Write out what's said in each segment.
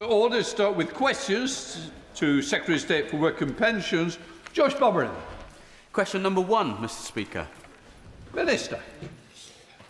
Orders start with questions to Secretary of State for Work and Pensions, Josh Bobbering. Question number 1, Mr Speaker. Minister.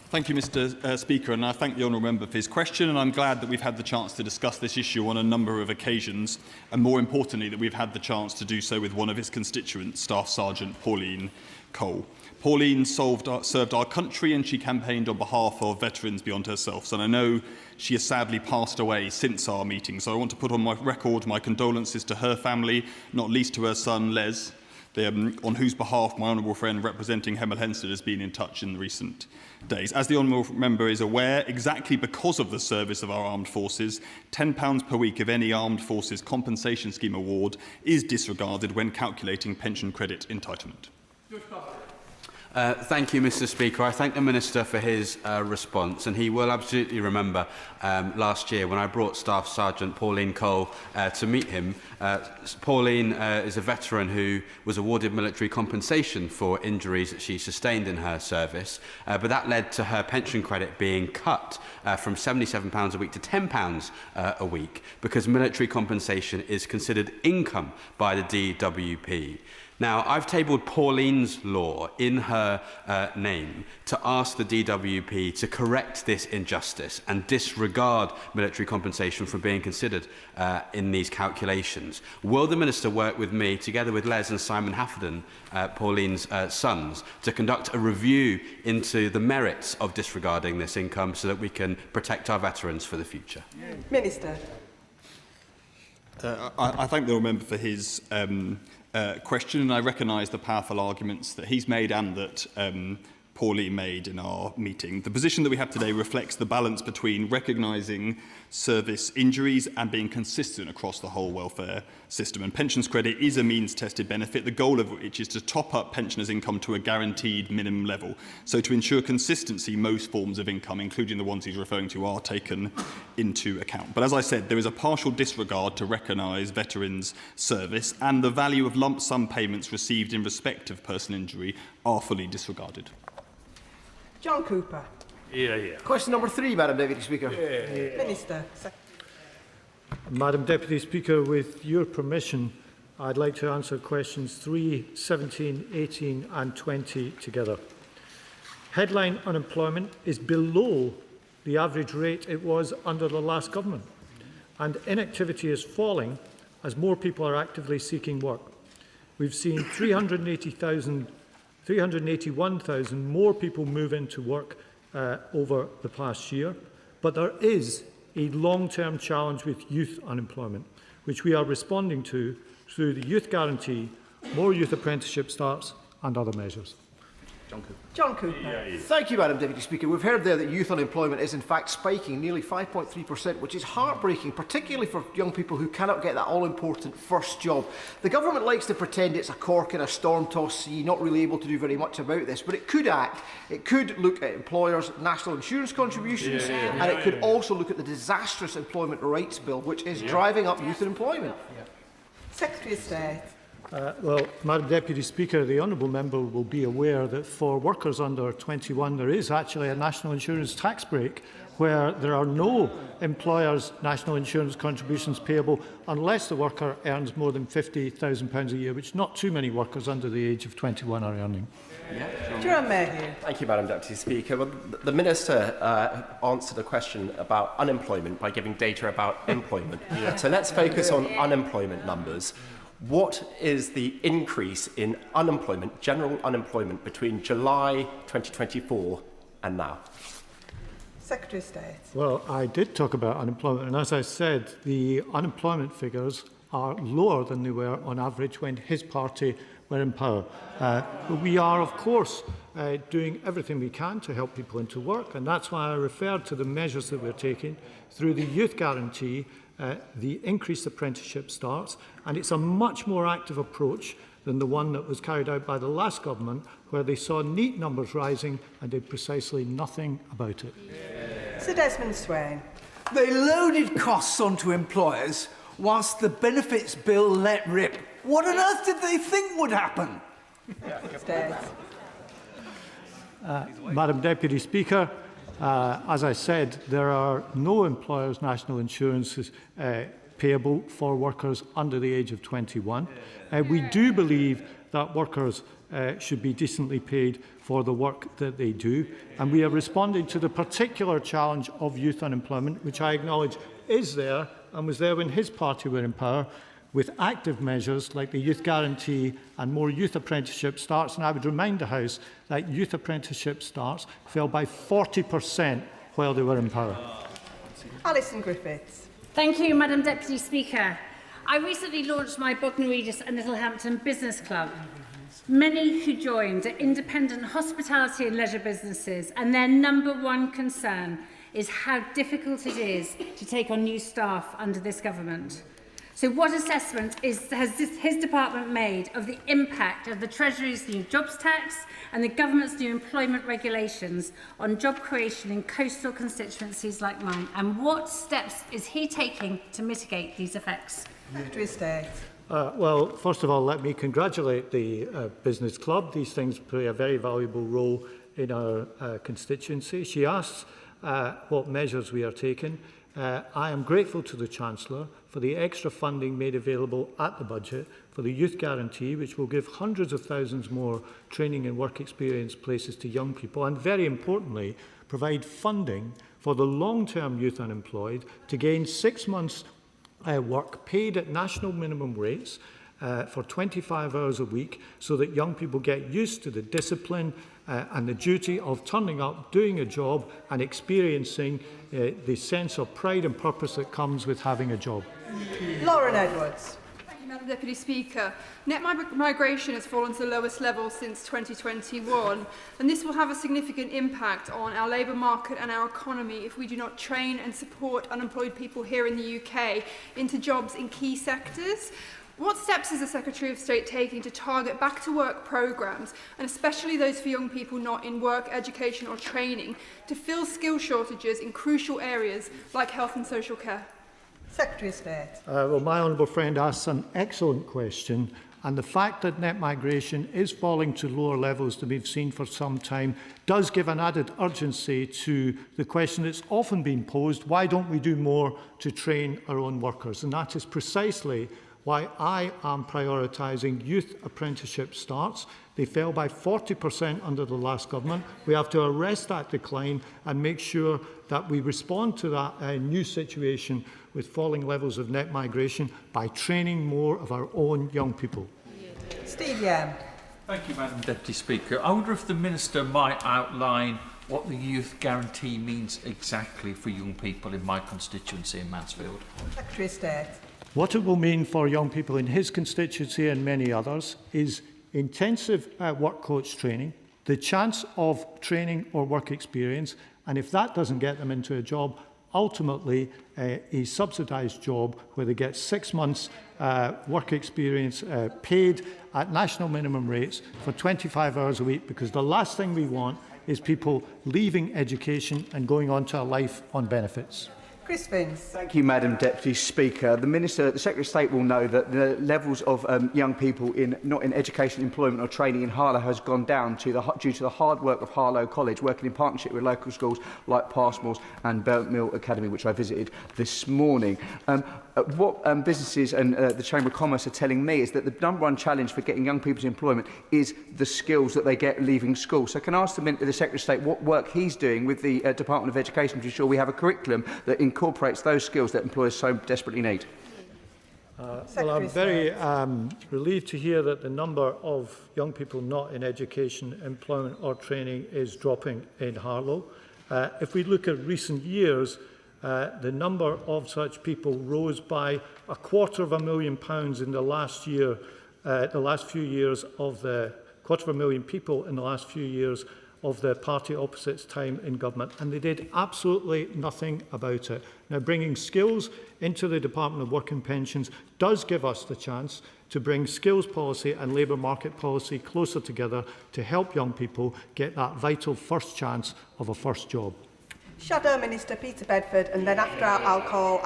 Thank you, Mr Speaker, and I thank the honourable member for his question, and I'm glad that we've had the chance to discuss this issue on a number of occasions, and more importantly that we've had the chance to do so with one of his constituents, Staff Sergeant Pauline Cole. Pauline served our country and she campaigned on behalf of veterans beyond herself, and I know she has sadly passed away since our meeting, so I want to put on my record my condolences to her family, not least to her son Les, on whose behalf my honourable friend representing Hemel Hempstead has been in touch in recent days. As the honourable member is aware, exactly because of the service of our armed forces, £10 per week of any armed forces compensation scheme award is disregarded when calculating pension credit entitlement. Thank you, Mr Speaker. I thank the Minister for his response, and he will absolutely remember last year when I brought Staff Sergeant Pauline Cole to meet him. Pauline is a veteran who was awarded military compensation for injuries that she sustained in her service, but that led to her pension credit being cut from £77 a week to £10 a week because military compensation is considered income by the DWP. Now, I've tabled Pauline's law in her name to ask the DWP to correct this injustice and disregard military compensation from being considered in these calculations. Will the Minister work with me, together with Les and Simon Hafferden, Pauline's sons, to conduct a review into the merits of disregarding this income so that we can protect our veterans for the future? Minister. I thank the honourable member for his question, and I recognise the powerful arguments that he's made and that Pauline made in our meeting. The position that we have today reflects the balance between recognising service injuries and being consistent across the whole welfare system. And pensions credit is a means-tested benefit, the goal of which is to top up pensioners' income to a guaranteed minimum level. So to ensure consistency, most forms of income, including the ones he's referring to, are taken into account. But as I said, there is a partial disregard to recognise veterans' service, and the value of lump sum payments received in respect of personal injury are fully disregarded. John Cooper. Question number 3, Madam Deputy Speaker. Minister. Madam Deputy Speaker, with your permission, I'd like to answer questions 3, 17, 18 and 20 together. Headline unemployment is below the average rate it was under the last government, and inactivity is falling as more people are actively seeking work. We've seen 381,000 more people move into work over the past year, but there is a long-term challenge with youth unemployment, which we are responding to through the Youth Guarantee, more youth apprenticeship starts and other measures. John Cooper. Thank you, Madam Deputy Speaker. We've heard there that youth unemployment is in fact spiking, nearly 5.3%, which is heartbreaking, particularly for young people who cannot get that all-important first job. The government likes to pretend it's a cork in a storm-tossed sea, not really able to do very much about this, but it could act. It could look at employers' national insurance contributions, and it could also look at the disastrous Employment Rights Bill, which is driving up youth unemployment. Secretary of State. Well, Madam Deputy Speaker, the honourable member will be aware that for workers under 21 there is actually a national insurance tax break where there are no employers' national insurance contributions payable unless the worker earns more than £50,000 a year, which not too many workers under the age of 21 are earning. Thank you, Madam Deputy Speaker. Well, the Minister answered a question about unemployment by giving data about employment. So let's focus on unemployment numbers. What is the increase in unemployment, general unemployment, between July 2024 and now? Secretary of State. Well, I did talk about unemployment, and as I said, the unemployment figures are lower than they were on average when his party were in power. But we are, of course, doing everything we can to help people into work, and that's why I referred to the measures that we're taking through the Youth Guarantee, the increased apprenticeship starts, and it's a much more active approach than the one that was carried out by the last government, where they saw NEET numbers rising and did precisely nothing about it. Sir Desmond Swain. They loaded costs onto employers whilst the benefits bill let rip. What on earth did they think would happen? Madam Deputy Speaker, as I said, there are no employers' national insurance payable for workers under the age of 21. We do believe that workers should be decently paid for the work that they do, and we are responding to the particular challenge of youth unemployment, which I acknowledge is there and was there when his party were in power, with active measures like the Youth Guarantee and more youth apprenticeship starts. And I would remind the House that youth apprenticeship starts fell by 40% while they were in power. Alison Griffiths. Thank you, Madam Deputy Speaker. I recently launched my Bognor Regis and Littlehampton Business Club. Many who joined are independent hospitality and leisure businesses, and their number one concern is how difficult it is to take on new staff under this government. So what assessment has his department made of the impact of the Treasury's new jobs tax and the government's new employment regulations on job creation in coastal constituencies like mine? And what steps is he taking to mitigate these effects? Secretary of State. Well, first of all, let me congratulate the Business Club. These things play a very valuable role in our constituency. She asks what measures we are taking. I am grateful to the Chancellor for the extra funding made available at the budget for the Youth Guarantee, which will give hundreds of thousands more training and work experience places to young people, and very importantly, provide funding for the long-term youth unemployed to gain 6 months work paid at national minimum rates for 25 hours a week, so that young people get used to the discipline and the duty of turning up, doing a job and experiencing the sense of pride and purpose that comes with having a job. Lauren Edwards. Thank you, Madam Deputy Speaker. Net migration has fallen to the lowest level since 2021, and this will have a significant impact on our labour market and our economy if we do not train and support unemployed people here in the UK into jobs in key sectors. What steps is the Secretary of State taking to target back-to-work programmes, and especially those for young people not in work, education or training, to fill skill shortages in crucial areas like health and social care? Secretary of State. Well, my honourable friend asks an excellent question, and the fact that net migration is falling to lower levels than we've seen for some time does give an added urgency to the question that's often been posed: why don't we do more to train our own workers? And that is precisely why I am prioritising youth apprenticeship starts. They fell by 40% under the last government. We have to arrest that decline and make sure that we respond to that new situation with falling levels of net migration by training more of our own young people. Steve Yam. Thank you, Madam Deputy Speaker. I wonder if the Minister might outline what the Youth Guarantee means exactly for young people in my constituency in Mansfield. Secretary of State. What it will mean for young people in his constituency and many others is intensive work coach training, the chance of training or work experience, and if that doesn't get them into a job, ultimately a subsidised job where they get 6 months work experience paid at national minimum rates for 25 hours a week, because the last thing we want is people leaving education and going on to a life on benefits. Chris Finns. Thank you, Madam Deputy Speaker. The Secretary of State will know that the levels of young people not in education, employment or training in Harlow has gone down due to the hard work of Harlow College, working in partnership with local schools like Passmore's and Belt Mill Academy, which I visited this morning. What businesses and the Chamber of Commerce are telling me is that the number one challenge for getting young people to employment is the skills that they get leaving school. So can I ask the Secretary of State what work he's doing with the Department of Education to ensure we have a curriculum that incorporates those skills that employers so desperately need? Well, I'm very relieved to hear that the number of young people not in education, employment or training is dropping in Harlow. If we look at recent years, the number of such people rose by £250,000 in the last year, the last few years of the £250,000 people in the last few years of the party opposite's time in government, and they did absolutely nothing about it. Now, bringing skills into the Department of Work and Pensions does give us the chance to bring skills policy and labour market policy closer together to help young people get that vital first chance of a first job. Shadow Minister Peter Bedford, and then after I'll call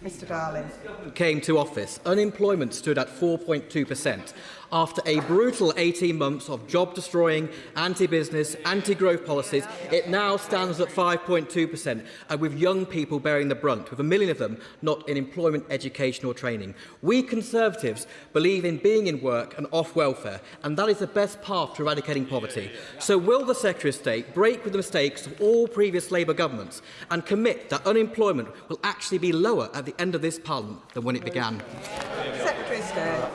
Mr Darling. Came to office, unemployment stood at 4.2%. After a brutal 18 months of job-destroying, anti-business, anti-growth policies, it now stands at 5.2%, and with young people bearing the brunt, with 1 million of them not in employment, education or training. We Conservatives believe in being in work and off welfare, and that is the best path to eradicating poverty. So will the Secretary of State break with the mistakes of all previous Labour governments and commit that unemployment will actually be lower at the end of this Parliament than when it began? Secretary of State.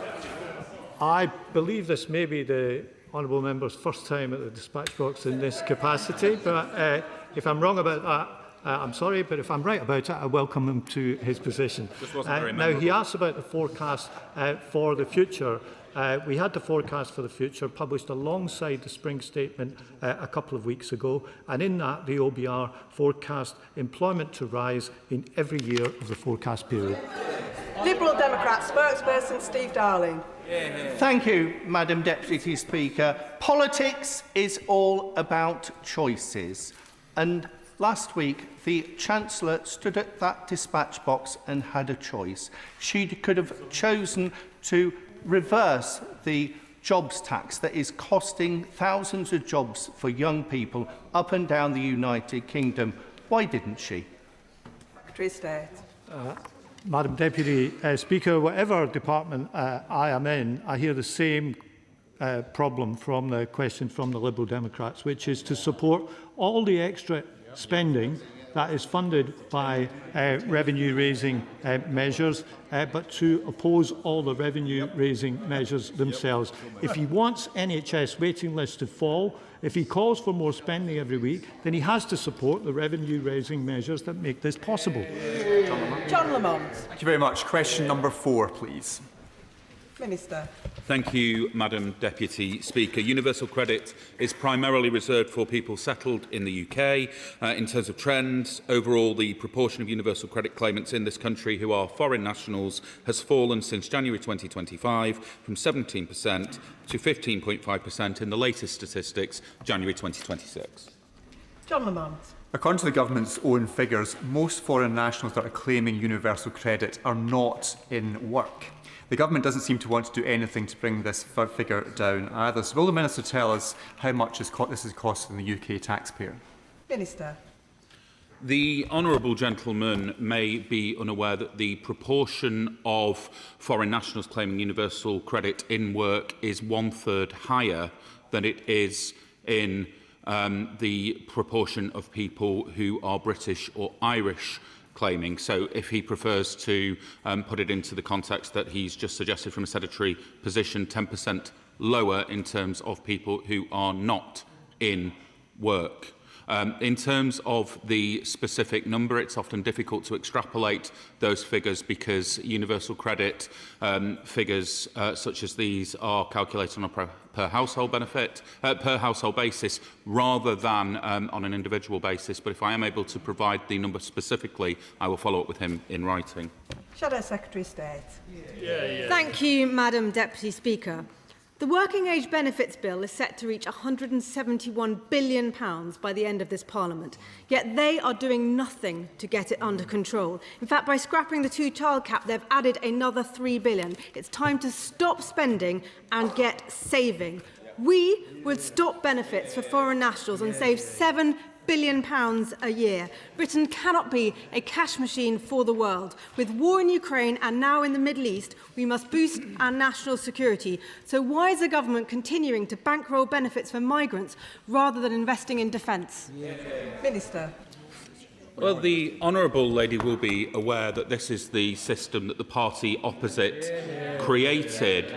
I believe this may be the honourable member's first time at the dispatch box in this capacity, but if I'm wrong about that, I'm sorry, but if I'm right about it, I welcome him to his position. Now, he asked about the forecast for the future. We had the forecast for the future published alongside the spring statement a couple of weeks ago, and in that the OBR forecast employment to rise in every year of the forecast period. Liberal Democrat spokesperson Steve Darling. Thank you, Madam Deputy Speaker. Politics is all about choices. And last week, the Chancellor stood at that dispatch box and had a choice. She could have chosen to reverse the jobs tax that is costing thousands of jobs for young people up and down the United Kingdom. Why didn't she? Secretary of State. Madam Deputy Speaker, whatever department I am in, I hear the same problem from the question from the Liberal Democrats, which is to support all the extra spending that is funded by revenue-raising measures, but to oppose all the revenue-raising measures themselves. If he wants NHS waiting lists to fall, if he calls for more spending every week, then he has to support the revenue-raising measures that make this possible. John Lamont. Thank you very much. Question number 4, please. Minister. Thank you, Madam Deputy Speaker. Universal credit is primarily reserved for people settled in the UK. In terms of trends, overall, the proportion of universal credit claimants in this country who are foreign nationals has fallen since January 2025 from 17% to 15.5% in the latest statistics, January 2026. John Lamont. According to the government's own figures, most foreign nationals that are claiming universal credit are not in work. The government doesn't seem to want to do anything to bring this figure down either. So will the Minister tell us how much this is costing the UK taxpayer? Minister. The honourable gentleman may be unaware that the proportion of foreign nationals claiming universal credit in work is 1/3 higher than it is in the proportion of people who are British or Irish claiming. So if he prefers to put it into the context that he's just suggested from a sedentary position, 10% lower in terms of people who are not in work. In terms of the specific number, it's often difficult to extrapolate those figures because universal credit figures such as these are calculated on a per household basis rather than on an individual basis. But if I am able to provide the number specifically, I will follow up with him in writing. Shadow Secretary of State. Thank you, Madam Deputy Speaker. The Working Age Benefits Bill is set to reach £171 billion by the end of this Parliament, yet they are doing nothing to get it under control. In fact, by scrapping the two-child cap, they've added another £3 billion. It's time to stop spending and get saving. We would stop benefits for foreign nationals and save £7 billion a year. Britain cannot be a cash machine for the world. With war in Ukraine and now in the Middle East, we must boost our national security. So why is the government continuing to bankroll benefits for migrants rather than investing in defence? Minister. Well, the honourable lady will be aware that this is the system that the party opposite created.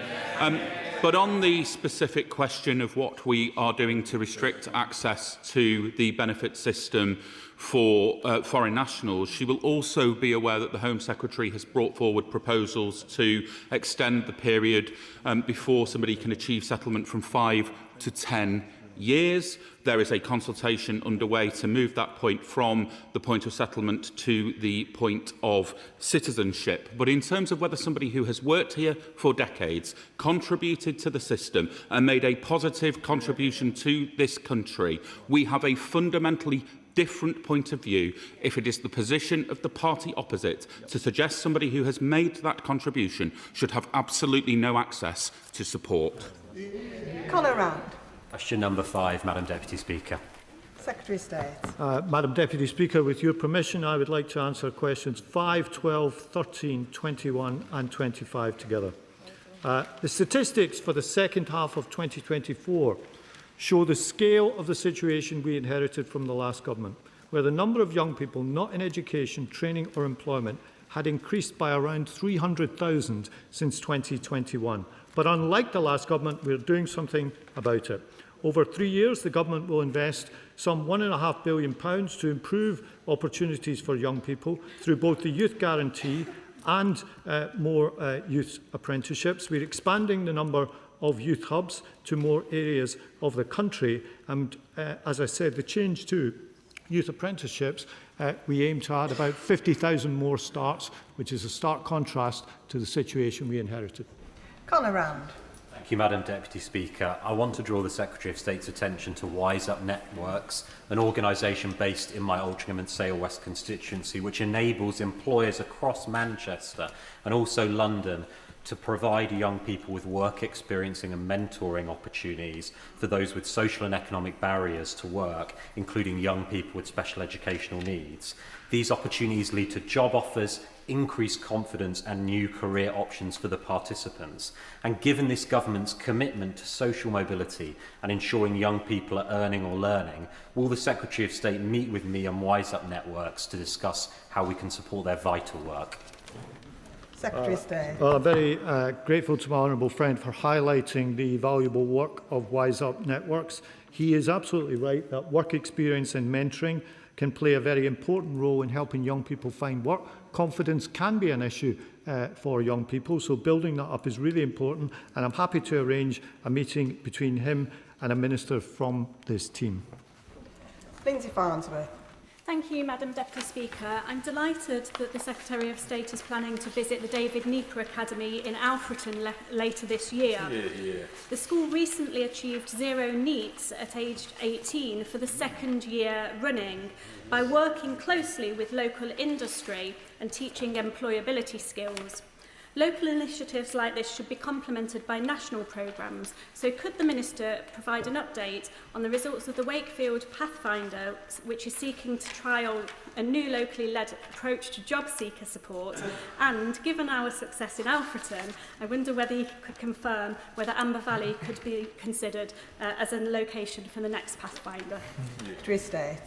But on the specific question of what we are doing to restrict access to the benefit system for foreign nationals, she will also be aware that the Home Secretary has brought forward proposals to extend the period before somebody can achieve settlement from 5 to 10 years. There is a consultation underway to move that point from the point of settlement to the point of citizenship. But in terms of whether somebody who has worked here for decades, contributed to the system and made a positive contribution to this country, we have a fundamentally different point of view if it is the position of the party opposite to suggest somebody who has made that contribution should have absolutely no access to support. Conor Round. Question number 5, Madam Deputy Speaker. Secretary of State. Madam Deputy Speaker, with your permission, I would like to answer questions 5, 12, 13, 21 and 25 together. The statistics for the second half of 2024 show the scale of the situation we inherited from the last government, where the number of young people not in education, training or employment had increased by around 300,000 since 2021. But unlike the last government, we're doing something about it. Over 3 years, the government will invest some £1.5 billion to improve opportunities for young people through both the Youth Guarantee and more youth apprenticeships. We're expanding the number of youth hubs to more areas of the country. And as I said, the change to youth apprenticeships, we aim to add about 50,000 more starts, which is a stark contrast to the situation we inherited. Conor Round. Thank you, Madam Deputy Speaker. I want to draw the Secretary of State's attention to Wise Up Networks, an organisation based in my Altrincham and Sale West constituency, which enables employers across Manchester and also London to provide young people with work experiencing and mentoring opportunities for those with social and economic barriers to work, including young people with special educational needs. These opportunities lead to job offers, increased confidence and new career options for the participants. And given this government's commitment to social mobility and ensuring young people are earning or learning, will the Secretary of State meet with me on Wise Up Networks to discuss how we can support their vital work? Secretary of State. Well, I'm very grateful to my honourable friend for highlighting the valuable work of Wise Up Networks. He is absolutely right that work experience and mentoring can play a very important role in helping young people find work. Confidence can be an issue for young people, so building that up is really important, and I'm happy to arrange a meeting between him and a minister from this team. Lindsay Farnsworth. Thank you, Madam Deputy Speaker. I'm delighted that the Secretary of State is planning to visit the David Nieper Academy in Alfreton later this year. The school recently achieved 0 NEETs at aged 18 for the 2nd year running by working closely with local industry and teaching employability skills. Local initiatives like this should be complemented by national programmes, so could the Minister provide an update on the results of the Wakefield Pathfinder, which is seeking to trial a new locally led approach to job seeker support, and given our success in Alfreton, I wonder whether you could confirm whether Amber Valley could be considered as a location for the next Pathfinder. Secretary of State.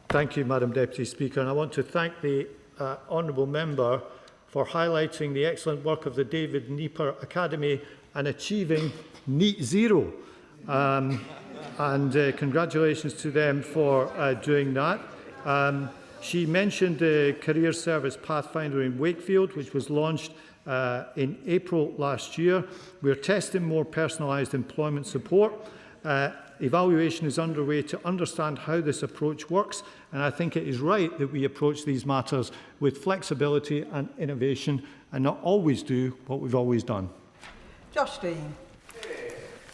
Thank you, Madam Deputy Speaker, and I want to thank the honourable member for highlighting the excellent work of the David Nieper Academy and achieving NEET 0. Congratulations to them for doing that. She mentioned the Career Service Pathfinder in Wakefield, which was launched in April last year. We're testing more personalised employment support. Evaluation is underway to understand how this approach works, and I think it is right that we approach these matters with flexibility and innovation and not always do what we've always done. Josh Dean.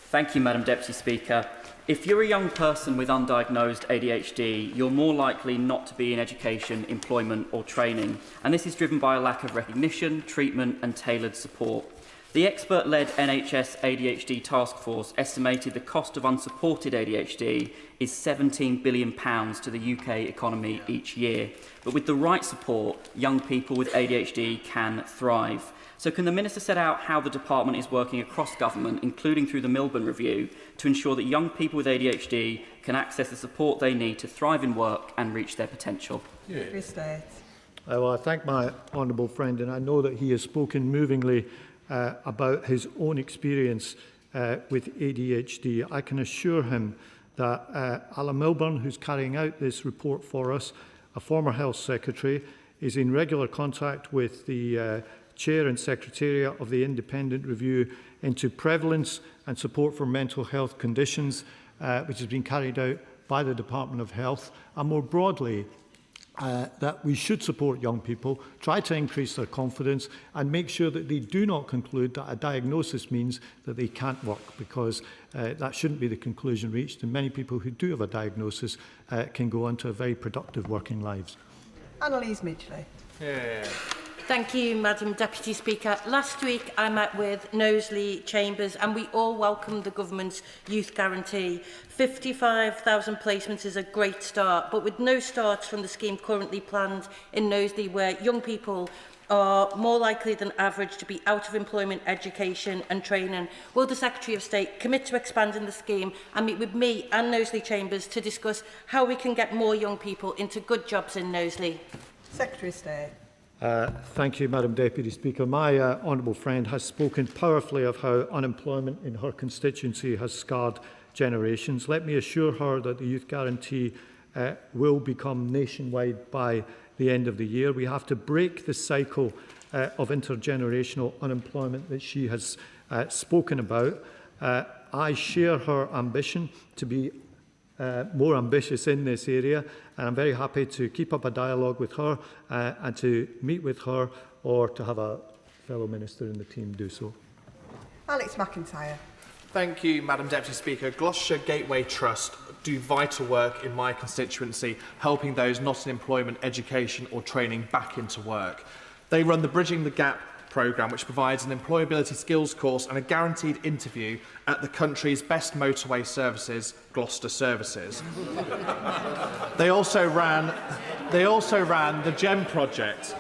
Thank you, Madam Deputy Speaker. If you're a young person with undiagnosed ADHD, you're more likely not to be in education, employment or training, and this is driven by a lack of recognition, treatment and tailored support. The expert-led NHS ADHD task force estimated the cost of unsupported ADHD is £17 billion to the UK economy each year. But with the right support, young people with ADHD can thrive. So can the Minister set out how the department is working across government, including through the Milburn Review, to ensure that young people with ADHD can access the support they need to thrive in work and reach their potential? Well, I thank my honourable friend, and I know that he has spoken movingly about his own experience with ADHD. I can assure him that Alan Milburn, who's carrying out this report for us, a former Health Secretary, is in regular contact with the Chair and Secretariat of the Independent Review into Prevalence and Support for Mental Health Conditions, which has been carried out by the Department of Health. And more broadly, that we should support young people, try to increase their confidence and make sure that they do not conclude that a diagnosis means that they can't work, because that shouldn't be the conclusion reached, and many people who do have a diagnosis can go on to a very productive working lives. Annalise Midgley. Thank you, Madam Deputy Speaker. Last week I met with Knowsley Chambers and we all welcomed the government's youth guarantee. 55,000 placements is a great start, but with no starts from the scheme currently planned in Knowsley, where young people are more likely than average to be out of employment, education and training, will the Secretary of State commit to expanding the scheme and meet with me and Knowsley Chambers to discuss how we can get more young people into good jobs in Knowsley? Secretary of State. Thank you, Madam Deputy Speaker. My honourable friend has spoken powerfully of how unemployment in her constituency has scarred generations. Let me assure her that the Youth Guarantee will become nationwide by the end of the year. We have to break the cycle of intergenerational unemployment that she has spoken about. I share her ambition to be more ambitious in this area, and I'm very happy to keep up a dialogue with her and to meet with her, or to have a fellow minister in the team do so. Alex McIntyre. Thank you, Madam Deputy Speaker. Gloucestershire Gateway Trust do vital work in my constituency, helping those not in employment, education or training back into work. They run the Bridging the Gap programme, which provides an employability skills course and a guaranteed interview at the country's best motorway services, Gloucester Services. They also ran the GEM project,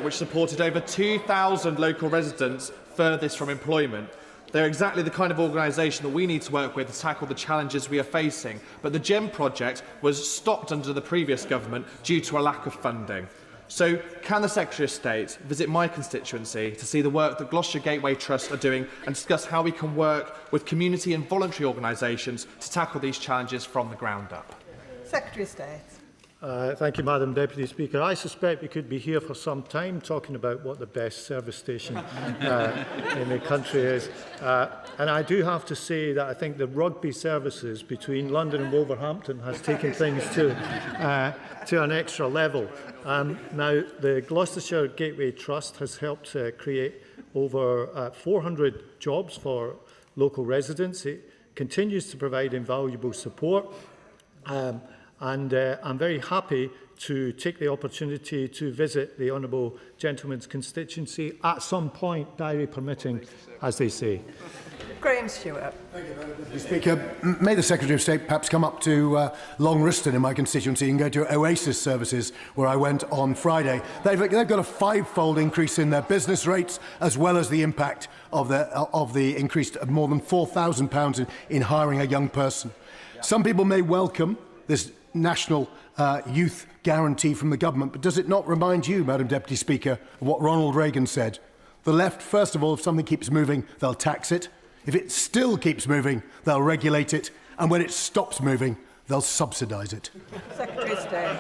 which supported over 2,000 local residents furthest from employment. They're exactly the kind of organisation that we need to work with to tackle the challenges we are facing. But the GEM project was stopped under the previous government due to a lack of funding. So can the Secretary of State visit my constituency to see the work that Gloucestershire Gateway Trust are doing and discuss how we can work with community and voluntary organisations to tackle these challenges from the ground up? Secretary of State. Thank you, Madam Deputy Speaker. I suspect we could be here for some time talking about what the best service station in the country is. And I do have to say that I think the rugby services between London and Wolverhampton has taken things to an extra level. Now, the Gloucestershire Gateway Trust has helped create over 400 jobs for local residents. It continues to provide invaluable support. And I'm very happy to take the opportunity to visit the Honourable Gentleman's constituency at some point, diary permitting, as they say. Graham Stewart. Thank you, Madam Deputy Speaker. May the Secretary of State perhaps come up to Long Riston in my constituency and go to Oasis Services, where I went on Friday. They've got a five-fold increase in their business rates, as well as the impact of the increase of more than £4,000 in hiring a young person. Some people may welcome this national youth guarantee from the government, but does it not remind you, Madam Deputy Speaker, of what Ronald Reagan said? The left, first of all, if something keeps moving, they'll tax it. If it still keeps moving, they'll regulate it. And when it stops moving, they'll subsidise it. Secretary of State.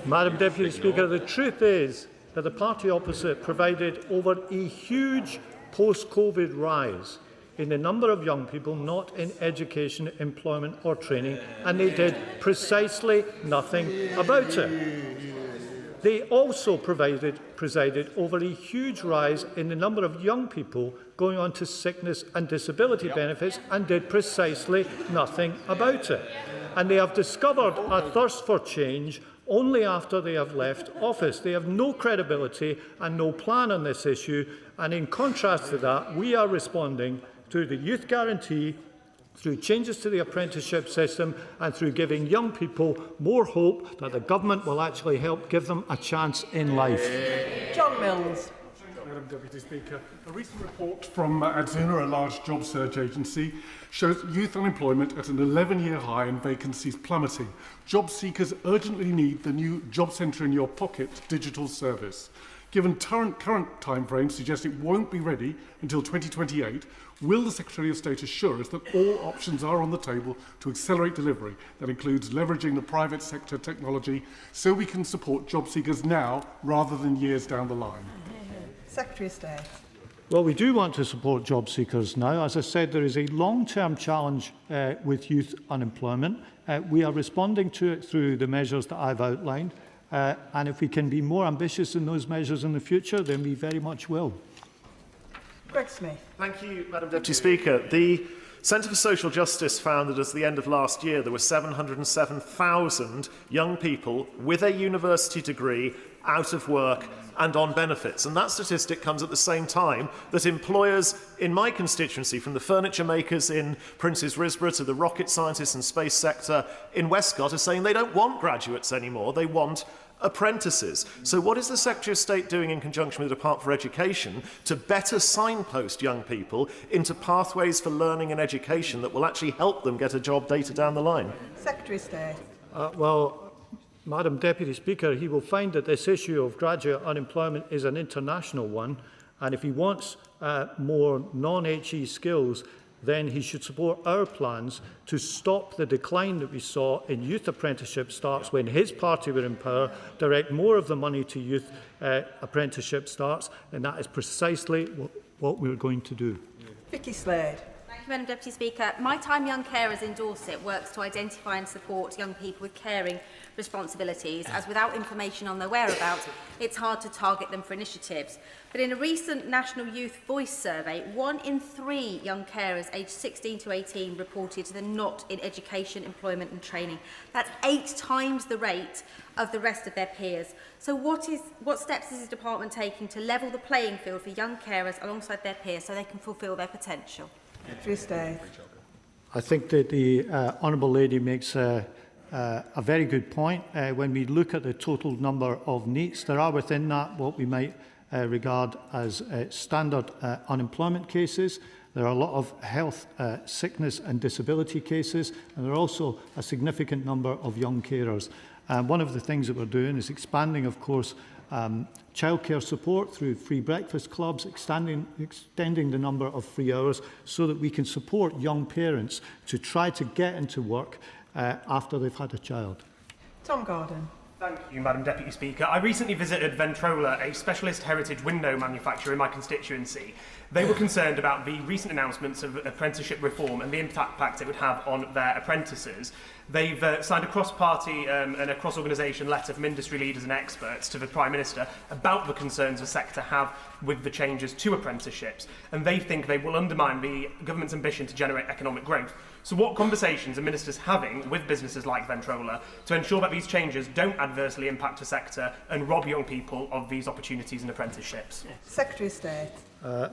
Madam Deputy Speaker, the truth is that the party opposite provided over a huge post-COVID rise in the number of young people not in education, employment or training, and they did precisely nothing about it. They also presided over a huge rise in the number of young people going on to sickness and disability benefits and did precisely nothing about it. And they have discovered a thirst for change only after they have left office. They have no credibility and no plan on this issue, and in contrast to that, we are responding through the Youth Guarantee, through changes to the apprenticeship system and through giving young people more hope that the government will actually help give them a chance in life. John Mills. Madam Deputy Speaker, a recent report from Adzuna, a large job search agency, shows youth unemployment at an 11-year high and vacancies plummeting. Job seekers urgently need the new Job Centre in Your Pocket digital service. Given current timeframes suggest it won't be ready until 2028, will the Secretary of State assure us that all options are on the table to accelerate delivery? That includes leveraging the private sector technology so we can support job seekers now rather than years down the line. Secretary of State. Well, we do want to support job seekers now. As I said, there is a long-term challenge with youth unemployment. We are responding to it through the measures that I've outlined. And if we can be more ambitious in those measures in the future, then we very much will. Greg Smith. Thank you, Madam Deputy Speaker. The Centre for Social Justice found that at the end of last year there were 707,000 young people with a university degree out of work and on benefits. And that statistic comes at the same time that employers in my constituency, from the furniture makers in Princes Risborough to the rocket scientists and space sector in Westcott, are saying they don't want graduates anymore, they want apprentices. So what is the Secretary of State doing in conjunction with the Department for Education to better signpost young people into pathways for learning and education that will actually help them get a job later down the line? Secretary of State. Well, Madam Deputy Speaker, he will find that this issue of graduate unemployment is an international one, and if he wants more non-HE skills, then he should support our plans to stop the decline that we saw in youth apprenticeship starts when his party were in power, direct more of the money to youth apprenticeship starts, and that is precisely what we're going to do. Vicky Slade. Thank you, Madam Deputy Speaker. My Time Young Carers in Dorset works to identify and support young people with caring responsibilities, as without information on their whereabouts, it's hard to target them for initiatives. But in a recent National Youth Voice survey, 1 in 3 young carers aged 16 to 18 reported they're not in education, employment and training. That's 8 times the rate of the rest of their peers. So what steps is the department taking to level the playing field for young carers alongside their peers so they can fulfil their potential? I think that the Honourable Lady makes a very good point. When we look at the total number of NEETs, there are within that what we might regard as standard unemployment cases. There are a lot of health, sickness and disability cases, and there are also a significant number of young carers. One of the things that we're doing is expanding, of course, childcare support through free breakfast clubs, extending the number of free hours so that we can support young parents to try to get into work after they've had a child. Tom Gordon. Thank you, Madam Deputy Speaker. I recently visited Ventrola, a specialist heritage window manufacturer in my constituency. They were concerned about the recent announcements of apprenticeship reform and the impact it would have on their apprentices. They've signed a cross-party and a cross-organisation letter from industry leaders and experts to the Prime Minister about the concerns the sector have with the changes to apprenticeships, and they think they will undermine the government's ambition to generate economic growth. So what conversations are ministers having with businesses like Ventrola to ensure that these changes don't adversely impact the sector and rob young people of these opportunities and apprenticeships? Secretary of State.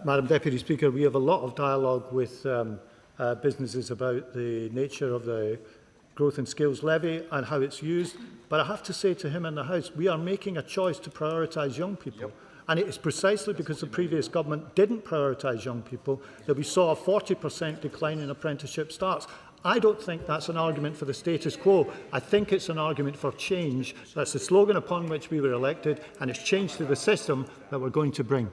Madam Deputy Speaker, we have a lot of dialogue with businesses about the nature of the Growth and Skills Levy and how it's used. But I have to say to him in the House, we are making a choice to prioritise young people. Yep. And it is precisely because the previous government didn't prioritise young people that we saw a 40% decline in apprenticeship starts. I don't think that's an argument for the status quo. I think it's an argument for change. That's the slogan upon which we were elected, and it's change to the system that we're going to bring.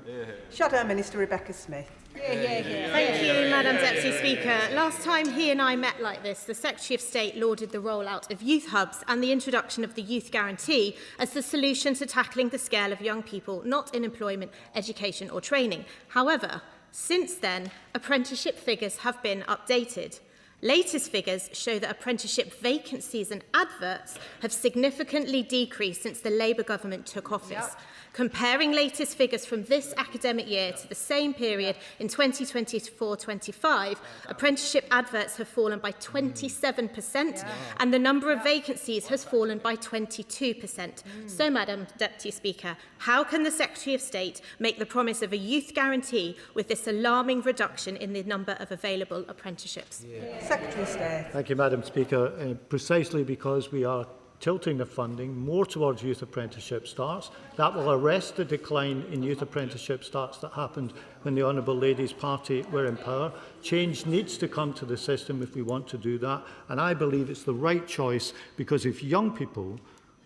Shadow Minister Rebecca Smith. Thank you, Madam Deputy Speaker. Last time he and I met like this, the Secretary of State lauded the rollout of youth hubs and the introduction of the youth guarantee as the solution to tackling the scale of young people not in employment, education or training. However, since then, apprenticeship figures have been updated. Latest figures show that apprenticeship vacancies and adverts have significantly decreased since the Labour government took office. Yep. Comparing latest figures from this academic year to the same period in 2024-25, apprenticeship adverts have fallen by 27% and the number of vacancies has fallen by 22%. So, Madam Deputy Speaker, how can the Secretary of State make the promise of a youth guarantee with this alarming reduction in the number of available apprenticeships? Secretary of State. Thank you, Madam Speaker. Precisely because we are tilting the funding more towards youth apprenticeship starts. That will arrest the decline in youth apprenticeship starts that happened when the Honourable Lady's party were in power. Change needs to come to the system if we want to do that, and I believe it's the right choice, because if young people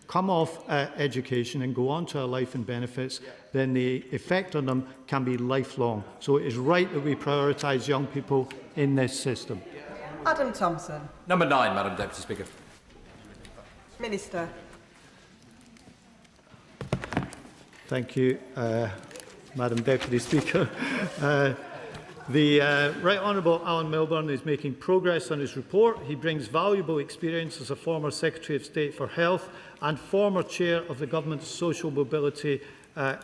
come off education and go on to a life and benefits, then the effect on them can be lifelong. So it is right that we prioritise young people in this system. Adam Thompson. Number 9, Madam Deputy Speaker. Minister. Thank you. Madam Deputy Speaker. The Right Honourable Alan Milburn is making progress on his report. He brings valuable experience as a former Secretary of State for Health and former Chair of the Government's Social Mobility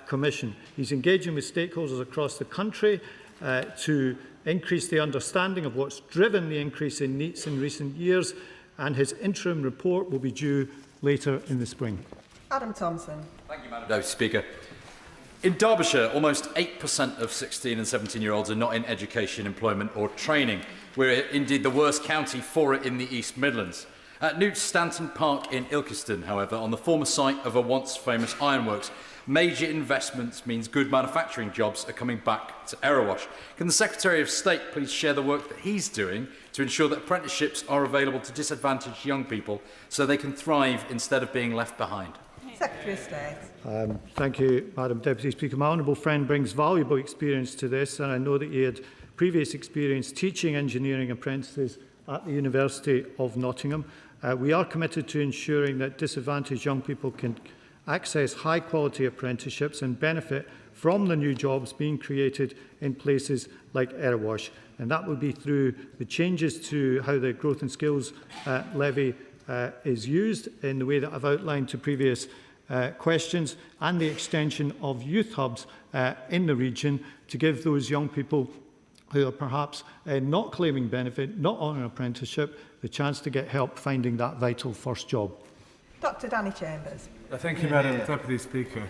Commission. He's engaging with stakeholders across the country to increase the understanding of what's driven the increase in NEETs in recent years, and his interim report will be due later in the spring. Adam Thompson. Thank you, Madam Deputy Speaker. In Derbyshire, almost 8% of 16 and 17-year-olds are not in education, employment or training. We're indeed the worst county for it in the East Midlands. At Newt Stanton Park in Ilkeston, however, on the former site of a once famous ironworks, major investments means good manufacturing jobs are coming back to Erewash. Can the Secretary of State please share the work that he's doing to ensure that apprenticeships are available to disadvantaged young people so they can thrive instead of being left behind? Secretary of State. Thank you, Madam Deputy Speaker. My honourable friend brings valuable experience to this, and I know that he had previous experience teaching engineering apprentices at the University of Nottingham. We are committed to ensuring that disadvantaged young people can access high-quality apprenticeships and benefit from the new jobs being created in places like Erewash. And that will be through the changes to how the Growth and Skills Levy is used in the way that I've outlined to previous questions, and the extension of youth hubs in the region to give those young people who are perhaps not claiming benefit, not on an apprenticeship, the chance to get help finding that vital first job. Dr Danny Chambers. Thank you, Madam Deputy Speaker.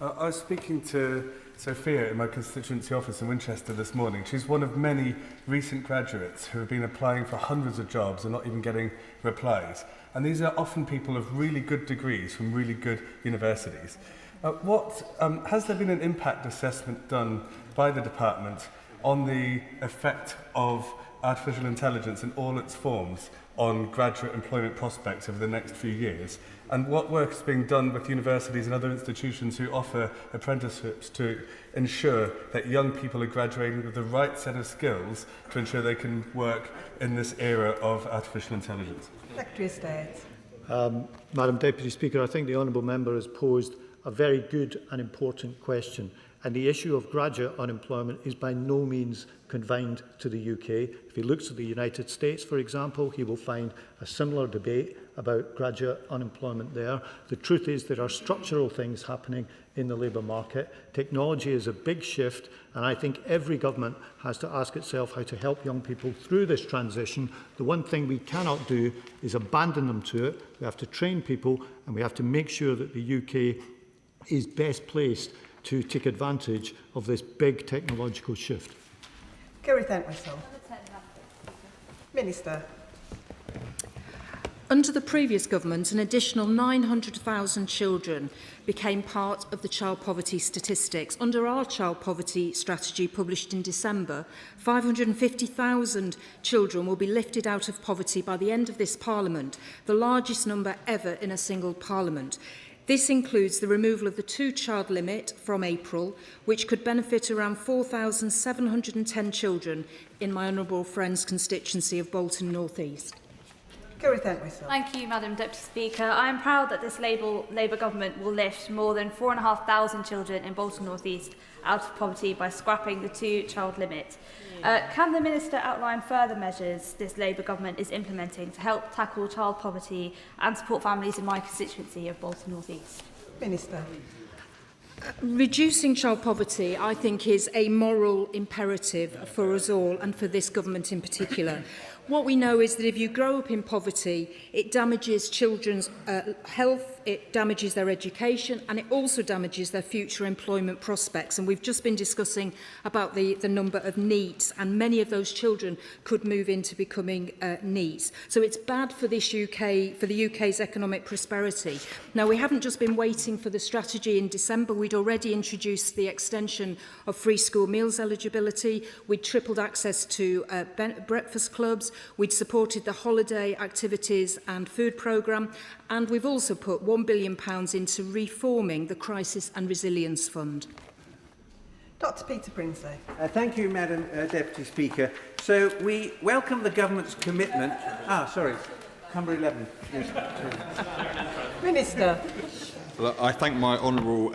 I was speaking to Sophia in my constituency office in Winchester this morning. She's one of many recent graduates who have been applying for hundreds of jobs and not even getting replies. And these are often people of really good degrees from really good universities. Has there been an impact assessment done by the department on the effect of artificial intelligence in all its forms on graduate employment prospects over the next few years? And what work is being done with universities and other institutions who offer apprenticeships to ensure that young people are graduating with the right set of skills to ensure they can work in this era of artificial intelligence? Secretary of State. Madam Deputy Speaker, I think the honourable member has posed a very good and important question. And the issue of graduate unemployment is by no means confined to the UK. If he looks at the United States, for example, he will find a similar debate about graduate unemployment there. The truth is there are structural things happening in the labour market. Technology is a big shift, and I think every government has to ask itself how to help young people through this transition. The one thing we cannot do is abandon them to it. We have to train people, and we have to make sure that the UK is best placed to take advantage of this big technological shift. Gareth Entwistle. Minister. Under the previous government, an additional 900,000 children became part of the child poverty statistics. Under our child poverty strategy published in December, 550,000 children will be lifted out of poverty by the end of this Parliament, the largest number ever in a single Parliament. This includes the removal of the two-child limit from April, which could benefit around 4,710 children in my honourable friend's constituency of Bolton North East. Thank you, Madam Deputy Speaker. I am proud that this Labour government will lift more than 4,500 children in Bolton North East out of poverty by scrapping the two-child limit. Can the Minister outline further measures this Labour government is implementing to help tackle child poverty and support families in my constituency of Bolton North East? Minister. Reducing child poverty, I think, is a moral imperative for us all and for this government in particular. What we know is that if you grow up in poverty, it damages children's health, it damages their education, and it also damages their future employment prospects. And we've just been discussing about the number of NEETs, and many of those children could move into becoming NEETs. So it's bad for the UK's economic prosperity. Now, we haven't just been waiting for the strategy in December. We'd already introduced the extension of free school meals eligibility. We'd tripled access to breakfast clubs. We'd supported the holiday activities and food programme, and we've also put £1 billion into reforming the Crisis and Resilience Fund. Dr Peter Princey. Thank you, Madam Deputy Speaker. So we welcome the government's commitment... Cumber 11. Yes. Minister. Well, I thank my honourable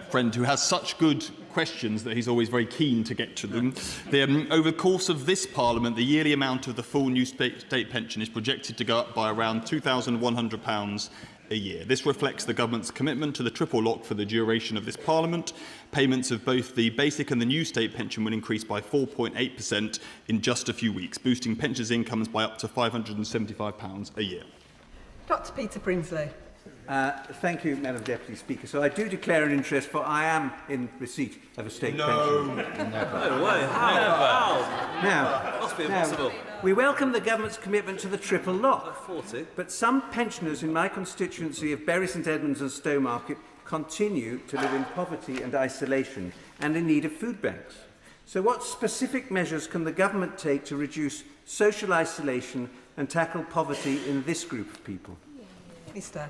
friend who has such good questions that he's always very keen to get to them. Over the course of this Parliament, the yearly amount of the full new state pension is projected to go up by around £2,100 a year. This reflects the Government's commitment to the triple lock for the duration of this Parliament. Payments of both the basic and the new state pension will increase by 4.8% in just a few weeks, boosting pensioners' incomes by up to £575 a year. Dr. Peter Brinsley. Thank you, Madam Deputy Speaker. So I do declare an interest, for I am in receipt of a state pension. Never. No way. How? Now, must be impossible. We welcome the Government's commitment to the triple lock. 40. But some pensioners in my constituency of Bury St Edmunds and Stowmarket continue to live in poverty and isolation and in need of food banks. So what specific measures can the Government take to reduce social isolation and tackle poverty in this group of people? Mr.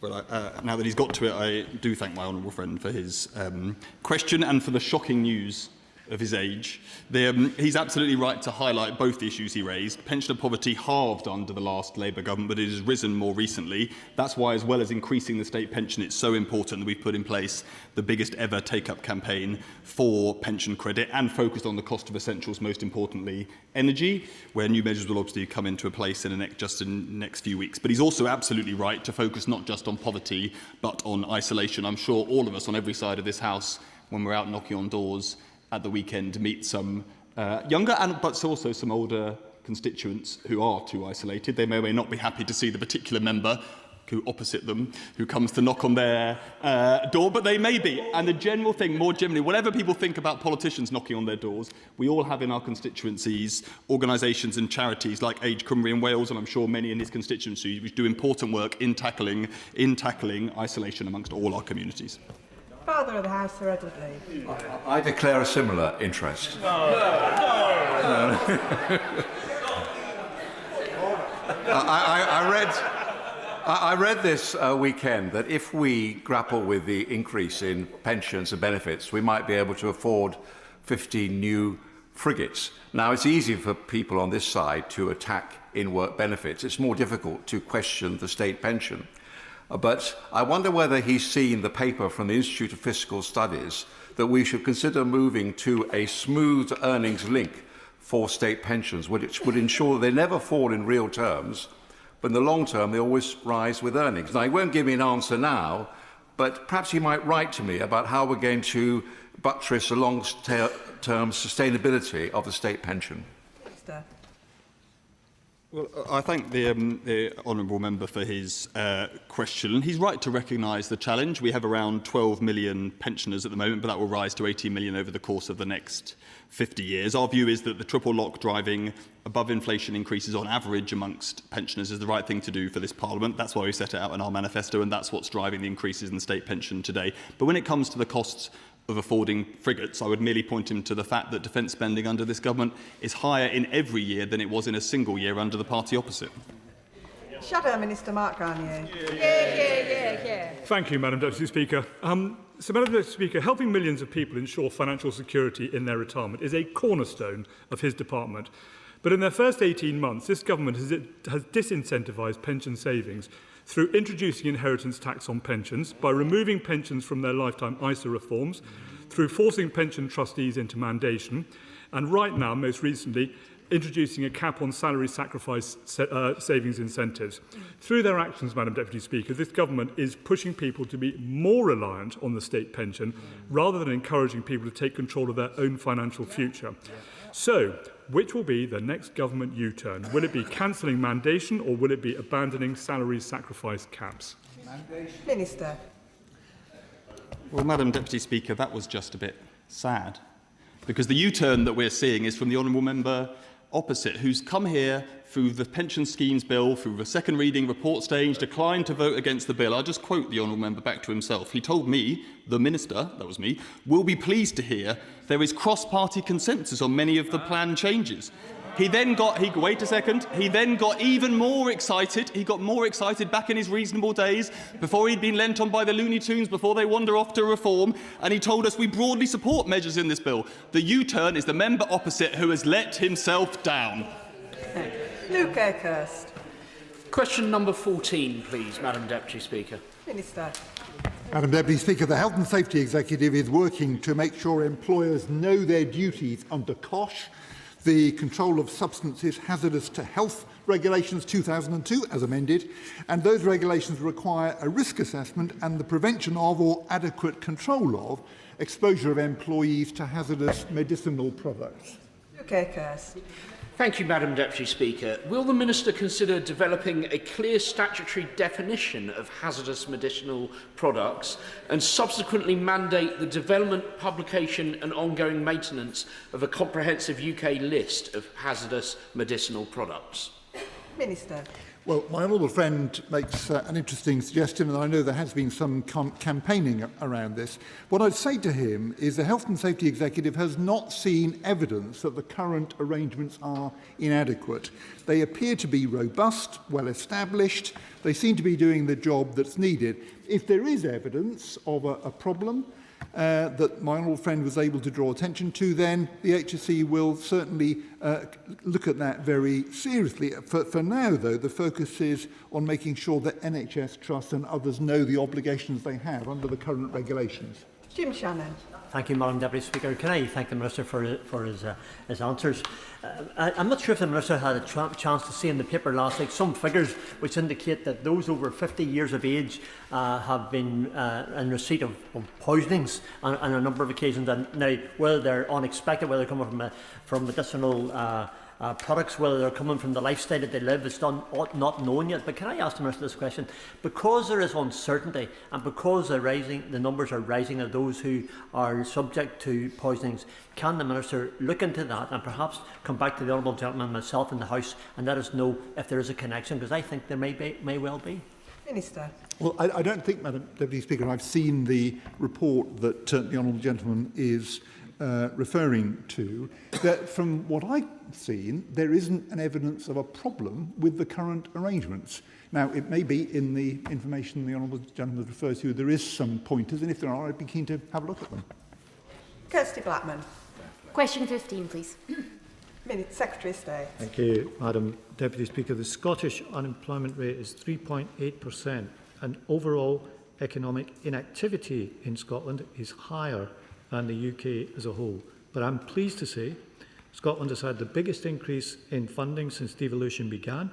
Well, now that he's got to it, I do thank my honourable friend for his question and for the shocking news of his age. He's absolutely right to highlight both the issues he raised. Pensioner poverty halved under the last Labour government, but it has risen more recently. That's why, as well as increasing the state pension, it's so important that we've put in place the biggest ever take-up campaign for pension credit and focused on the cost of essentials, most importantly, energy, where new measures will obviously come into place in the next few weeks. But he's also absolutely right to focus not just on poverty, but on isolation. I'm sure all of us on every side of this House, when we're out knocking on doors at the weekend, meet some younger but also some older constituents who are too isolated. They may or may not be happy to see the particular member who opposite them who comes to knock on their door, but they may be. And the general thing, more generally, whatever people think about politicians knocking on their doors, we all have in our constituencies organisations and charities like Age Cymru in Wales, and I'm sure many in his constituency, which do important work in tackling isolation amongst all our communities. Father of the House, Sir Edward Lee. I declare a similar interest. I read this weekend that if we grapple with the increase in pensions and benefits, we might be able to afford 15 new frigates. Now, it's easy for people on this side to attack in-work benefits. It's more difficult to question the state pension. But I wonder whether he's seen the paper from the Institute of Fiscal Studies that we should consider moving to a smooth earnings link for state pensions, which would ensure they never fall in real terms, but in the long term they always rise with earnings. Now, he won't give me an answer now, but perhaps he might write to me about how we're going to buttress the long-term sustainability of the state pension. Well, I thank the honourable member for his question. He's right to recognise the challenge. We have around 12 million pensioners at the moment, but that will rise to 18 million over the course of the next 50 years. Our view is that the triple lock driving above inflation increases on average amongst pensioners is the right thing to do for this Parliament. That's why we set it out in our manifesto, and that's what's driving the increases in the state pension today. But when it comes to the costs of affording frigates, I would merely point him to the fact that defence spending under this government is higher in every year than it was in a single year under the party opposite. Shadow Minister Mark Garnier. Thank you, Madam Deputy Speaker. Madam Deputy Speaker, helping millions of people ensure financial security in their retirement is a cornerstone of his department. But in their first 18 months, this government has disincentivised pension savings through introducing inheritance tax on pensions, by removing pensions from their lifetime ISA reforms, through forcing pension trustees into mandation, and right now, most recently, introducing a cap on salary sacrifice savings incentives. Through their actions, Madam Deputy Speaker, this government is pushing people to be more reliant on the state pension rather than encouraging people to take control of their own financial future. So, which will be the next government U-turn? Will it be cancelling mandation or will it be abandoning salary sacrifice caps? Minister. Well, Madam Deputy Speaker, that was just a bit sad, because the U-turn that we're seeing is from the honourable member opposite, who's come here through the pension schemes bill, through the second reading report stage, declined to vote against the bill. I'll just quote the honourable member back to himself. He told me, the minister, that was me, will be pleased to hear there is cross-party consensus on many of the planned changes. He then got even more excited. He got more excited back in his reasonable days, before he'd been lent on by the Looney Tunes, before they wander off to reform, and he told us we broadly support measures in this bill. The U-turn is the member opposite who has let himself down. Luke Akerst. Question number 14, please, Madam Deputy Speaker. Minister. Madam Deputy Speaker, the Health and Safety Executive is working to make sure employers know their duties under COSH, the Control of Substances Hazardous to Health Regulations 2002, as amended, and those regulations require a risk assessment and the prevention of or adequate control of exposure of employees to hazardous medicinal products. Okay, Curse. Thank you, Madam Deputy Speaker. Will the Minister consider developing a clear statutory definition of hazardous medicinal products and subsequently mandate the development, publication and ongoing maintenance of a comprehensive UK list of hazardous medicinal products? Minister. Well, my honourable friend makes an interesting suggestion, and I know there has been some campaigning around this. What I'd say to him is the Health and Safety Executive has not seen evidence that the current arrangements are inadequate. They appear to be robust, well established. They seem to be doing the job that's needed. If there is evidence of a problem that my honourable friend was able to draw attention to, then the HSE will certainly look at that very seriously. For now, though, the focus is on making sure that NHS Trust and others know the obligations they have under the current regulations. Jim Shannon. Thank you, Madam Deputy Speaker. Can I thank the Minister for his answers? I'm not sure if the Minister had a chance to see in the paper last week some figures which indicate that those over 50 years of age have been in receipt of poisonings on a number of occasions. And now, whether they're unexpected, whether they're coming from medicinal products, whether they're coming from the lifestyle that they live, it's not known yet. But can I ask the Minister this question? Because there is uncertainty and because the numbers are rising of those who are subject to poisonings, can the Minister look into that and perhaps come back to the Honourable Gentleman, myself in the House, and let us know if there is a connection? Because I think there may well be. Minister. Well, I don't think, Madam Deputy Speaker, I've seen the report that the Honourable Gentleman is referring to, that from what I've seen, there isn't an evidence of a problem with the current arrangements. Now, it may be in the information the Honourable Gentleman refers to, there is some pointers, and if there are, I'd be keen to have a look at them. Kirsty Blackman. Question 15, please. Secretary of State. Thank you, Madam Deputy Speaker. The Scottish unemployment rate is 3.8%, and overall economic inactivity in Scotland is higher than the UK as a whole. But I'm pleased to say Scotland has had the biggest increase in funding since devolution began.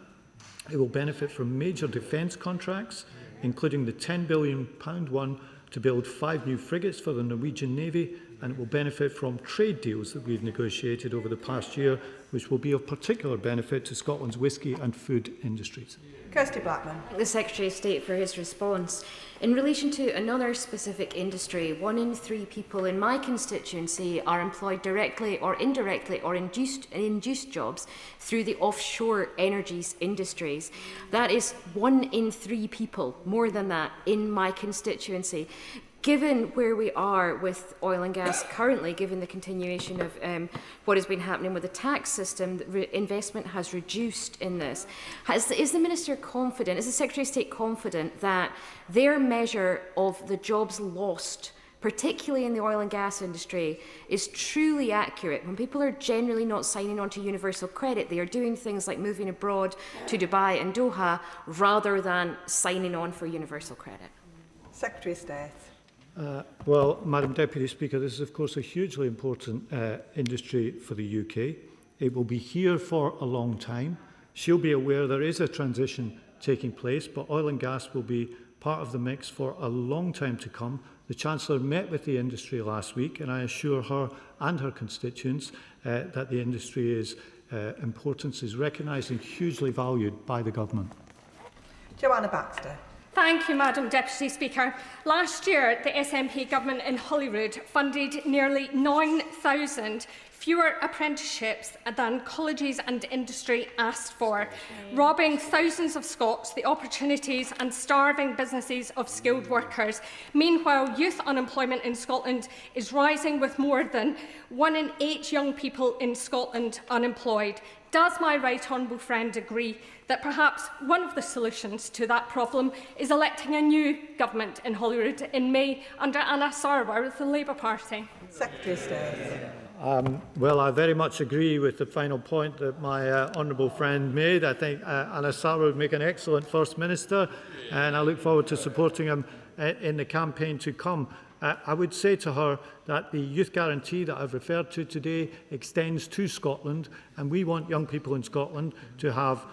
It will benefit from major defence contracts, including the £10 billion one to build 5 new frigates for the Norwegian Navy, and it will benefit from trade deals that we've negotiated over the past year, which will be of particular benefit to Scotland's whisky and food industries. Kirsty Blackman. The Secretary of State for his response. In relation to another specific industry, 1 in 3 people in my constituency are employed directly or indirectly or induced jobs through the offshore energies industries. That is 1 in 3 people, more than that, in my constituency. Given where we are with oil and gas currently, given the continuation of what has been happening with the tax system, investment has reduced in this. Is the Minister confident, is the Secretary of State confident that their measure of the jobs lost, particularly in the oil and gas industry, is truly accurate? When people are generally not signing on to universal credit, they are doing things like moving abroad to Dubai and Doha rather than signing on for universal credit. Secretary of State. Well, Madam Deputy Speaker, this is of course a hugely important industry for the UK. It will be here for a long time. She'll be aware there is a transition taking place, but oil and gas will be part of the mix for a long time to come. The Chancellor met with the industry last week, and I assure her and her constituents that the industry's importance is recognised and hugely valued by the Government. Joanna Baxter. Thank you, Madam Deputy Speaker. Last year, the SNP government in Holyrood funded nearly 9,000 fewer apprenticeships than colleges and industry asked for, robbing thousands of Scots the opportunities and starving businesses of skilled workers. Meanwhile, youth unemployment in Scotland is rising, with more than 1 in 8 young people in Scotland unemployed. Does my right honourable friend agree that perhaps one of the solutions to that problem is electing a new government in Holyrood in May under Anna Sarwar with the Labour Party? Secretary of State. Well, I very much agree with the final point that my honourable friend made. I think Anna Sarwar would make an excellent First Minister, and I look forward to supporting him in the campaign to come. I would say to her that the youth guarantee that I've referred to today extends to Scotland, and we want young people in Scotland to have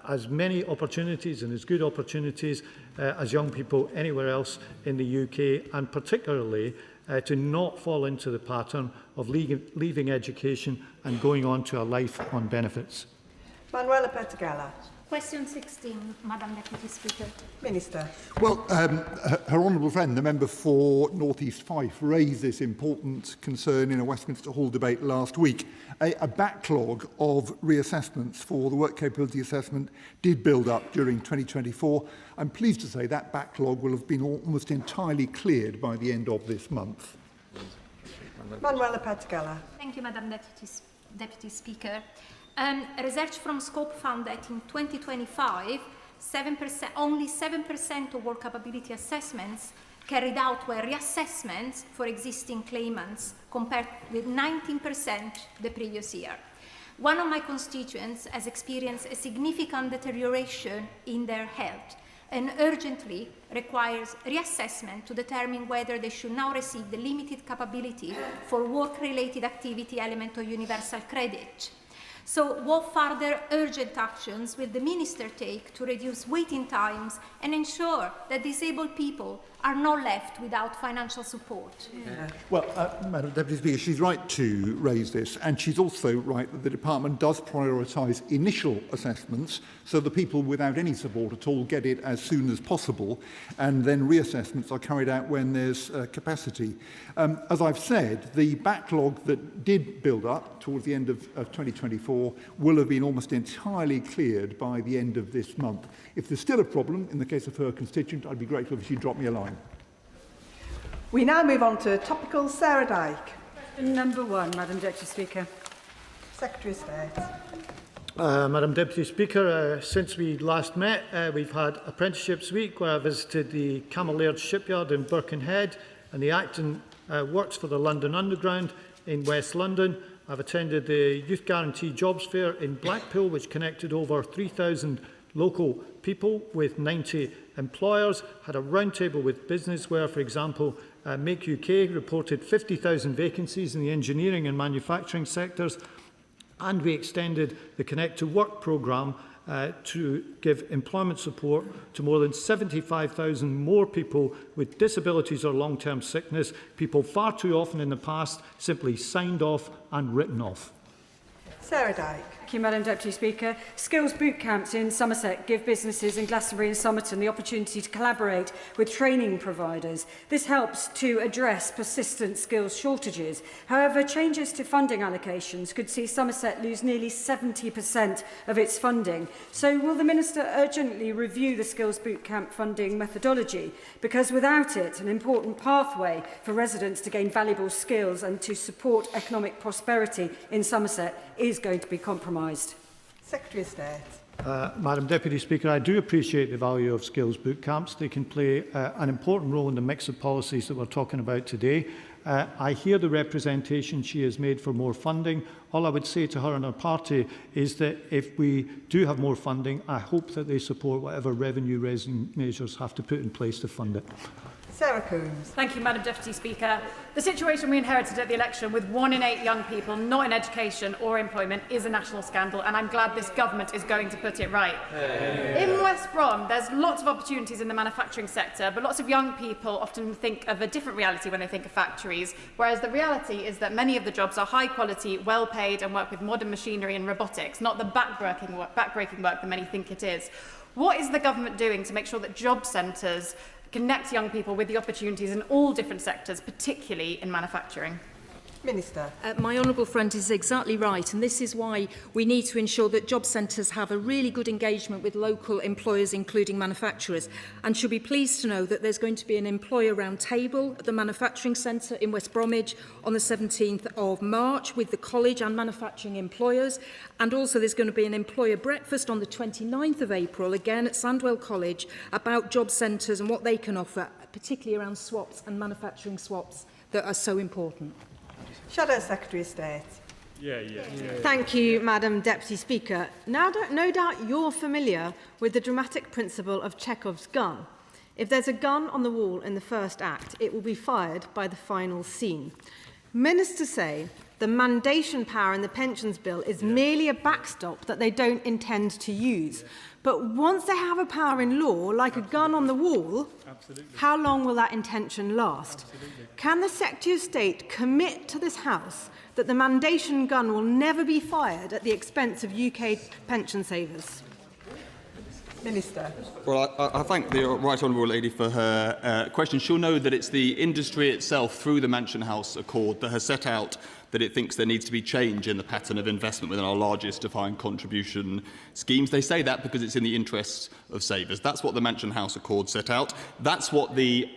as many opportunities and as good opportunities as young people anywhere else in the UK, and particularly to not fall into the pattern of leaving education and going on to a life on benefits. Manuela Pettigala. Question 16, Madam Deputy Speaker. Minister. Well, her honourable friend, the member for North East Fife, raised this important concern in a Westminster Hall debate last week. A backlog of reassessments for the work capability assessment did build up during 2024. I'm pleased to say that backlog will have been almost entirely cleared by the end of this month. Manuela Pettigala. Thank you, Madam Deputy Speaker. Research from Scope found that in 2025, only 7% of work capability assessments carried out were reassessments for existing claimants, compared with 19% the previous year. One of my constituents has experienced a significant deterioration in their health and urgently requires reassessment to determine whether they should now receive the limited capability for work-related activity element of universal credit. So what further urgent actions will the Minister take to reduce waiting times and ensure that disabled people are not left without financial support? Well, Madam Deputy Speaker, she's right to raise this, and she's also right that the Department does prioritise initial assessments so the people without any support at all get it as soon as possible, and then reassessments are carried out when there's capacity. As I've said, the backlog that did build up towards the end of 2024 will have been almost entirely cleared by the end of this month. If there's still a problem, in the case of her constituent, I'd be grateful if she'd drop me a line. We now move on to Topical. Sarah Dyke. Question number 1, Madam Deputy Speaker. Secretary of State. Madam Deputy Speaker, since we last met, we've had Apprenticeships Week, where I visited the Camelaird shipyard in Birkenhead and the Acton Works for the London Underground in West London. I've attended the Youth Guarantee Jobs Fair in Blackpool, which connected over 3,000 local people with 90 employers, had a roundtable with business where, for example, Make UK reported 50,000 vacancies in the engineering and manufacturing sectors, and we extended the Connect to Work programme to give employment support to more than 75,000 more people with disabilities or long-term sickness, people far too often in the past simply signed off and written off. Sarah Dyke. Thank you, Madam Deputy Speaker. Skills boot camps in Somerset give businesses in Glastonbury and Somerton the opportunity to collaborate with training providers. This helps to address persistent skills shortages. However, changes to funding allocations could see Somerset lose nearly 70% of its funding. So will the Minister urgently review the skills boot camp funding methodology? Because without it, an important pathway for residents to gain valuable skills and to support economic prosperity in Somerset is going to be compromised. Secretary of State. Madam Deputy Speaker, I do appreciate the value of skills boot camps. They can play an important role in the mix of policies that we're talking about today. I hear the representation she has made for more funding. All I would say to her and her party is that if we do have more funding, I hope that they support whatever revenue-raising measures have to put in place to fund it. Sarah Coombs. Thank you, Madam Deputy Speaker. The situation we inherited at the election with 1 in 8 young people not in education or employment is a national scandal, and I'm glad this government is going to put it right. In West Brom, there's lots of opportunities in the manufacturing sector, but lots of young people often think of a different reality when they think of factories, whereas the reality is that many of the jobs are high quality, well paid, and work with modern machinery and robotics, not the backbreaking work that many think it is. What is the government doing to make sure that job centres connect young people with the opportunities in all different sectors, particularly in manufacturing? Minister. My honourable friend is exactly right, and this is why we need to ensure that job centres have a really good engagement with local employers, including manufacturers. And should be pleased to know that there's going to be an employer round table at the Manufacturing Centre in West Bromwich on the 17th of March with the college and manufacturing employers. And also there's going to be an employer breakfast on the 29th of April, again at Sandwell College, about job centres and what they can offer, particularly around swaps and manufacturing swaps that are so important. Shadow Secretary of State. Thank you, Madam Deputy Speaker. Now, no doubt you're familiar with the dramatic principle of Chekhov's gun. If there's a gun on the wall in the first act, it will be fired by the final scene. Ministers say the mandation power in the pensions bill is merely a backstop that they don't intend to use. But once they have a power in law, like a gun on the wall, how long will that intention last? Can the Secretary of State commit to this House that the mandation gun will never be fired at the expense of UK pension savers? Minister. Well, I thank the Right Honourable Lady for her question. She'll know that it's the industry itself, through the Mansion House Accord, that has set out that it thinks there needs to be change in the pattern of investment within our largest defined contribution schemes. They say that because it's in the interests of savers. That's what the Mansion House Accord set out. That's what the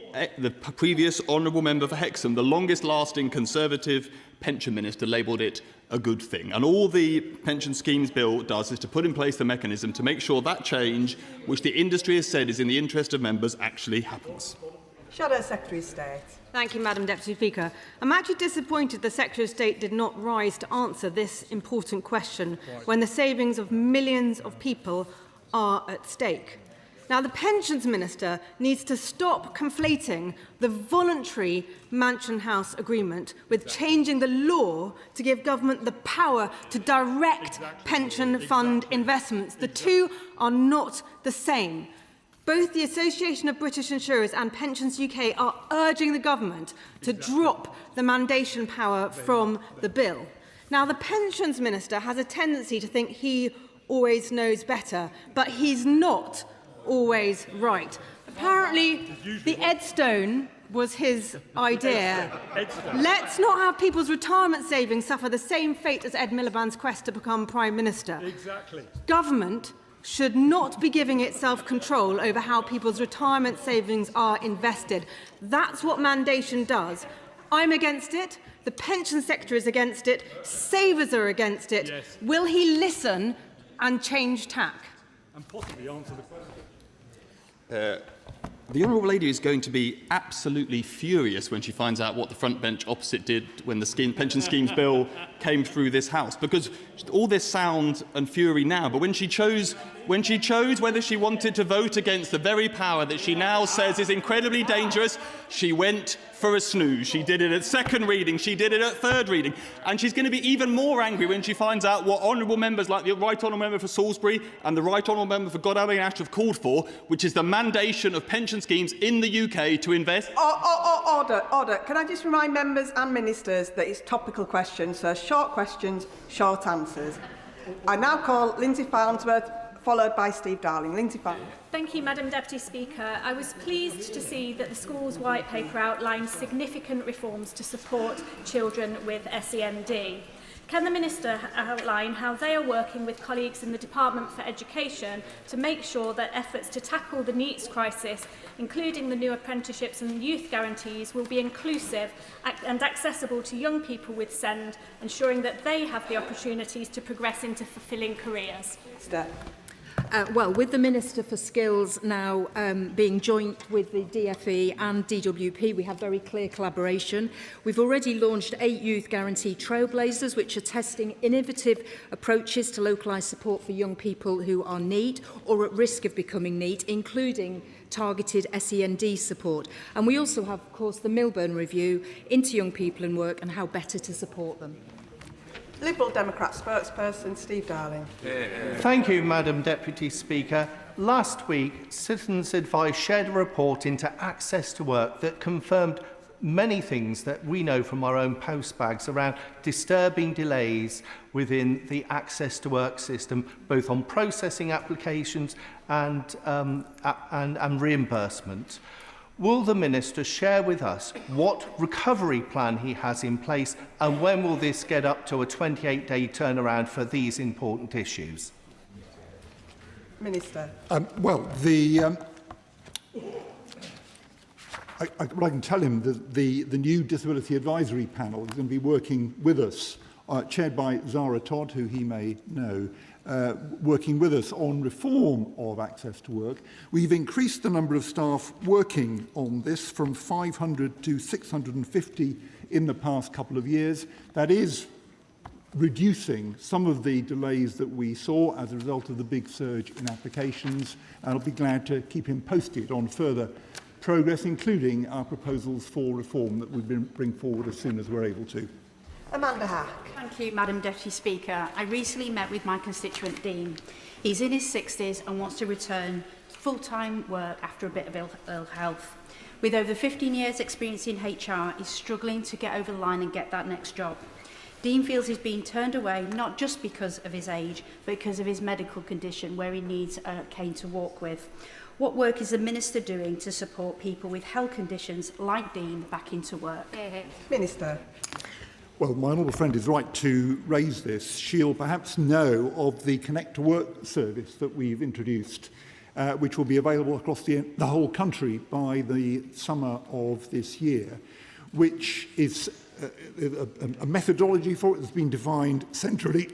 previous Honourable Member for Hexham, the longest-lasting Conservative pension minister, labelled it a good thing. And all the pension schemes bill does is to put in place the mechanism to make sure that change, which the industry has said is in the interest of members, actually happens. Shadow Secretary of State. Thank you, Madam Deputy Speaker. I'm actually disappointed the Secretary of State did not rise to answer this important question when the savings of millions of people are at stake. Now, the Pensions Minister needs to stop conflating the voluntary Mansion House Agreement with changing the law to give government the power to direct pension fund investments. The two are not the same. Both the Association of British Insurers and Pensions UK are urging the government to drop the mandation power from the bill. Now, the Pensions Minister has a tendency to think he always knows better, but he's not always right. Apparently, the Edstone was his idea. Let's not have people's retirement savings suffer the same fate as Ed Miliband's quest to become Prime Minister. Exactly. Government should not be giving itself control over how people's retirement savings are invested. That's what mandation does. I'm against it. The Pension Secretary is against it. Savers are against it. Yes. Will he listen and change tack? And possibly answer the question. The Honourable Lady is going to be absolutely furious when she finds out what the front bench opposite did when the pension schemes bill came through this House, because all this sound and fury now, but when she chose whether she wanted to vote against the very power that she now says is incredibly dangerous, she went for a snooze. She did it at second reading, she did it at third reading, and she's going to be even more angry when she finds out what honourable members like the Right Honourable Member for Salisbury and the Right Honourable Member for Godalming Ash have called for, which is the mandation of pension schemes in the UK to invest... Order. Can I just remind members and ministers that it's topical questions, so short questions, short answers. I now call Lindsay Farnsworth, followed by Steve Darling. Lindsay Farnsworth. Thank you, Madam Deputy Speaker. I was pleased to see that the school's white paper outlined significant reforms to support children with SEND. Can the Minister outline how they are working with colleagues in the Department for Education to make sure that efforts to tackle the NEETs crisis, including the new apprenticeships and youth guarantees, will be inclusive and accessible to young people with SEND, ensuring that they have the opportunities to progress into fulfilling careers? Well, with the Minister for Skills now being joint with the DFE and DWP, we have very clear collaboration. We've already launched 8 Youth Guarantee Trailblazers, which are testing innovative approaches to localised support for young people who are NEET or at risk of becoming NEET, including targeted SEND support. And we also have, of course, the Milburn Review into young people in work and how better to support them. Liberal Democrat spokesperson Steve Darling. Thank you, Madam Deputy Speaker. Last week, Citizens Advice shared a report into access to work that confirmed many things that we know from our own postbags around disturbing delays within the access to work system, both on processing applications and reimbursement. Will the Minister share with us what recovery plan he has in place, and when will this get up to a 28-day turnaround for these important issues? Minister. Well, what I can tell him, the new Disability Advisory Panel is going to be working with us, chaired by Zara Todd, who he may know, working with us on reform of access to work. We've increased the number of staff working on this from 500 to 650 in the past couple of years. That is reducing some of the delays that we saw as a result of the big surge in applications, and I'll be glad to keep him posted on further progress, including our proposals for reform that we bring forward as soon as we're able to. Amanda Hack. Thank you, Madam Deputy Speaker. I recently met with my constituent Dean. He's in his 60s and wants to return to full-time work after a bit of ill health. With over 15 years' experience in HR, he's struggling to get over the line and get that next job. Dean feels he's being turned away not just because of his age, but because of his medical condition where he needs a cane to walk with. What work is the Minister doing to support people with health conditions like Dean back into work? Minister. Well, my honourable friend is right to raise this. She'll perhaps know of the Connect to Work service that we've introduced, which will be available across the whole country by the summer of this year, which is a methodology for it that's been defined centrally,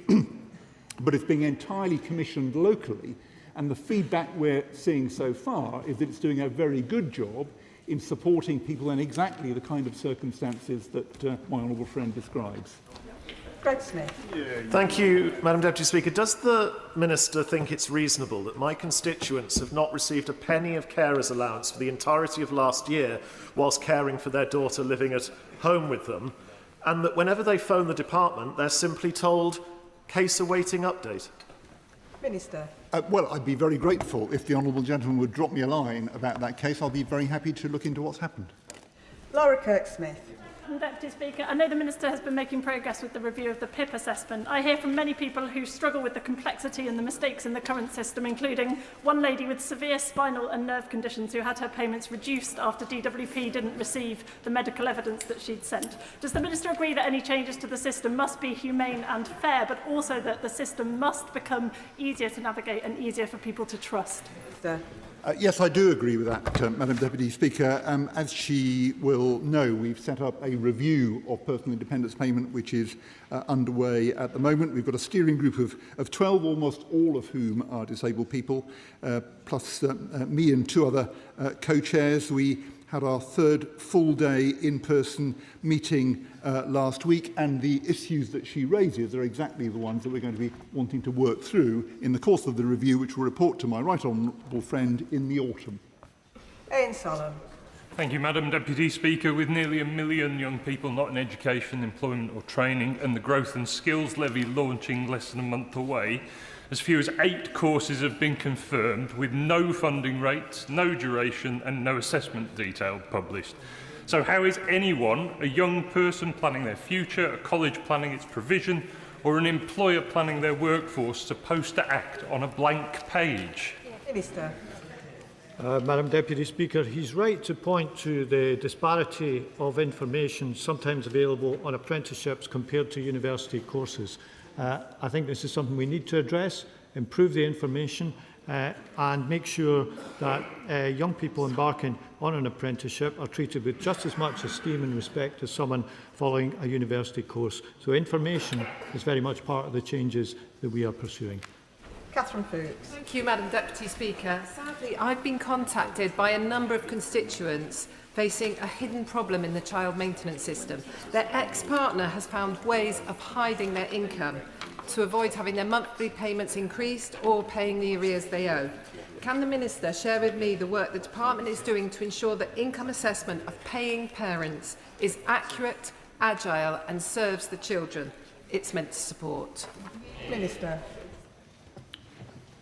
but it's being entirely commissioned locally. And the feedback we're seeing so far is that it's doing a very good job in supporting people in exactly the kind of circumstances that my honourable friend describes. Greg Smith. Thank you, Madam Deputy Speaker. Does the Minister think it's reasonable that my constituents have not received a penny of carers allowance for the entirety of last year whilst caring for their daughter living at home with them, and that whenever they phone the department, they're simply told, case awaiting update? Minister. Well, I'd be very grateful if the honourable gentleman would drop me a line about that case. I'll be very happy to look into what's happened. Laura Kirk-Smith. Deputy Speaker, I know the Minister has been making progress with the review of the PIP assessment. I hear from many people who struggle with the complexity and the mistakes in the current system, including one lady with severe spinal and nerve conditions who had her payments reduced after DWP didn't receive the medical evidence that she'd sent. Does the Minister agree that any changes to the system must be humane and fair, but also that the system must become easier to navigate and easier for people to trust? Yes, I do agree with that, Madam Deputy Speaker. As she will know, we've set up a review of personal independence payment, which is underway at the moment. We've got a steering group of 12, almost all of whom are disabled people, plus me and two other co-chairs. We had our third full-day in-person meeting last week, and the issues that she raises are exactly the ones that we're going to be wanting to work through in the course of the review, which will report to my right honourable friend in the autumn. Ian Sollum. Thank you, Madam Deputy Speaker. With nearly 1 million young people not in education, employment or training, and the Growth and Skills Levy launching less than a month away, as few as 8 courses have been confirmed with no funding rates, no duration and no assessment detail published. So how is anyone, a young person planning their future, a college planning its provision, or an employer planning their workforce supposed to act on a blank page? Minister. Madam Deputy Speaker, he's right to point to the disparity of information sometimes available on apprenticeships compared to university courses. I think this is something we need to address, improve the information and make sure that young people embarking on an apprenticeship are treated with just as much esteem and respect as someone following a university course. So information is very much part of the changes that we are pursuing. Catherine Fuchs. Thank you, Madam Deputy Speaker. Sadly, I've been contacted by a number of constituents facing a hidden problem in the child maintenance system. Their ex-partner has found ways of hiding their income to avoid having their monthly payments increased or paying the arrears they owe. Can the Minister share with me the work the Department is doing to ensure that income assessment of paying parents is accurate, agile and serves the children it's meant to support? Minister.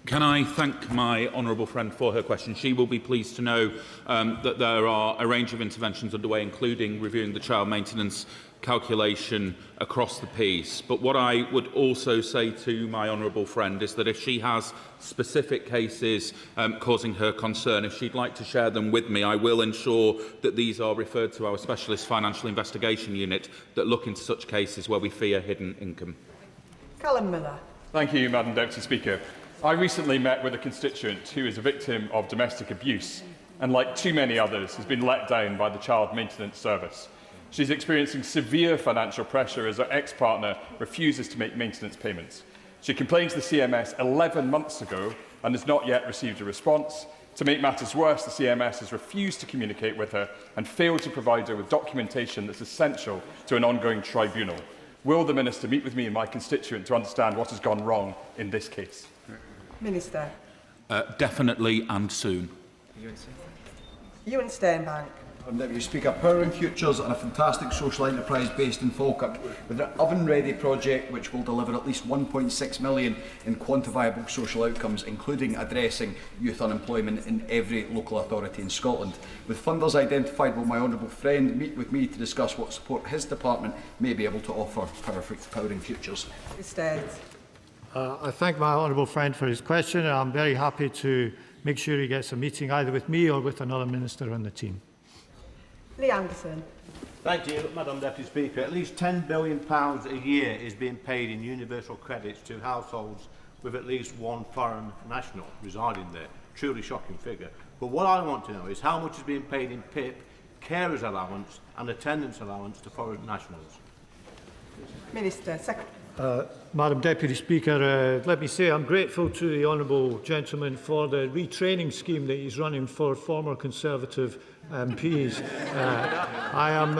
Can I thank my honourable friend for her question? She will be pleased to know that there are a range of interventions underway, including reviewing the child maintenance calculation across the piece. But what I would also say to my honourable friend is that if she has specific cases causing her concern, if she'd like to share them with me, I will ensure that these are referred to our specialist financial investigation unit that look into such cases where we fear hidden income. Callum Miller. Thank you, Madam Deputy Speaker. I recently met with a constituent who is a victim of domestic abuse and, like too many others, has been let down by the Child Maintenance Service. She's experiencing severe financial pressure as her ex-partner refuses to make maintenance payments. She complained to the CMS 11 months ago and has not yet received a response. To make matters worse, the CMS has refused to communicate with her and failed to provide her with documentation that's essential to an ongoing tribunal. Will the Minister meet with me and my constituent to understand what has gone wrong in this case? Minister. Definitely and soon. Ewan Steinbank. Madam Deputy Speaker, Powering Futures are a fantastic social enterprise based in Falkirk with an oven-ready project which will deliver at least 1.6 million in quantifiable social outcomes, including addressing youth unemployment in every local authority in Scotland. With funders identified, will my honourable friend meet with me to discuss what support his department may be able to offer Powering Futures? I thank my honourable friend for his question, and I'm very happy to make sure he gets a meeting either with me or with another minister on the team. Lee Anderson. Thank you, Madam Deputy Speaker. At least £10 billion a year is being paid in universal credits to households with at least one foreign national residing there. Truly shocking figure. But what I want to know is how much is being paid in PIP, carers allowance and attendance allowance to foreign nationals. Minister, Secretary. Madam Deputy Speaker, let me say I'm grateful to the honourable gentleman for the retraining scheme that he's running for former Conservative MPs. I am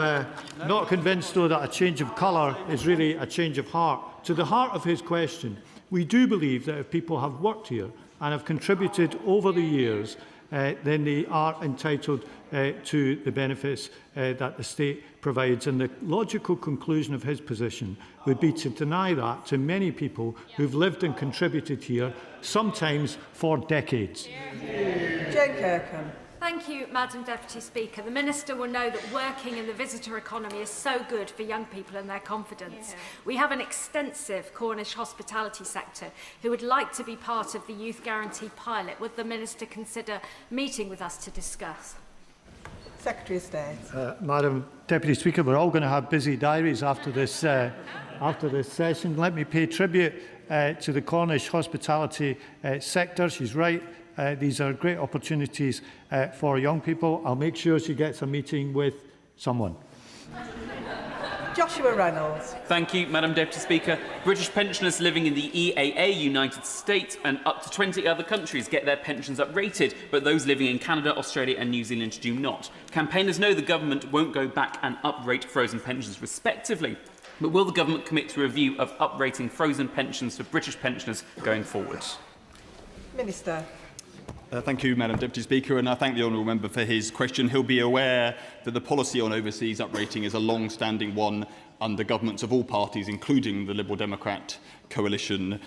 not convinced, though, that a change of colour is really a change of heart. To the heart of his question, we do believe that if people have worked here and have contributed over the years, then they are entitled to the benefits that the state provides. And the logical conclusion of his position would be to deny that to many people who've lived and contributed here, sometimes for decades. Jane Kirkham. Thank you, Madam Deputy Speaker. The Minister will know that working in the visitor economy is so good for young people and their confidence. We have an extensive Cornish hospitality sector who would like to be part of the Youth Guarantee pilot. Would the Minister consider meeting with us to discuss? Secretary of State. Madam Deputy Speaker, we're all going to have busy diaries after this session. Let me pay tribute to the Cornish hospitality sector. She's right. These are great opportunities for young people. I'll make sure she gets a meeting with someone. Joshua Reynolds. Thank you, Madam Deputy Speaker. British pensioners living in the EAA, United States and up to 20 other countries get their pensions uprated, but those living in Canada, Australia and New Zealand do not. Campaigners know the government won't go back and uprate frozen pensions respectively. But will the government commit to a review of uprating frozen pensions for British pensioners going forward? Minister. Thank you, Madam Deputy Speaker, and I thank the honourable member for his question. He'll be aware that the policy on overseas uprating is a long-standing one under governments of all parties, including the Liberal Democrat coalition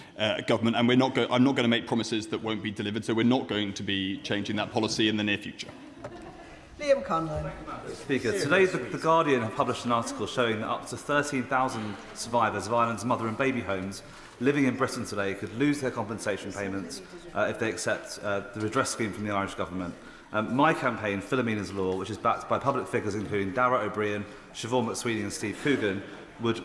government, and I'm not going to make promises that won't be delivered, so we're not going to be changing that policy in the near future. Liam Conlon. Speaker, today the Guardian have published an article showing that up to 13,000 survivors of Ireland's mother and baby homes living in Britain today could lose their compensation payments if they accept the redress scheme from the Irish government. My campaign, Philomena's Law, which is backed by public figures including Darragh O'Brien, Siobhan McSweeney and Steve Coogan, would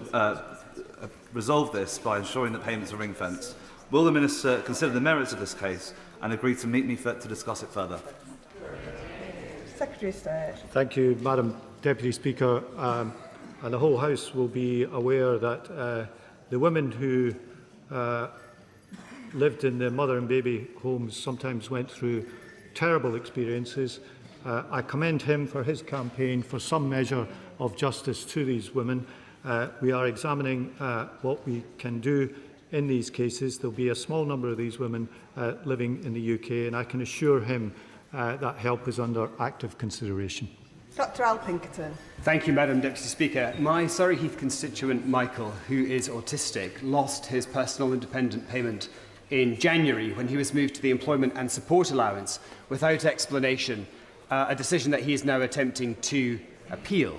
resolve this by ensuring that payments are ring-fenced. Will the Minister consider the merits of this case and agree to meet me to discuss it further? Secretary of State. Thank you, Madam Deputy Speaker. And the whole House will be aware that the women who lived in the mother and baby homes sometimes went through terrible experiences. I commend him for his campaign for some measure of justice to these women. We are examining what we can do in these cases. There will be a small number of these women living in the UK, and I can assure him that help is under active consideration. Dr Al Pinkerton. Thank you, Madam Deputy Speaker. My Surrey Heath constituent, Michael, who is autistic, lost his personal independent payment in January when he was moved to the Employment and Support Allowance without explanation, a decision that he is now attempting to appeal.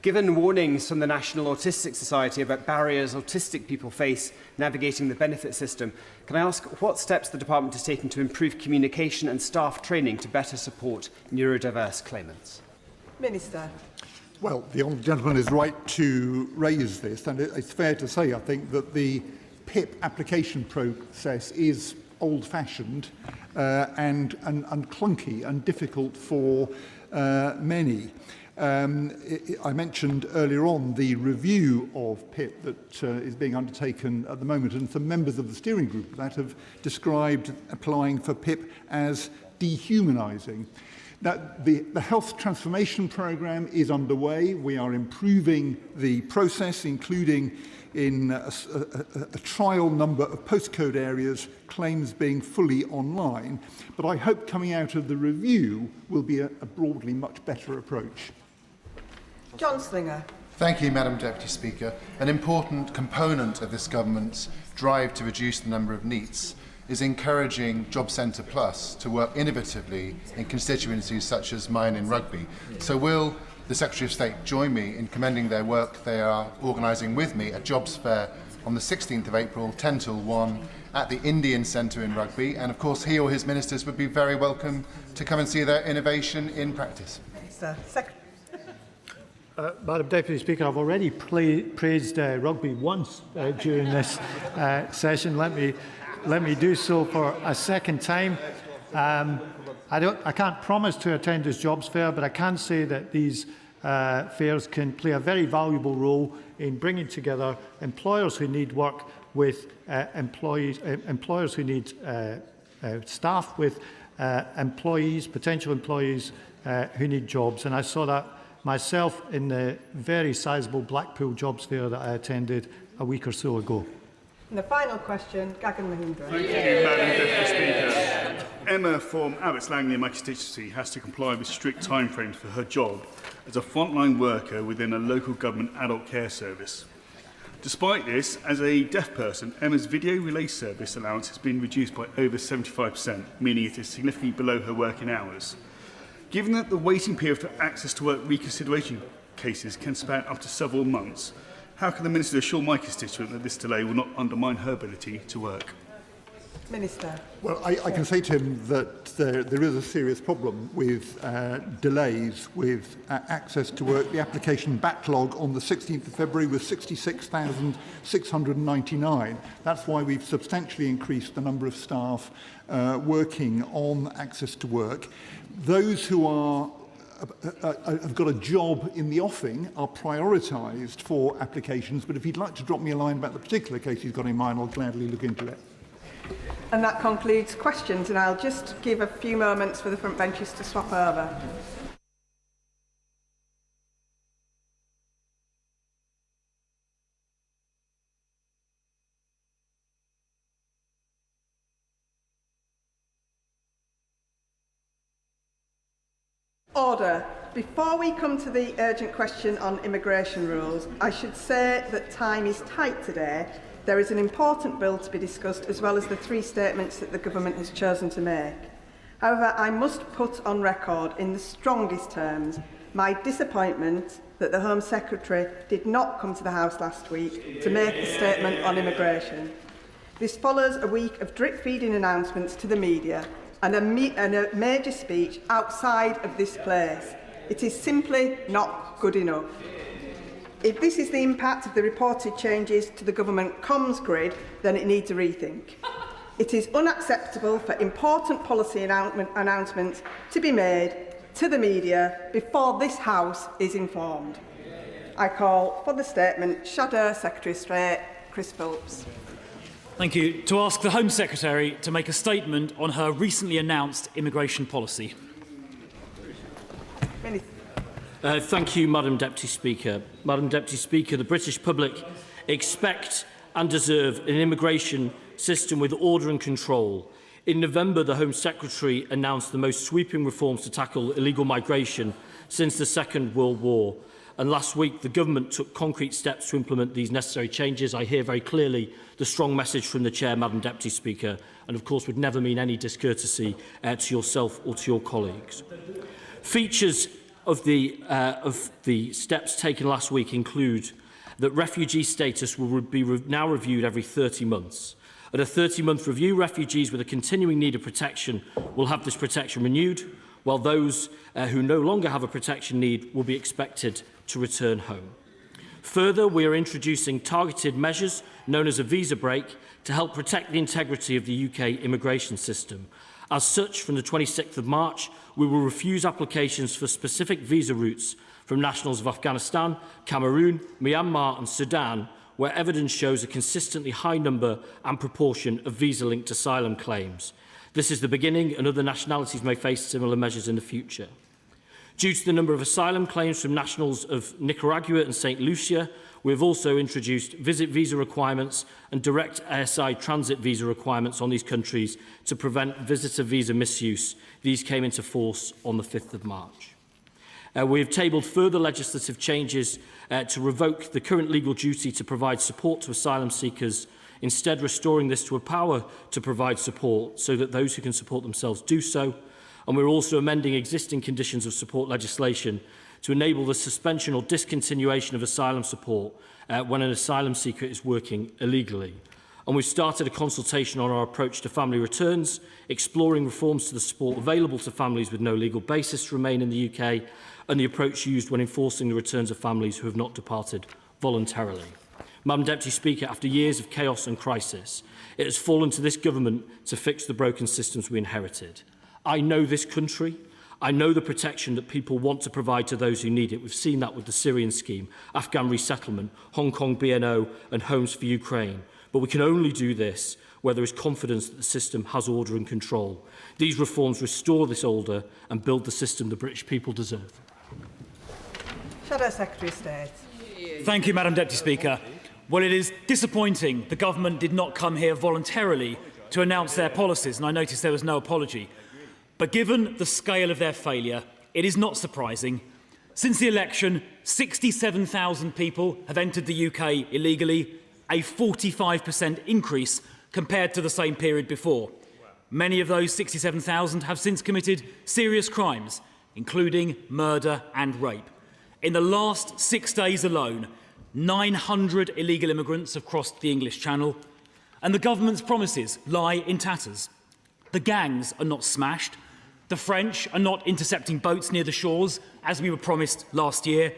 Given warnings from the National Autistic Society about barriers autistic people face navigating the benefit system, can I ask what steps the Department has taken to improve communication and staff training to better support neurodiverse claimants? Minister. Well, the honourable gentleman is right to raise this, and it's fair to say, I think, that the PIP application process is old-fashioned and clunky and difficult for many. I mentioned earlier on the review of PIP that is being undertaken at the moment, and some members of the steering group that have described applying for PIP as dehumanising. Now, the health transformation programme is underway. We are improving the process, including in a trial number of postcode areas, claims being fully online. But I hope coming out of the review will be a broadly much better approach. John Slinger. Thank you, Madam Deputy Speaker. An important component of this government's drive to reduce the number of NEETs is encouraging Job Centre Plus to work innovatively in constituencies such as mine in Rugby. So will the Secretary of State join me in commending their work they are organising with me at Jobs Fair on the 16th of April, 10 till 1, at the Indian Centre in Rugby, and of course he or his ministers would be very welcome to come and see their innovation in practice. Madam Deputy Speaker, I've already praised rugby once during this session. Let me do so for a second time. I can't promise to attend this jobs fair, but I can say that these fairs can play a very valuable role in bringing together employers who need work with employers who need staff with potential employees who need jobs. And I saw that myself in the very sizable Blackpool jobs fair that I attended a week or so ago. And the final question, Gagan Mahindra. Thank you, Madam Deputy Speaker. Emma from Abbots Langley in my constituency has to comply with strict timeframes for her job as a frontline worker within a local government adult care service. Despite this, as a deaf person, Emma's video relay service allowance has been reduced by over 75%, meaning it is significantly below her working hours. Given that the waiting period for access to work reconsideration cases can span up to several months, how can the Minister assure my constituent that this delay will not undermine her ability to work? Minister. Well, I can say to him that there is a serious problem with delays with access to work. The application backlog on the 16th of February was 66,699. That's why we've substantially increased the number of staff working on access to work. Those who have got a job in the offing are prioritised for applications, but if he'd like to drop me a line about the particular case he's got in mind, I'll gladly look into it. And that concludes questions, and I'll just give a few moments for the front benches to swap over. Order. Before we come to the urgent question on immigration rules, I should say that time is tight today. There is an important bill to be discussed, as well as the 3 statements that the government has chosen to make. However, I must put on record in the strongest terms my disappointment that the Home Secretary did not come to the House last week to make a statement on immigration. This follows a week of drip-feeding announcements to the media and a major speech outside of this place. It is simply not good enough. If this is the impact of the reported changes to the government comms grid, then it needs a rethink. It is unacceptable for important policy announcements to be made to the media before this House is informed. I call for the statement, Shadow Secretary of State, Chris Phillips. Thank you. To ask the Home Secretary to make a statement on her recently announced immigration policy. Thank you, Madam Deputy Speaker. Madam Deputy Speaker, the British public expect and deserve an immigration system with order and control. In November, the Home Secretary announced the most sweeping reforms to tackle illegal migration since the Second World War. And last week, the government took concrete steps to implement these necessary changes. I hear very clearly the strong message from the Chair, Madam Deputy Speaker, and of course would never mean any discourtesy to yourself or to your colleagues. Features of the steps taken last week include that refugee status will be now reviewed every 30 months. At a 30-month review, refugees with a continuing need of protection will have this protection renewed, while those who no longer have a protection need will be expected to return home. Further, we are introducing targeted measures known as a visa break to help protect the integrity of the UK immigration system. As such, from the 26th of March, we will refuse applications for specific visa routes from nationals of Afghanistan, Cameroon, Myanmar and Sudan, where evidence shows a consistently high number and proportion of visa-linked asylum claims. This is the beginning, and other nationalities may face similar measures in the future. Due to the number of asylum claims from nationals of Nicaragua and St. Lucia, we have also introduced visit visa requirements and direct airside transit visa requirements on these countries to prevent visitor visa misuse. These came into force on the 5th of March. We have tabled further legislative changes to revoke the current legal duty to provide support to asylum seekers, instead restoring this to a power to provide support so that those who can support themselves do so. And we're also amending existing conditions of support legislation to enable the suspension or discontinuation of asylum support when an asylum seeker is working illegally. And we've started a consultation on our approach to family returns, exploring reforms to the support available to families with no legal basis to remain in the UK, and the approach used when enforcing the returns of families who have not departed voluntarily. Madam Deputy Speaker, after years of chaos and crisis, it has fallen to this government to fix the broken systems we inherited. I know this country. I know the protection that people want to provide to those who need it. We've seen that with the Syrian scheme, Afghan resettlement, Hong Kong BNO and Homes for Ukraine. But we can only do this where there is confidence that the system has order and control. These reforms restore this order and build the system the British people deserve. Shadow Secretary of State. Thank you, Madam Deputy Speaker. Well, it is disappointing the government did not come here voluntarily to announce their policies, and I noticed there was no apology. But given the scale of their failure, it is not surprising. Since the election, 67,000 people have entered the UK illegally, a 45% increase compared to the same period before. Many of those 67,000 have since committed serious crimes, including murder and rape. In the last 6 days alone, 900 illegal immigrants have crossed the English Channel, and the government's promises lie in tatters. The gangs are not smashed. The French are not intercepting boats near the shores, as we were promised last year.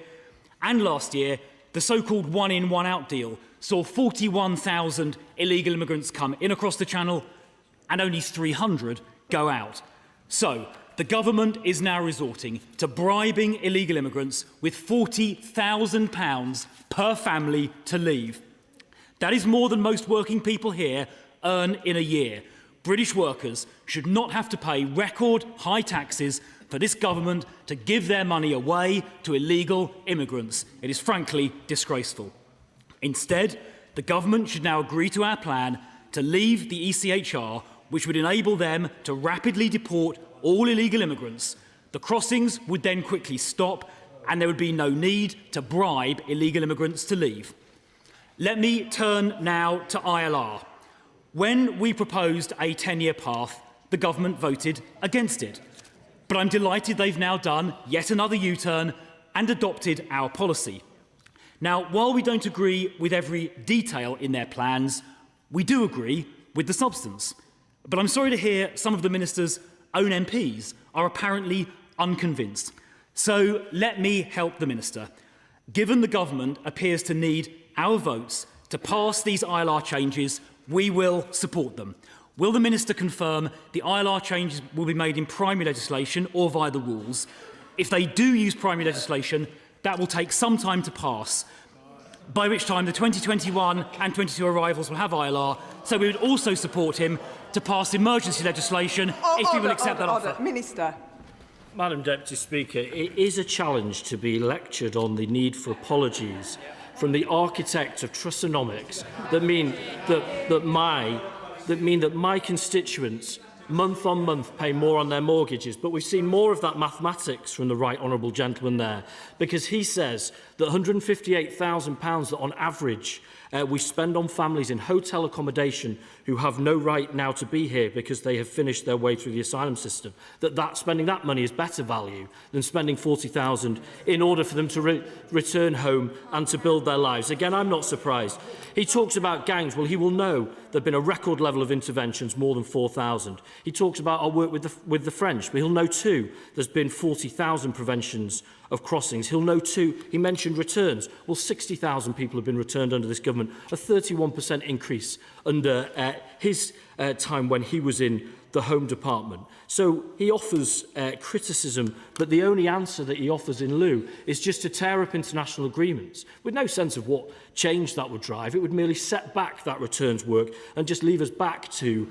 And last year, the so-called one-in, one-out deal saw 41,000 illegal immigrants come in across the Channel and only 300 go out. So, the government is now resorting to bribing illegal immigrants with £40,000 per family to leave. That is more than most working people here earn in a year. British workers should not have to pay record high taxes for this government to give their money away to illegal immigrants. It is frankly disgraceful. Instead, the government should now agree to our plan to leave the ECHR, which would enable them to rapidly deport all illegal immigrants. The crossings would then quickly stop and there would be no need to bribe illegal immigrants to leave. Let me turn now to ILR. When we proposed a 10-year path, the government voted against it. But I'm delighted they've now done yet another U-turn and adopted our policy. Now, while we don't agree with every detail in their plans, we do agree with the substance. But I'm sorry to hear some of the minister's own MPs are apparently unconvinced. So let me help the minister. Given the government appears to need our votes to pass these ILR changes, we will support them. Will the minister confirm the ILR changes will be made in primary legislation or via the rules? If they do use primary legislation, that will take some time to pass, by which time the 2021 and 22 arrivals will have ILR, so we would also support him to pass emergency legislation if he will accept that offer. Minister. Madam Deputy Speaker, it is a challenge to be lectured on the need for apologies from the architect of Trussonomics that mean that my constituents month on month pay more on their mortgages. But we've seen more of that mathematics from the right honourable gentleman there, because he says that £158,000 that on average we spend on families in hotel accommodation who have no right now to be here because they have finished their way through the asylum system, that spending that money is better value than spending £40,000 in order for them to return home and to build their lives. Again, I'm not surprised. He talks about gangs. Well, he will know there have been a record level of interventions, more than 4,000. He talks about our work with the French, but he'll know too there's been 40,000 preventions of crossings. He'll know too, he mentioned returns. Well, 60,000 people have been returned under this government, a 31% increase under his time when he was in the Home Department. So he offers criticism, but the only answer that he offers in lieu is just to tear up international agreements with no sense of what change that would drive. It would merely set back that returns work and just leave us back to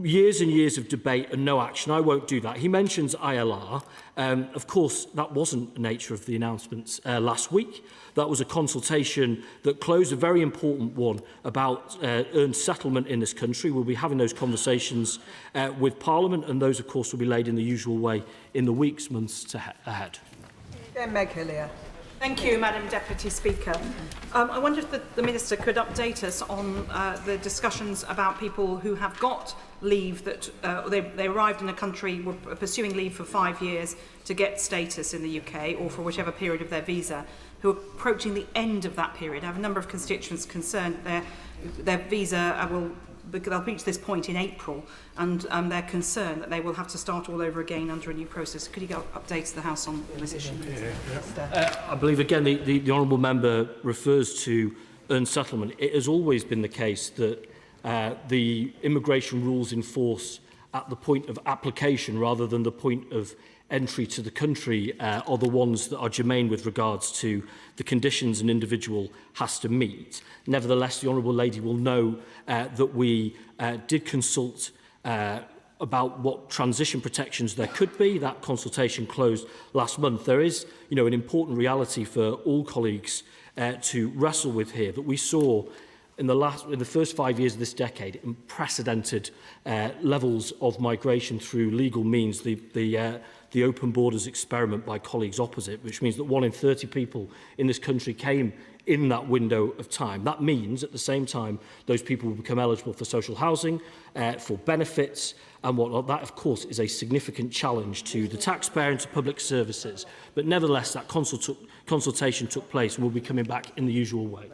years and years of debate and no action. I won't do that. He mentions ILR. Of course, that wasn't the nature of the announcements last week. That was a consultation that closed, a very important one, about earned settlement in this country. We'll be having those conversations with Parliament, and those, of course, will be laid in the usual way in the weeks, months ahead. Meg Hillier. Thank you, Madam Deputy Speaker. I wonder if the Minister could update us on the discussions about people who have got leave that they arrived in a country, were pursuing leave for 5 years to get status in the UK or for whichever period of their visa, who are approaching the end of that period. I have a number of constituents concerned their visa they'll reach this point in April, and they're concerned that they will have to start all over again under a new process. Could you update the House on this issue? I believe, again, the honourable member refers to earned settlement. It has always been the case that the immigration rules in force at the point of application rather than the point of entry to the country are the ones that are germane with regards to the conditions an individual has to meet. Nevertheless, the honourable lady will know that we did consult about what transition protections there could be. That consultation closed last month. There is, an important reality for all colleagues to wrestle with here, that we saw in the first 5 years of this decade unprecedented levels of migration through legal means. The open borders experiment by colleagues opposite, which means that 1 in 30 people in this country came in that window of time. That means, at the same time, those people will become eligible for social housing, for benefits and whatnot. That, of course, is a significant challenge to the taxpayer and to public services. But nevertheless, that consultation took place and will be coming back in the usual way.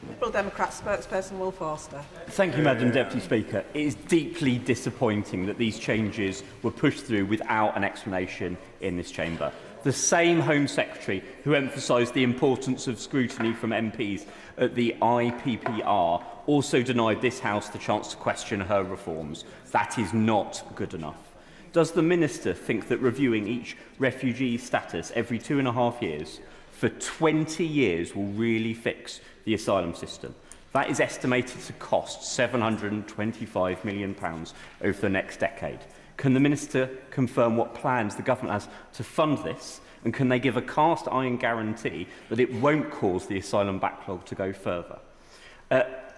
Liberal Democrat spokesperson Will Forster. Thank you, Madam Deputy Speaker. It is deeply disappointing that these changes were pushed through without an explanation in this chamber. The same Home Secretary who emphasised the importance of scrutiny from MPs at the IPPR also denied this House the chance to question her reforms. That is not good enough. Does the Minister think that reviewing each refugee status every 2.5 years for 20 years will really fix the asylum system? That is estimated to cost £725 million over the next decade. Can the Minister confirm what plans the government has to fund this, and can they give a cast-iron guarantee that it won't cause the asylum backlog to go further?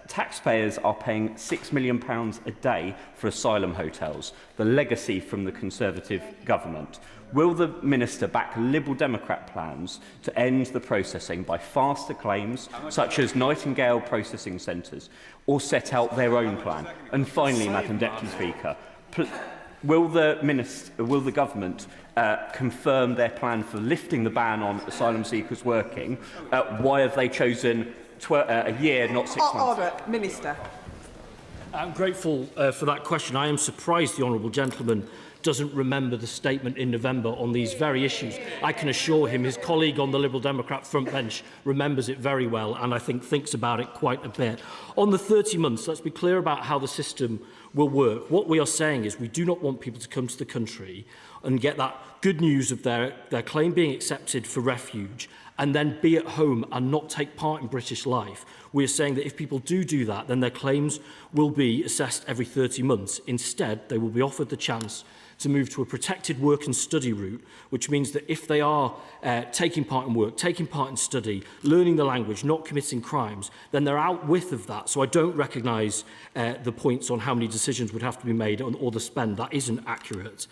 Taxpayers are paying £6 million a day for asylum hotels, the legacy from the Conservative government. Will the Minister back Liberal Democrat plans to end the processing by faster claims, such as Nightingale processing centres, or set out their own plan? And finally, Madam Deputy Speaker, will the government confirm their plan for lifting the ban on asylum seekers working? Why have they chosen a year, not 6 months? Order, Minister. I'm grateful for that question. I am surprised the honourable gentleman doesn't remember the statement in November on these very issues. I can assure him his colleague on the Liberal Democrat front bench remembers it very well, and I think thinks about it quite a bit. On the 30 months, let's be clear about how the system will work. What we are saying is we do not want people to come to the country and get that good news of their claim being accepted for refuge and then be at home and not take part in British life. We are saying that if people do that, then their claims will be assessed every 30 months. Instead, they will be offered the chance to move to a protected work and study route, which means that if they are taking part in work, taking part in study, learning the language, not committing crimes, then they're out with of that. So I don't recognise the points on how many decisions would have to be made or the spend. That isn't accurate.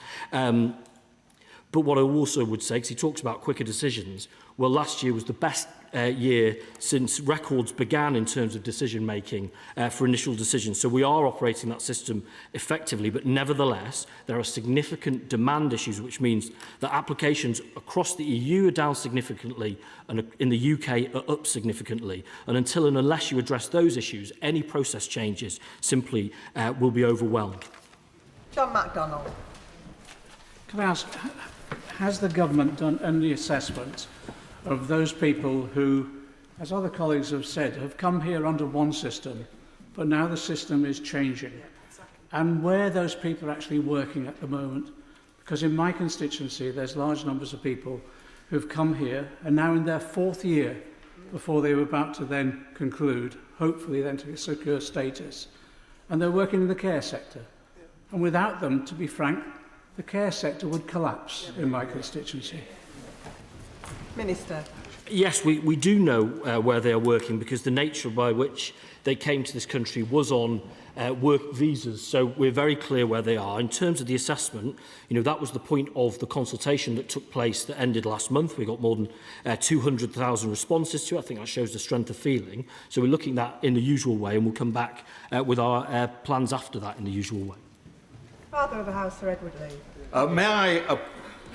But what I also would say, because he talks about quicker decisions, well, last year was the best year since records began in terms of decision-making for initial decisions. So we are operating that system effectively, but nevertheless, there are significant demand issues, which means that applications across the EU are down significantly and in the UK are up significantly. And until and unless you address those issues, any process changes simply will be overwhelmed. John MacDonald. Can I ask, has the government done any assessment of those people who, as other colleagues have said, have come here under one system, but now the system is changing, and where those people are actually working at the moment? Because in my constituency, there's large numbers of people who've come here and now in their 4th year before they were about to then conclude, hopefully then to secure status, and they're working in the care sector. And without them, to be frank, the care sector would collapse in my constituency. Minister. Yes, we do know where they are working, because the nature by which they came to this country was on work visas, so we're very clear where they are. In terms of the assessment, that was the point of the consultation that took place that ended last month. We got more than 200,000 responses to it. I think that shows the strength of feeling. So we're looking at that in the usual way, and we'll come back with our plans after that in the usual way. Father of the House, Sir Edward Lee. May I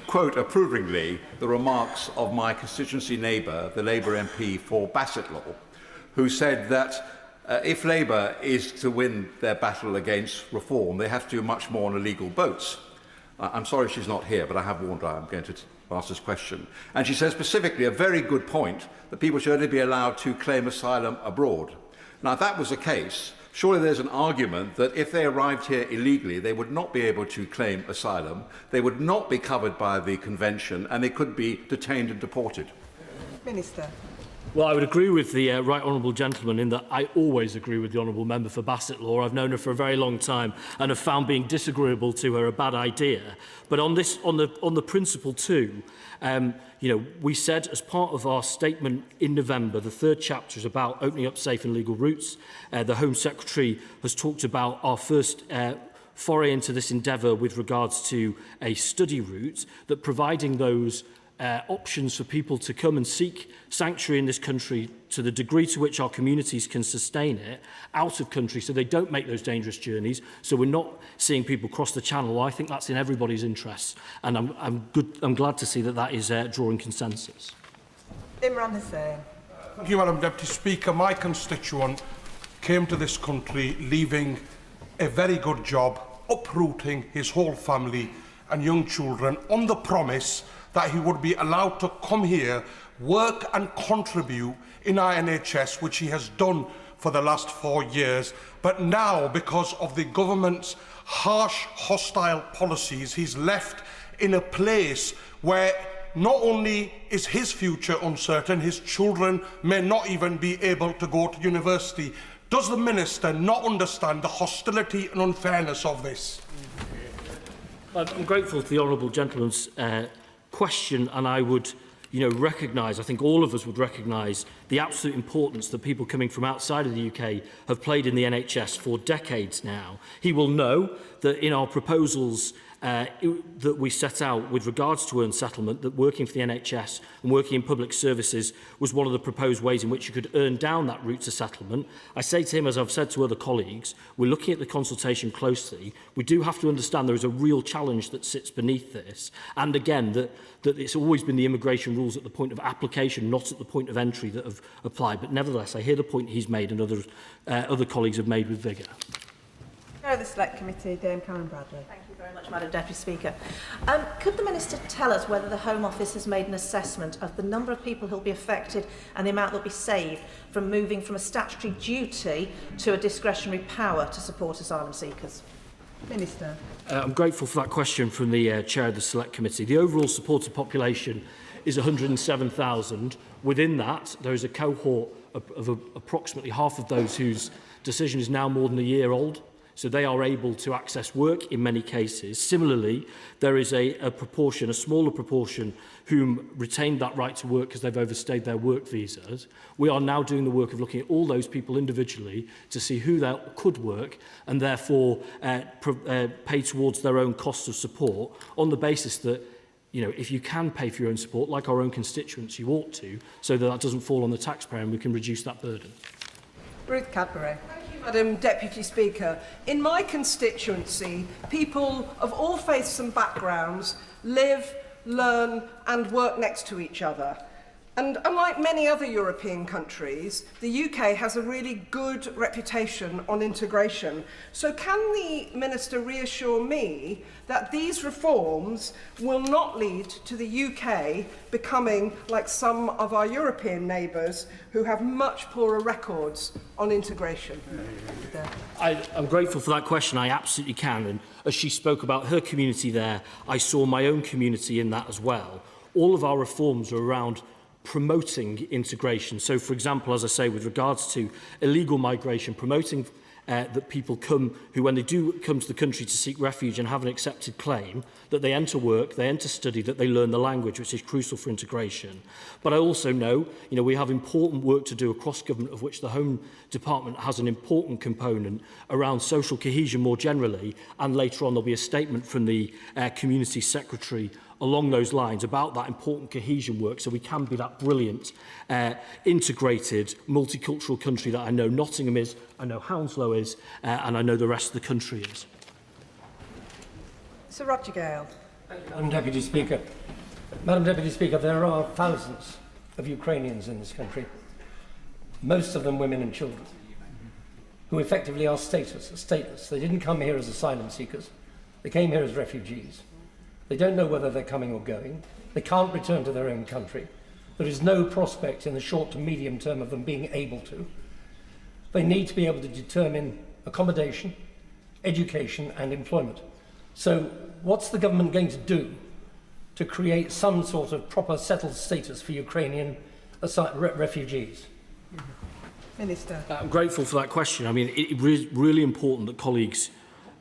quote approvingly the remarks of my constituency neighbour, the Labour MP for Bassetlaw, who said that if Labour is to win their battle against reform, they have to do much more on illegal boats. I'm sorry she's not here, but I have warned her I'm going to ask this question. And she says specifically a very good point, that people should only be allowed to claim asylum abroad. Now, if that was the case, surely there's an argument that if they arrived here illegally, they would not be able to claim asylum, they would not be covered by the convention, and they could be detained and deported. Minister. Well, I would agree with the right honourable gentleman in that I always agree with the honourable member for Bassetlaw. I've known her for a very long time and have found being disagreeable to her a bad idea. But on the principle too, we said as part of our statement in November, the 3rd chapter is about opening up safe and legal routes. The Home Secretary has talked about our first foray into this endeavour with regards to a study route, that providing those options for people to come and seek sanctuary in this country to the degree to which our communities can sustain it out of country, so they don't make those dangerous journeys, so we're not seeing people cross the channel. I think that's in everybody's interests, and I'm glad to see that is drawing consensus. Imran Hussain. Thank you, Madam Deputy Speaker. My constituent came to this country leaving a very good job, uprooting his whole family and young children on the promise that he would be allowed to come here, work and contribute in our NHS, which he has done for the last 4 years. But now, because of the government's harsh, hostile policies, he's left in a place where not only is his future uncertain, his children may not even be able to go to university. Does the Minister not understand the hostility and unfairness of this? I'm grateful to the honourable gentleman's question, and I would recognise, I think all of us would recognise the absolute importance that people coming from outside of the UK have played in the NHS for decades now. He will know that in our proposals that we set out with regards to earned settlement, that working for the NHS and working in public services was one of the proposed ways in which you could earn down that route to settlement. I say to him, as I've said to other colleagues, we're looking at the consultation closely. We do have to understand there is a real challenge that sits beneath this, and again, that it's always been the immigration rules at the point of application, not at the point of entry, that have applied. But nevertheless, I hear the point he's made and other colleagues have made with vigour. Chair of the Select Committee, Dame Karen Bradley. Thank you very much, Madam Deputy Speaker. Could the Minister tell us whether the Home Office has made an assessment of the number of people who will be affected and the amount that will be saved from moving from a statutory duty to a discretionary power to support asylum seekers? Minister. I'm grateful for that question from the Chair of the Select Committee. The overall supported population is 107,000. Within that, there is a cohort of approximately half of those whose decision is now more than a year old. So they are able to access work in many cases. Similarly, there is a smaller proportion, whom retained that right to work because they've overstayed their work visas. We are now doing the work of looking at all those people individually to see who that could work and therefore pay towards their own cost of support on the basis that, you know, if you can pay for your own support, like our own constituents, you ought to, so that that doesn't fall on the taxpayer and we can reduce that burden. Ruth Cadbury. Madam Deputy Speaker, in my constituency, people of all faiths and backgrounds live, learn and work next to each other. And unlike many other European countries, the UK has a really good reputation on integration. So can the Minister reassure me that these reforms will not lead to the UK becoming like some of our European neighbours who have much poorer records on integration? I'm grateful for that question. I absolutely can. And as she spoke about her community there, I saw my own community in that as well. All of our reforms are around promoting integration. So, for example, as I say, with regards to illegal migration, promoting that people come, who when they do come to the country to seek refuge and have an accepted claim, that they enter work, they enter study, that they learn the language, which is crucial for integration. But I also know, we have important work to do across government, of which the Home Department has an important component around social cohesion more generally, and later on there'll be a statement from the Community Secretary along those lines about that important cohesion work, so we can be that brilliant, integrated, multicultural country that I know Nottingham is, I know Hounslow is, and I know the rest of the country is. Sir Roger Gale. Madam Deputy Speaker. Madam Deputy Speaker, there are thousands of Ukrainians in this country, most of them women and children, who effectively are stateless. They didn't come here as asylum seekers. They came here as refugees. They don't know whether they're coming or going. They can't return to their own country. There is no prospect in the short to medium term of them being able to. They need to be able to determine accommodation, education and employment. So what's the government going to do to create some sort of proper settled status for Ukrainian refugees? Minister. I'm grateful for that question. I mean, it is really important that colleagues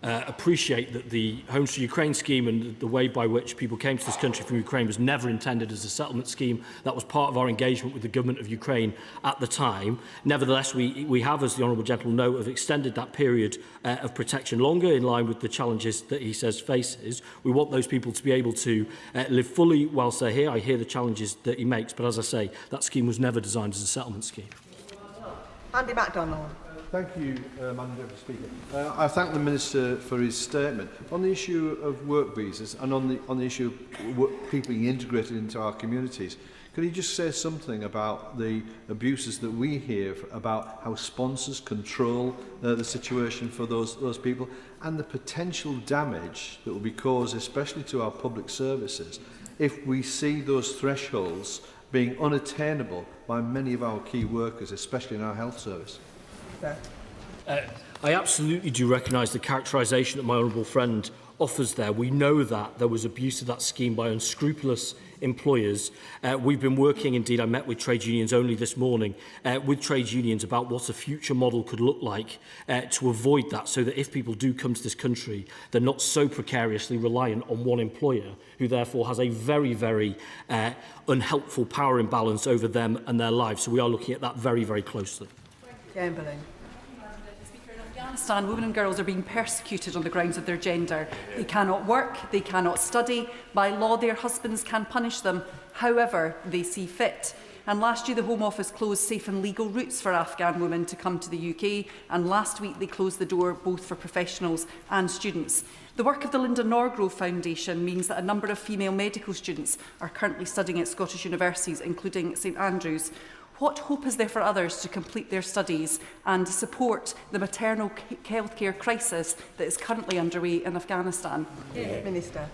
appreciate that the Homes for Ukraine scheme and the way by which people came to this country from Ukraine was never intended as a settlement scheme. That was part of our engagement with the government of Ukraine at the time. Nevertheless, we have, as the Honourable Gentleman know, have extended that period of protection longer in line with the challenges that he says faces. We want those people to be able to live fully whilst they're here. I hear the challenges that he makes, but as I say, that scheme was never designed as a settlement scheme. Andy MacDonald. Thank you, Madam Deputy Speaker. I thank the Minister for his statement. On the issue of work visas and on the issue of people being integrated into our communities, could he just say something about the abuses that we hear about how sponsors control the situation for those people and the potential damage that will be caused, especially to our public services, if we see those thresholds being unattainable by many of our key workers, especially in our health service? I absolutely do recognise the characterisation that my honourable friend offers there. We know that there was abuse of that scheme by unscrupulous employers. We've been working, indeed, I met with trade unions only this morning, with trade unions about what a future model could look like to avoid that, so that if people do come to this country, they're not so precariously reliant on one employer, who therefore has a very, very unhelpful power imbalance over them and their lives. So we are looking at that very, very closely. Chamberlain. Afghanistan, women and girls are being persecuted on the grounds of their gender. They cannot work, they cannot study. By law, their husbands can punish them however they see fit. And last year, the Home Office closed safe and legal routes for Afghan women to come to the UK. And last week, they closed the door both for professionals and students. The work of the Linda Norgrove Foundation means that a number of female medical students are currently studying at Scottish universities, including St Andrews. What hope is there for others to complete their studies and support the maternal healthcare crisis that is currently underway in Afghanistan? Minister.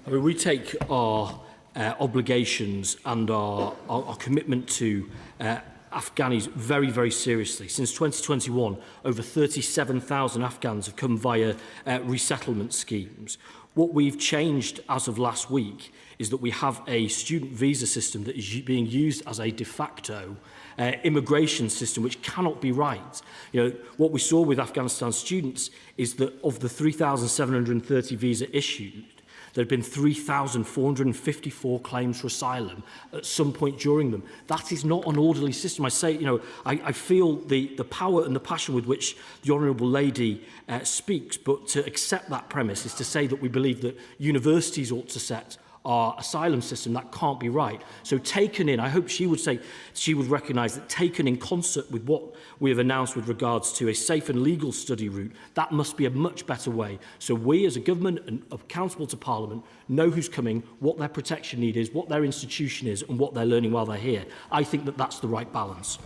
I mean, we take our obligations and our commitment to Afghanis very, very seriously. Since 2021, over 37,000 Afghans have come via resettlement schemes. What we've changed as of last week is that we have a student visa system that is being used as a de facto immigration system, which cannot be right. You know, what we saw with Afghanistan students is that of the 3,730 visa issued, there had been 3,454 claims for asylum at some point during them. That is not an orderly system. I say, you know, I feel the power and the passion with which the Honourable Lady speaks, but to accept that premise is to say that we believe that universities ought to set our asylum system. That can't be right. So taken in, I hope she would say, she would recognise that taken in concert with what we have announced with regards to a safe and legal study route, that must be a much better way. So we as a government and accountable to Parliament know who's coming, what their protection need is, what their institution is and what they're learning while they're here. I think that that's the right balance.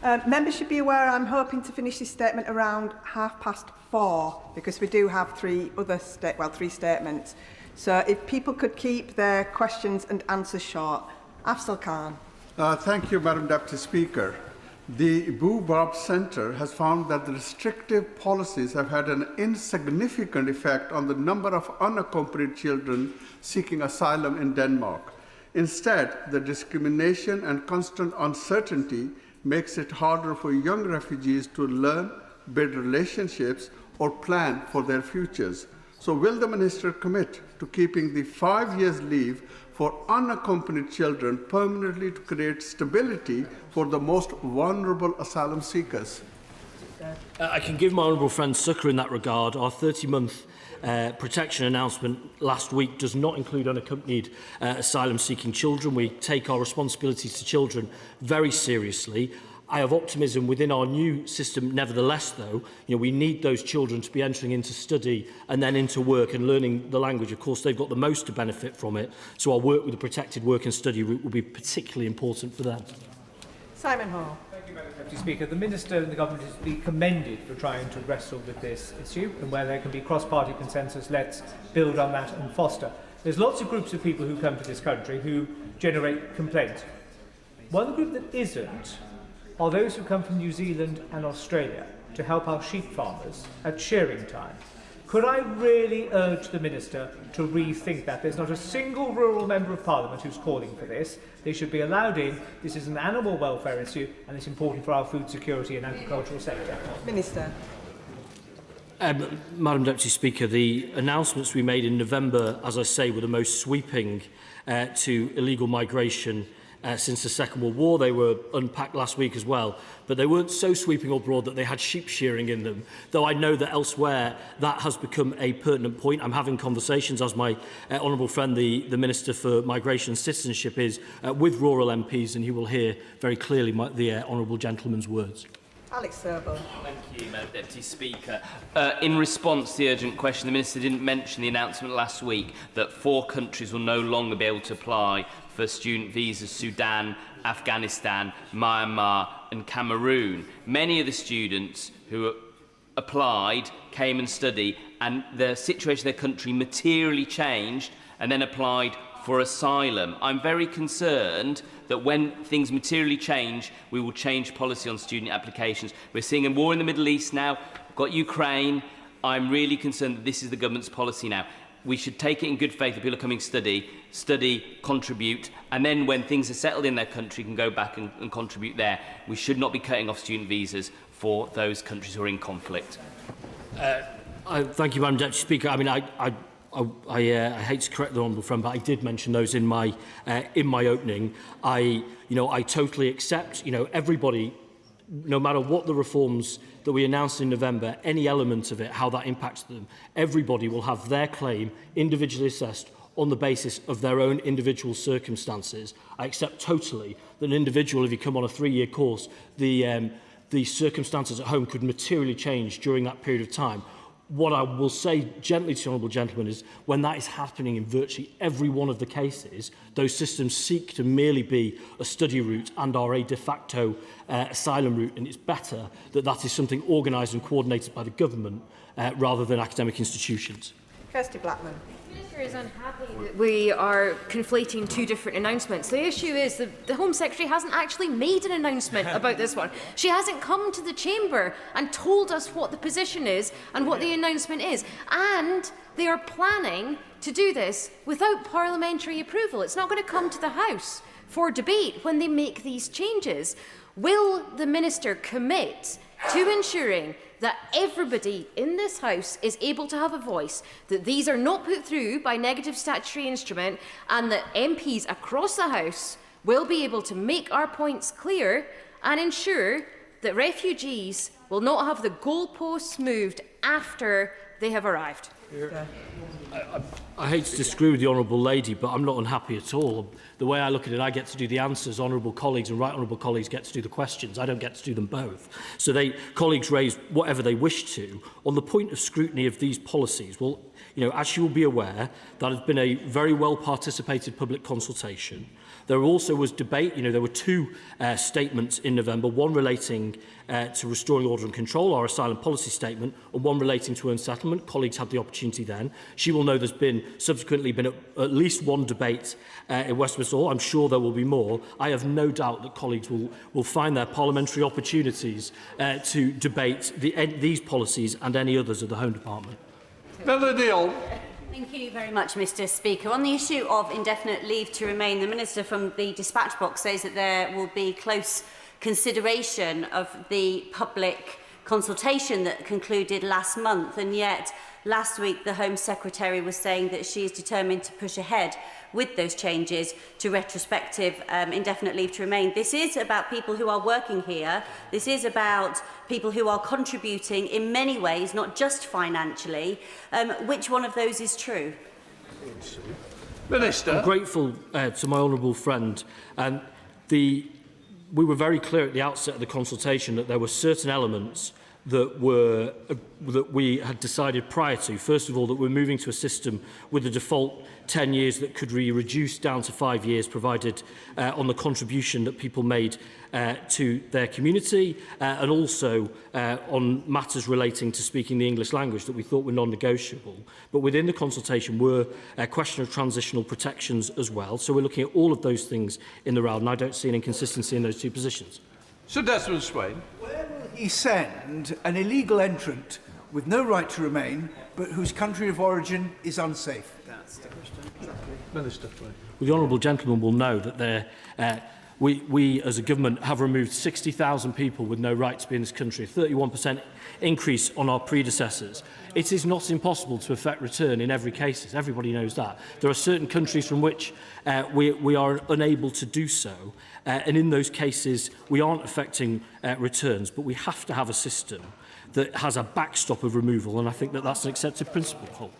Members should be aware I'm hoping to finish this statement around 4:30 because we do have three statements. So if people could keep their questions and answers short. Afzal Khan. Thank you, Madam Deputy Speaker. The Boo-Bob Centre has found that the restrictive policies have had an insignificant effect on the number of unaccompanied children seeking asylum in Denmark. Instead, the discrimination and constant uncertainty makes it harder for young refugees to learn, build relationships, or plan for their futures. So will the Minister commit to keeping the 5 years leave for unaccompanied children permanently to create stability for the most vulnerable asylum seekers? I can give my honourable friend succour in that regard. Our 30-month protection announcement last week does not include unaccompanied asylum-seeking children. We take our responsibilities to children very seriously. I have optimism within our new system. Nevertheless, though, you know, we need those children to be entering into study and then into work and learning the language. Of course, they've got the most to benefit from it. So our work with the protected work and study route will be particularly important for them. Simon Hall. Thank you, Madam Deputy Speaker. The Minister and the Government is to be commended for trying to wrestle with this issue, and where there can be cross-party consensus, let's build on that and foster. There's lots of groups of people who come to this country who generate complaints. One group that isn't are those who come from New Zealand and Australia to help our sheep farmers at shearing time. Could I really urge the Minister to rethink that? There's not a single rural member of Parliament who's calling for this. They should be allowed in. This is an animal welfare issue and it's important for our food security and agricultural sector. Minister. Madam Deputy Speaker, the announcements we made in November, as I say, were the most sweeping to illegal migration since the Second World War. They were unpacked last week as well, but they weren't so sweeping or broad that they had sheep shearing in them, though I know that elsewhere that has become a pertinent point. I'm having conversations, as my honourable friend, the Minister for Migration and Citizenship is, with rural MPs, and he will hear very clearly the honourable gentleman's words. Alex Serble. Thank you, Madam Deputy Speaker. In response to the urgent question, the Minister didn't mention the announcement last week that 4 countries will no longer be able to apply for student visas: Sudan, Afghanistan, Myanmar and Cameroon. Many of the students who applied came and studied, and the situation in their country materially changed and then applied for asylum. I'm very concerned that when things materially change, we will change policy on student applications. We're seeing a war in the Middle East now. We've got Ukraine. I'm really concerned that this is the government's policy now. We should take it in good faith that people are coming to study, contribute, and then when things are settled in their country, can go back and contribute there. We should not be cutting off student visas for those countries who are in conflict. Thank you, Madam Deputy Speaker. I mean, I hate to correct the honourable friend, but I did mention those in my opening. I totally accept. Everybody, no matter what the reforms that we announced in November, any element of it, how that impacts them, everybody will have their claim individually assessed on the basis of their own individual circumstances. I accept totally that an individual, if you come on a 3-year course, the circumstances at home could materially change during that period of time. What I will say gently to the honourable gentleman is when that is happening in virtually every one of the cases, those systems seek to merely be a study route and are a de facto asylum route, and it's better that that is something organised and coordinated by the government rather than academic institutions. Kirsty Blackman. The Minister is unhappy that we are conflating 2 different announcements. The issue is that the Home Secretary hasn't actually made an announcement about this one. She hasn't come to the Chamber and told us what the position is and what the announcement is. And they are planning to do this without parliamentary approval. It's not going to come to the House. for debate when they make these changes. Will the Minister commit to ensuring that everybody in this House is able to have a voice, that these are not put through by negative statutory instrument, and that MPs across the House will be able to make our points clear and ensure that refugees will not have the goalposts moved after they have arrived? I hate to disagree with the Honourable Lady, but I'm not unhappy at all. The way I look at it, I get to do the answers. Honourable colleagues and right honourable colleagues get to do the questions. I don't get to do them both. So colleagues raise whatever they wish to. On the point of scrutiny of these policies, well, as you will be aware, that has been a very well participated public consultation. There also was debate. There were two statements in November, one relating to restoring order and control, our asylum policy statement, and one relating to unsettlement. Colleagues had the opportunity then. She will know there's subsequently been at least one debate in Westminster Hall. I'm sure there will be more. I have no doubt that colleagues will find their parliamentary opportunities to debate these policies and any others of the Home Department. Thank you very much, Mr Speaker. On the issue of indefinite leave to remain, the Minister from the dispatch box says that there will be close consideration of the public consultation that concluded last month, and yet last week the Home Secretary was saying that she is determined to push ahead with those changes to retrospective indefinite leave to remain. This is about people who are working here. This is about people who are contributing in many ways, not just financially. Which one of those is true? Minister. I'm grateful to my honourable friend. We were very clear at the outset of the consultation that there were certain elements that we had decided prior to. First of all, that we're moving to a system with a default 10 years that could be reduced down to 5 years, provided on the contribution that people made to their community, and also on matters relating to speaking the English language that we thought were non-negotiable. But within the consultation were a question of transitional protections as well. So we're looking at all of those things in the round, and I don't see an inconsistency in those two positions. Sir Desmond Swain. Where will he send an illegal entrant with no right to remain, but whose country of origin is unsafe? That's the question. Minister. Well, the honourable gentleman will know that we as a government have removed 60,000 people with no right to be in this country, a 31% increase on our predecessors. It is not impossible to effect return in every case. Everybody knows that. There are certain countries from which we are unable to do so, and in those cases we aren't effecting returns, but we have to have a system that has a backstop of removal, and I think that that's an accepted principle.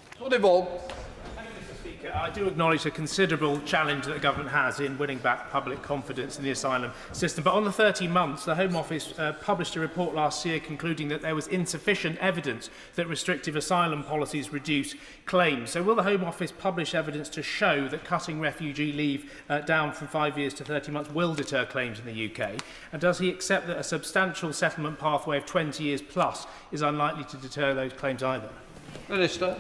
I do acknowledge the considerable challenge that the government has in winning back public confidence in the asylum system. But on the 30 months, the Home Office published a report last year concluding that there was insufficient evidence that restrictive asylum policies reduce claims. So will the Home Office publish evidence to show that cutting refugee leave down from 5 years to 30 months will deter claims in the UK? And does he accept that a substantial settlement pathway of 20 years plus is unlikely to deter those claims either? Minister.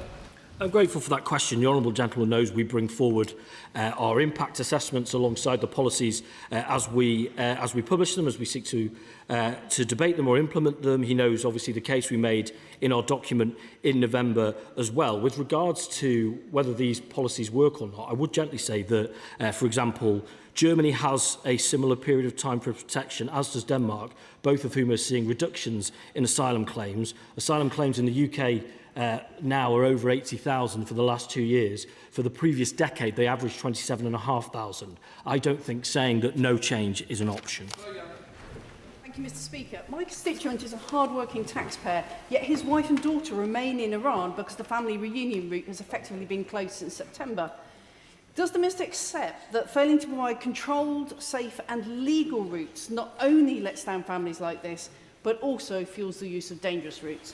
I'm grateful for that question. The honourable gentleman knows we bring forward our impact assessments alongside the policies as we publish them, as we seek to debate them or implement them. He knows, obviously, the case we made in our document in November as well. With regards to whether these policies work or not, I would gently say that, for example, Germany has a similar period of time for protection, as does Denmark, both of whom are seeing reductions in asylum claims. Asylum claims in the UK now are over 80,000 for the last 2 years. For the previous decade, they averaged 27,500. I don't think saying that no change is an option. Thank you, Mr Speaker. My constituent is a hard-working taxpayer, yet his wife and daughter remain in Iran because the family reunion route has effectively been closed since September. Does the Minister accept that failing to provide controlled, safe and legal routes not only lets down families like this, but also fuels the use of dangerous routes?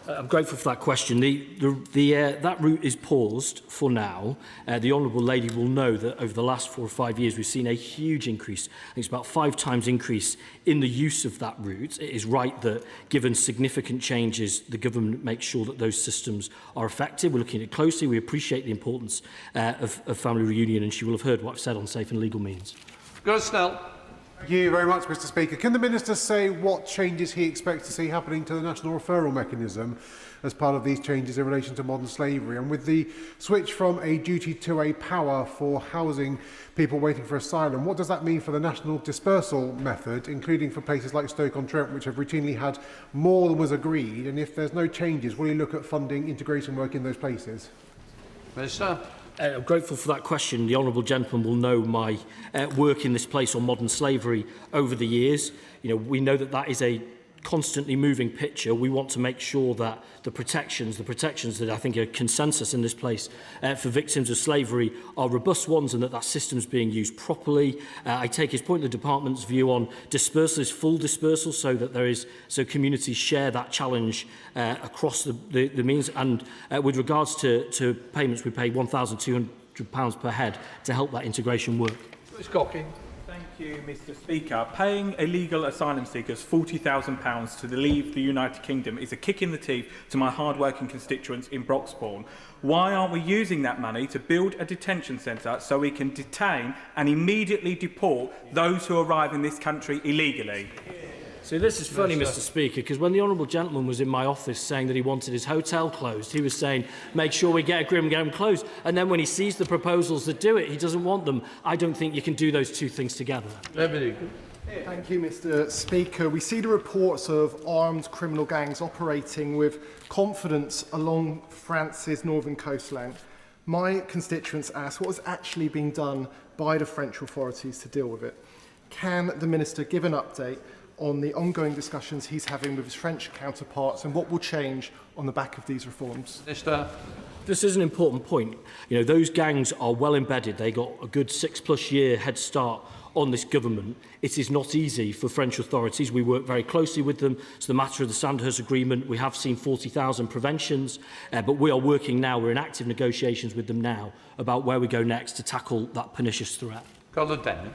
I'm grateful for that question. That route is paused for now. The Honourable Lady will know that over the last 4 or 5 years we've seen a huge increase. I think it's about 5 times increase in the use of that route. It is right that, given significant changes, the government makes sure that those systems are effective. We're looking at it closely. We appreciate the importance of family reunion, and she will have heard what I've said on safe and legal means. Go Snell. Thank you very much, Mr Speaker. Can the Minister say what changes he expects to see happening to the national referral mechanism as part of these changes in relation to modern slavery? And with the switch from a duty to a power for housing people waiting for asylum, what does that mean for the national dispersal method, including for places like Stoke-on-Trent, which have routinely had more than was agreed? And if there's no changes, will you look at funding integration work in those places? Minister. I'm grateful for that question. The honourable gentleman will know my work in this place on modern slavery over the years. You know, we know that that is a constantly moving picture. We want to make sure that the protections that I think are consensus in this place for victims of slavery are robust ones, and that system is being used properly. I take his point, the department's view on dispersal is full dispersal, so that so communities share that challenge across the means. And with regards to payments, we pay £1,200 per head to help that integration work. Ms. Cocking. Thank you, Mr Speaker. Paying illegal asylum seekers £40,000 to leave the United Kingdom is a kick in the teeth to my hard-working constituents in Broxbourne. Why aren't we using that money to build a detention centre so we can detain and immediately deport those who arrive in this country illegally? So this is funny, Mr Speaker, because when the honourable gentleman was in my office saying that he wanted his hotel closed, he was saying, make sure we get a Grimgam closed. And then when he sees the proposals that do it, he doesn't want them. I don't think you can do those two things together. Thank you, Mr Speaker. We see the reports of armed criminal gangs operating with confidence along France's northern coastline. My constituents ask what is actually being done by the French authorities to deal with it. Can the Minister give an update on the ongoing discussions he's having with his French counterparts and what will change on the back of these reforms? Minister. This is an important point. You know, those gangs are well embedded. They got a good 6+ year head start on this government. It is not easy for French authorities. We work very closely with them. It's the matter of the Sandhurst Agreement. We have seen 40,000 preventions, but we are working now. We're in active negotiations with them now about where we go next to tackle that pernicious threat. Colin Denny.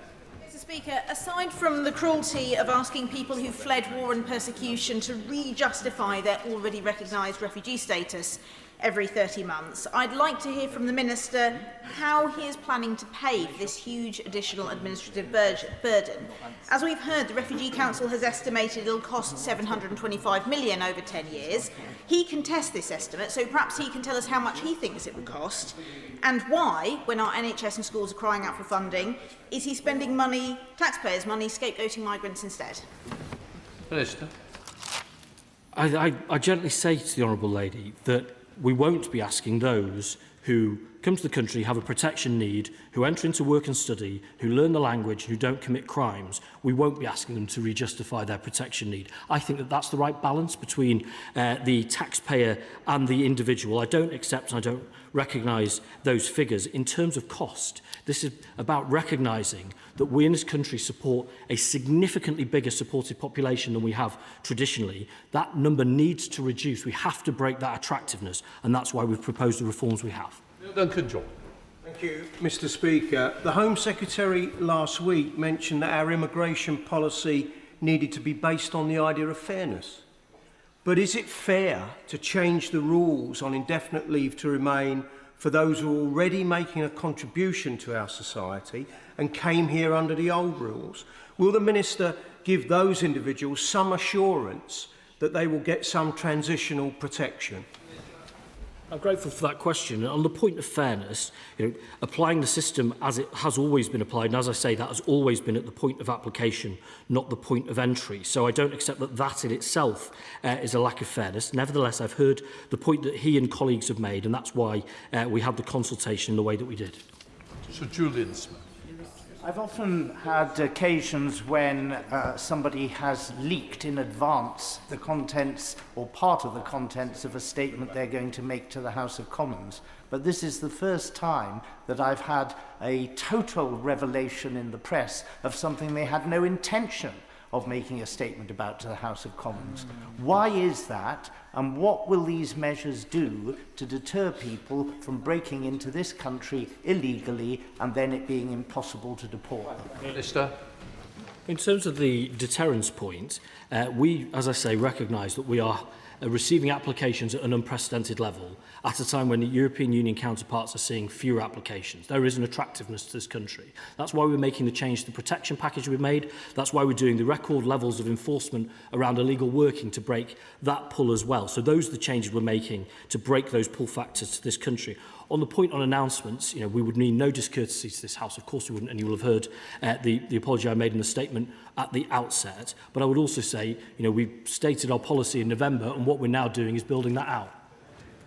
Speaker, aside from the cruelty of asking people who fled war and persecution to re-justify their already recognised refugee status every 30 months, I'd like to hear from the Minister how he is planning to pay for this huge additional administrative burden. As we've heard, the Refugee Council has estimated it'll cost £725 million over 10 years. He can test this estimate, so perhaps he can tell us how much he thinks it would cost, and why, when our NHS and schools are crying out for funding, is he spending money, taxpayers' money, scapegoating migrants instead? Minister. I gently say to the honourable lady that we won't be asking those who come to the country, have a protection need, who enter into work and study, who learn the language, who don't commit crimes, we won't be asking them to re-justify their protection need. I think that that's the right balance between the taxpayer and the individual. I don't accept and I don't recognise those figures. In terms of cost, this is about recognising that we in this country support a significantly bigger supported population than we have traditionally. That number needs to reduce. We have to break that attractiveness, and that's why we've proposed the reforms we have. Duncan John. Thank you, Mr Speaker. The Home Secretary last week mentioned that our immigration policy needed to be based on the idea of fairness. But is it fair to change the rules on indefinite leave to remain for those who are already making a contribution to our society and came here under the old rules? Will the Minister give those individuals some assurance that they will get some transitional protection? I'm grateful for that question. On the point of fairness, applying the system as it has always been applied, and as I say, that has always been at the point of application, not the point of entry. So I don't accept that that in itself is a lack of fairness. Nevertheless, I've heard the point that he and colleagues have made, and that's why we had the consultation in the way that we did. Sir Julian Smith. I've often had occasions when somebody has leaked in advance the contents or part of the contents of a statement they're going to make to the House of Commons. But this is the first time that I've had a total revelation in the press of something they had no intention of making a statement about to the House of Commons. Why is that, and what will these measures do to deter people from breaking into this country illegally and then it being impossible to deport them? Minister. In terms of the deterrence point, we, as I say, recognise that we are receiving applications at an unprecedented level at a time when the European Union counterparts are seeing fewer applications. There is an attractiveness to this country. That's why we're making the change to the protection package we've made. That's why we're doing the record levels of enforcement around illegal working to break that pull as well. So those are the changes we're making to break those pull factors to this country. On the point on announcements, we would mean no discourtesy to this House. Of course we wouldn't, and you will have heard the apology I made in the statement at the outset. But I would also say, we stated our policy in November, and what we're now doing is building that out.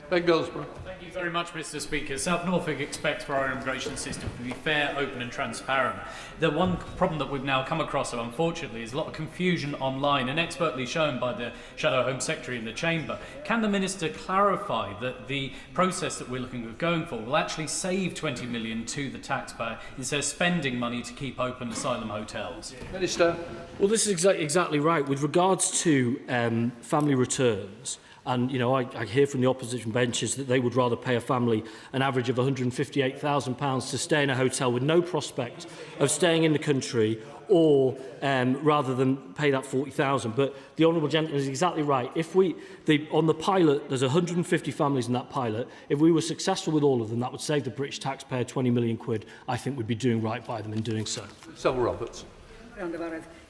Thank you very much, Mr. Speaker. South Norfolk expects for our immigration system to be fair, open and transparent. The one problem that we've now come across, unfortunately, is a lot of confusion online and expertly shown by the Shadow Home Secretary in the Chamber. Can the Minister clarify that the process that we're looking at going for will actually save 20 million to the taxpayer instead of spending money to keep open asylum hotels? Minister. Well, this is exactly right. With regards to family returns, and, I hear from the opposition benches that they would rather pay a family an average of £158,000 to stay in a hotel with no prospect of staying in the country, or rather than pay that £40,000. But the honourable gentleman is exactly right. On the pilot, there's 150 families in that pilot. If we were successful with all of them, that would save the British taxpayer 20 million quid. I think we'd be doing right by them in doing so. Cyril Roberts.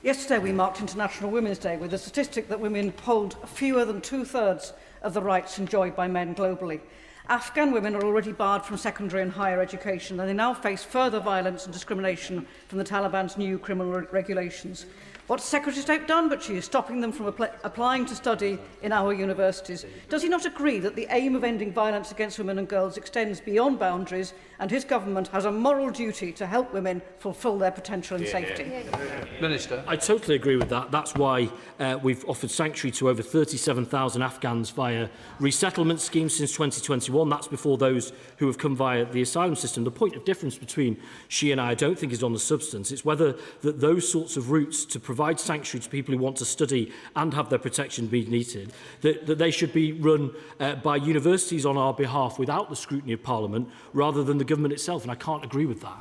Yesterday we marked International Women's Day with the statistic that women hold fewer than 2/3 of the rights enjoyed by men globally. Afghan women are already barred from secondary and higher education, and they now face further violence and discrimination from the Taliban's new criminal regulations. What's Secretary of State done? But she is stopping them from applying to study in our universities. Does he not agree that the aim of ending violence against women and girls extends beyond boundaries, and his government has a moral duty to help women fulfil their potential and safety? Minister. I totally agree with that. That's why we've offered sanctuary to over 37,000 Afghans via resettlement schemes since 2021. That's before those who have come via the asylum system. The point of difference between she and I don't think is on the substance. It's whether that those sorts of routes to provide sanctuary to people who want to study and have their protection be needed, that they should be run by universities on our behalf without the scrutiny of Parliament rather than the government itself, and I can't agree with that.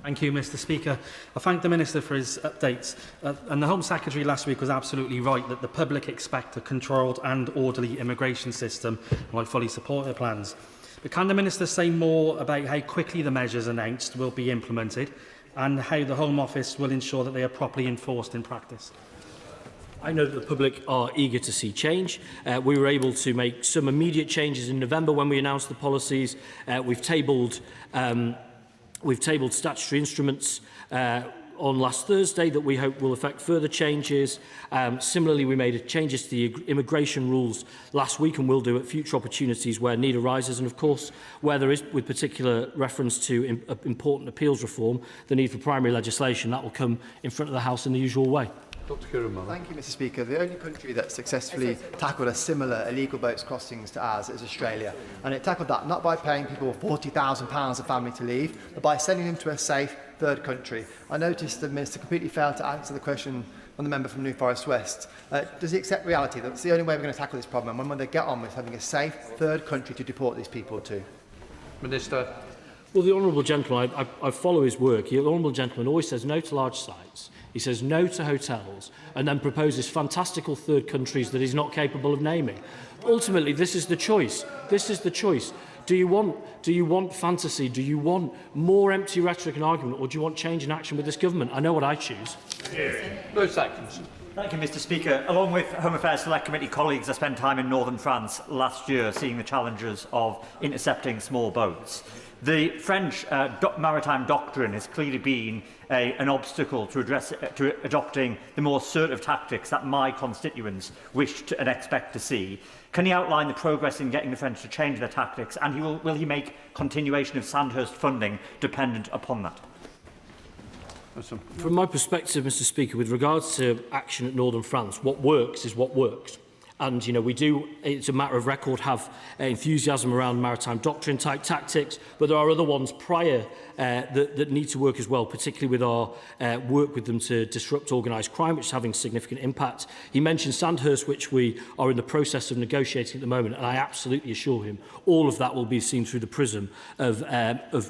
Thank you, Mr. Speaker. I thank the Minister for his updates. And the Home Secretary last week was absolutely right that the public expect a controlled and orderly immigration system, and I fully support their plans. But can the Minister say more about how quickly the measures announced will be implemented and how the Home Office will ensure that they are properly enforced in practice? I know that the public are eager to see change. We were able to make some immediate changes in November when we announced the policies. We've tabled statutory instruments on last Thursday that we hope will affect further changes. Similarly, we made changes to the immigration rules last week and will do at future opportunities where need arises. And of course, where there is, with particular reference to important appeals reform, the need for primary legislation, that will come in front of the House in the usual way. Dr. Kieran. Thank you, Mr. Speaker. The only country that successfully tackled a similar illegal boats crossings to ours is Australia. And it tackled that not by paying people £40,000 a family to leave, but by sending them to a safe third country. I noticed the Minister completely failed to answer the question from the member from New Forest West. Does he accept reality that that's the only way we're going to tackle this problem? And when will they get on with having a safe third country to deport these people to? Minister. Well, the honourable gentleman, I follow his work. The honourable gentleman always says no to large sites. He says no to hotels and then proposes fantastical third countries that he's not capable of naming. Ultimately, this is the choice. This is the choice. Do you want fantasy? Do you want more empty rhetoric and argument, or do you want change and action with this government? I know what I choose. Bruce Atkinson. Thank you, Mr. Speaker. Along with Home Affairs Select Committee colleagues, I spent time in northern France last year seeing the challenges of intercepting small boats. The French maritime doctrine has clearly been an obstacle to adopting the more assertive tactics that my constituents wish to and expect to see. Can he outline the progress in getting the French to change their tactics, and will he make continuation of Sandhurst funding dependent upon that? From my perspective, Mr. Speaker, with regards to action at Northern France, what works is what works. And, it's a matter of record, have enthusiasm around maritime doctrine type tactics, but there are other ones prior that need to work as well, particularly with our work with them to disrupt organised crime, which is having significant impact. He mentioned Sandhurst, which we are in the process of negotiating at the moment, and I absolutely assure him all of that will be seen through the prism of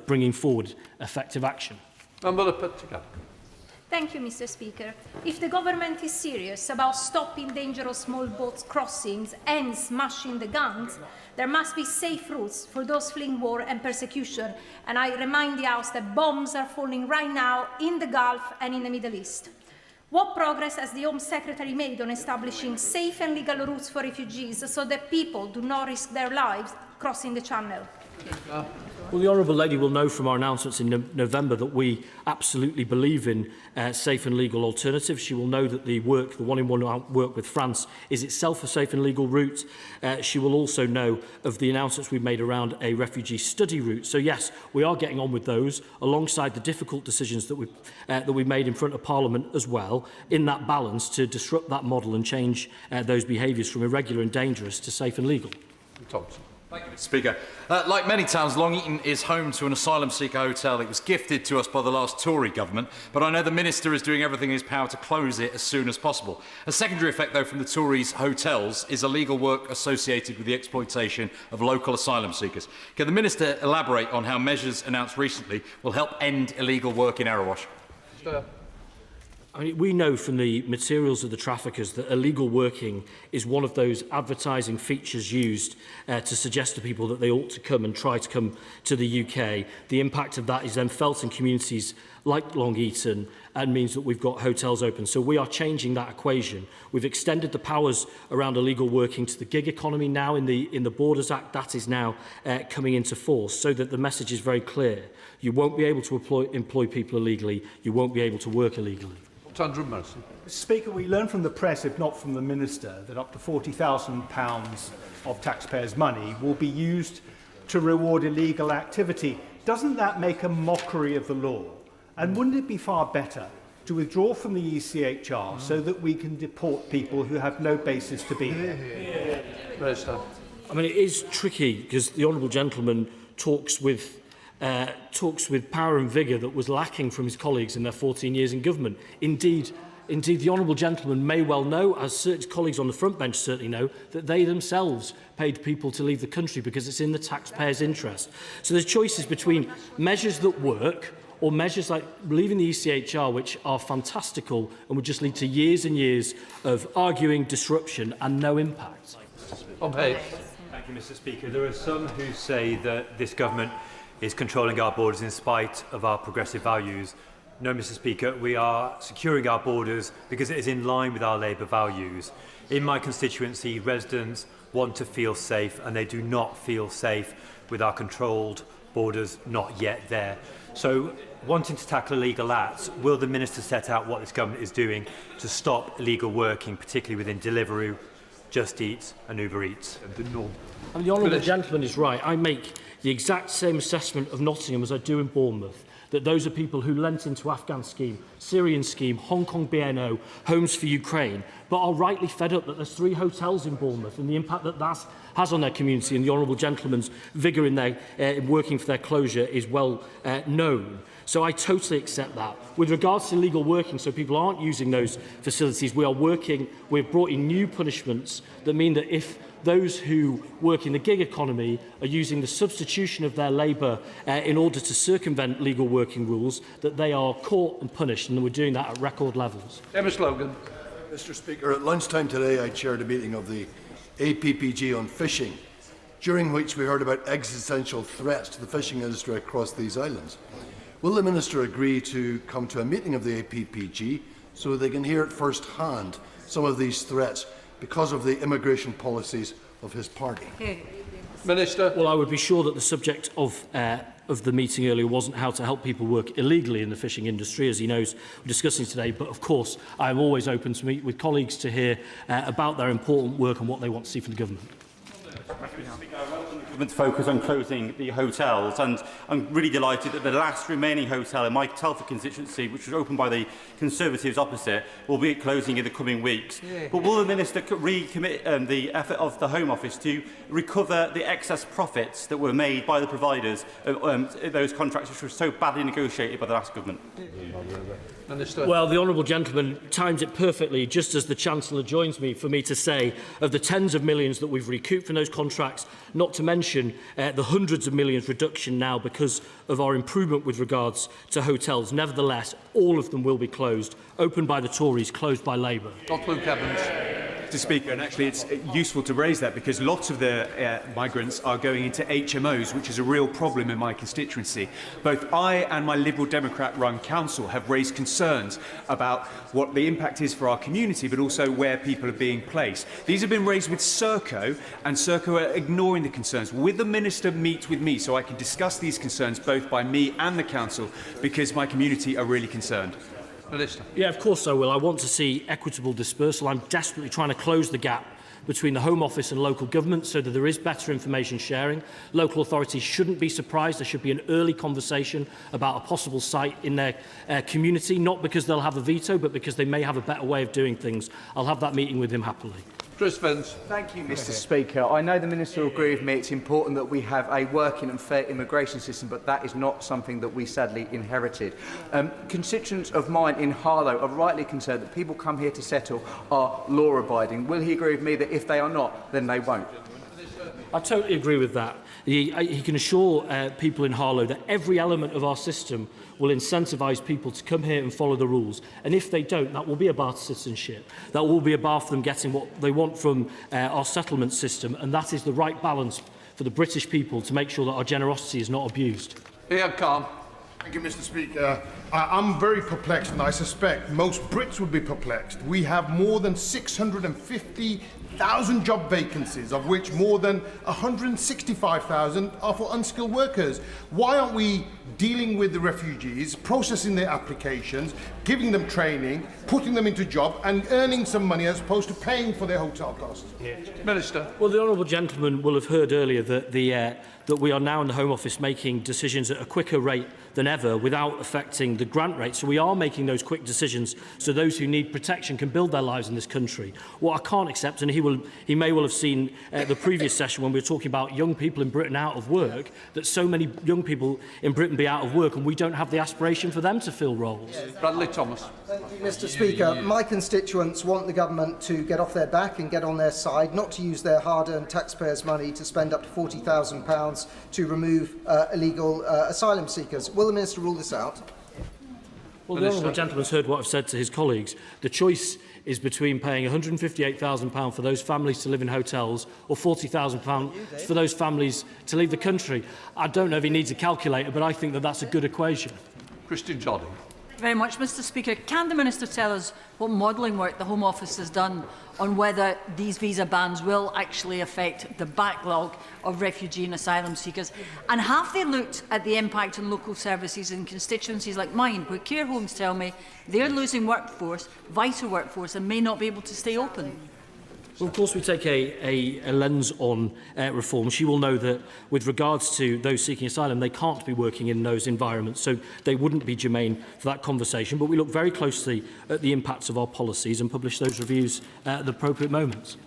bringing forward effective action. Thank Thank you, Mr. Speaker. If the government is serious about stopping dangerous small boat crossings and smashing the gangs, there must be safe routes for those fleeing war and persecution. And I remind the House that bombs are falling right now in the Gulf and in the Middle East. What progress has the Home Secretary made on establishing safe and legal routes for refugees so that people do not risk their lives crossing the Channel? Well, the Honourable Lady will know from our announcements in November that we absolutely believe in safe and legal alternatives. She will know that the one-in-one work with France is itself a safe and legal route. She will also know of the announcements we've made around a refugee study route. So yes, we are getting on with those, alongside the difficult decisions that we've made in front of Parliament as well, in that balance to disrupt that model and change those behaviours from irregular and dangerous to safe and legal. Thompson. Thank you, Mr. Speaker. Like many towns, Long Eaton is home to an asylum seeker hotel. It was gifted to us by the last Tory government, but I know the Minister is doing everything in his power to close it as soon as possible. A secondary effect, though, from the Tories' hotels is illegal work associated with the exploitation of local asylum seekers. Can the Minister elaborate on how measures announced recently will help end illegal work in Erewash? I mean, we know from the materials of the traffickers that illegal working is one of those advertising features used to suggest to people that they ought to come and try to come to the UK. The impact of that is then felt in communities like Long Eaton and means that we've got hotels open. So we are changing that equation. We've extended the powers around illegal working to the gig economy now in the Borders Act. That is now coming into force so that the message is very clear. You won't be able to employ people illegally. You won't be able to work illegally. Mr. Speaker, we learned from the press, if not from the Minister, that up to £40,000 of taxpayers' money will be used to reward illegal activity. Doesn't that make a mockery of the law? And wouldn't it be far better to withdraw from the ECHR so that we can deport people who have no basis to be here? I mean, it is tricky because the Honourable Gentleman talks with power and vigour that was lacking from his colleagues in their 14 years in government. Indeed, the Honourable Gentleman may well know, as certain colleagues on the front bench certainly know, that they themselves paid people to leave the country because it's in the taxpayers' interest. So there's choices between measures that work or measures like leaving the ECHR, which are fantastical and would just lead to years and years of arguing, disruption and no impact. Thank you, Mr. Speaker. There are some who say that this government is controlling our borders in spite of our progressive values. No, Mr. Speaker, we are securing our borders because it is in line with our Labour values. In my constituency, residents want to feel safe and they do not feel safe with our controlled borders not yet there. So, wanting to tackle illegal acts, will the Minister set out what this government is doing to stop illegal working, particularly within Deliveroo, Just Eat and Uber Eats? And the Honourable Gentleman is right. I make the exact same assessment of Nottingham as I do in Bournemouth, that those are people who lent into Afghan scheme, Syrian scheme, Hong Kong BNO, Homes for Ukraine, but are rightly fed up that there's 3 hotels in Bournemouth and the impact that that has on their community, and the Honourable Gentleman's vigour in working for their closure is well known. So I totally accept that. With regards to illegal working, so people aren't using those facilities, we've brought in new punishments that mean that if those who work in the gig economy are using the substitution of their labour in order to circumvent legal working rules, that they are caught and punished, and we're doing that at record levels. Emma Slogan. Mr. Speaker, at lunchtime today I chaired a meeting of the APPG on fishing, during which we heard about existential threats to the fishing industry across these islands. Will the Minister agree to come to a meeting of the APPG so they can hear at first hand some of these threats because of the immigration policies of his party? Minister. Well, I would be sure that the subject of the meeting earlier wasn't how to help people work illegally in the fishing industry, as he knows we're discussing today. But of course, I am always open to meet with colleagues to hear about their important work and what they want to see from the government. Government's focus on closing the hotels, and I'm really delighted that the last remaining hotel in my Telford constituency, which was opened by the Conservatives opposite, will be closing in the coming weeks. But will the Minister recommit the effort of the Home Office to recover the excess profits that were made by the providers those contracts which were so badly negotiated by the last government? Minister. Well, the Honourable Gentleman timed it perfectly, just as the Chancellor joins me, for me to say of the tens of millions that we've recouped from those contracts, not to mention mention the hundreds of millions reduction now because of our improvement with regards to hotels. Nevertheless, all of them will be closed, opened by the Tories, closed by Labour. Dr. Luke Evans. Mr. Speaker, and actually it's useful to raise that because lots of the migrants are going into HMOs, which is a real problem in my constituency. Both I and my Liberal Democrat-run council have raised concerns about what the impact is for our community, but also where people are being placed. These have been raised with Serco, and Serco are ignoring the concerns. Will the Minister meet with me so I can discuss these concerns both by me and the council, because my community are really concerned? Minister. Yeah, of course I will. I want to see equitable dispersal. I'm desperately trying to close the gap between the Home Office and local government so that there is better information sharing. Local authorities shouldn't be surprised. There should be an early conversation about a possible site in their community, not because they'll have a veto, but because they may have a better way of doing things. I'll have that meeting with him happily. Chris Vance. Thank you, Mr. Speaker. I know the Minister will agree with me it's important that we have a working and fair immigration system, but that is not something that we sadly inherited. Constituents of mine in Harlow are rightly concerned that people come here to settle are law-abiding. Will he agree with me that if they are not, then they won't? I totally agree with that. He can assure people in Harlow that every element of our system will incentivise people to come here and follow the rules. And if they don't, that will be a bar to citizenship. That will be a bar for them getting what they want from our settlement system. And that is the right balance for the British people to make sure that our generosity is not abused. Here, Khan. Thank you, Mr. Speaker. I'm very perplexed, and I suspect most Brits would be perplexed. We have more than 650,000 job vacancies, of which more than 165,000 are for unskilled workers. Why aren't we dealing with the refugees, processing their applications, giving them training, putting them into job and earning some money as opposed to paying for their hotel costs? Minister. Well, the honourable gentleman will have heard earlier that that we are now in the Home Office making decisions at a quicker rate than ever without affecting the grant rate. So we are making those quick decisions so those who need protection can build their lives in this country. What I can't accept, and he may well have seen the previous session when we were talking about young people in Britain out of work, that so many young people in Britain be out of work and we don't have the aspiration for them to fill roles. Bradley Thomas. Thank you, Mr. Speaker. My constituents want the government to get off their back and get on their side, not to use their hard-earned taxpayers' money to spend up to £40,000 to remove illegal asylum seekers. Will the Minister rule this out? Well, the honourable gentleman's heard what I've said to his colleagues. The choice is between paying £158,000 for those families to live in hotels or £40,000 for those families to leave the country. I don't know if he needs a calculator, but I think that that's a good equation. Christian Jolly. Very much, Mr. Speaker. Can the Minister tell us what modelling work the Home Office has done on whether these visa bans will actually affect the backlog of refugee and asylum seekers? And have they looked at the impact on local services in constituencies like mine, where care homes tell me they're losing workforce, vital workforce, and may not be able to stay open? Well, of course, we take a lens on reform. She will know that with regards to those seeking asylum, they can't be working in those environments, so they wouldn't be germane for that conversation. But we look very closely at the impacts of our policies and publish those reviews at the appropriate moments.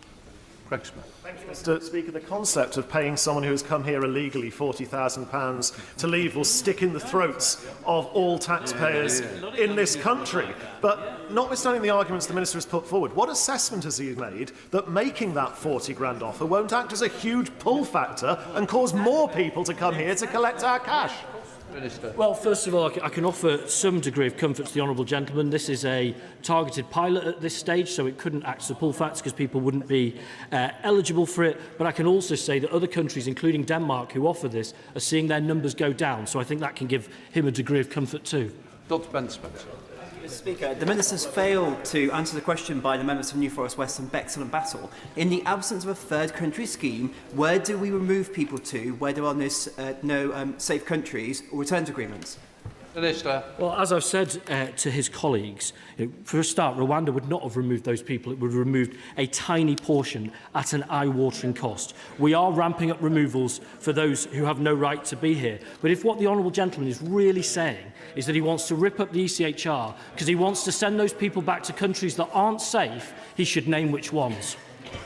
Craig Smith. Thank you, Mr. Speaker. The concept of paying someone who has come here illegally £40,000 to leave will stick in the throats of all taxpayers in this country. But notwithstanding the arguments the Minister has put forward, what assessment has he made that making that £40,000 offer won't act as a huge pull factor and cause more people to come here to collect our cash? Minister. Well, first of all, I can offer some degree of comfort to the honourable gentleman. This is a targeted pilot at this stage, so it couldn't act as a pull factor because people wouldn't be eligible for it. But I can also say that other countries, including Denmark, who offer this, are seeing their numbers go down. So I think that can give him a degree of comfort too. Dr. Ben Spencer. Mr. Speaker, the Minister's failed to answer the question by the members from New Forest West and Bexhill and Battle. In the absence of a third country scheme, where do we remove people to where there are no safe countries or returns agreements? Minister. Well, as I've said to his colleagues, for a start, Rwanda would not have removed those people. It would have removed a tiny portion at an eye-watering cost. We are ramping up removals for those who have no right to be here. But if what the honourable gentleman is really saying is that he wants to rip up the ECHR because he wants to send those people back to countries that aren't safe, he should name which ones.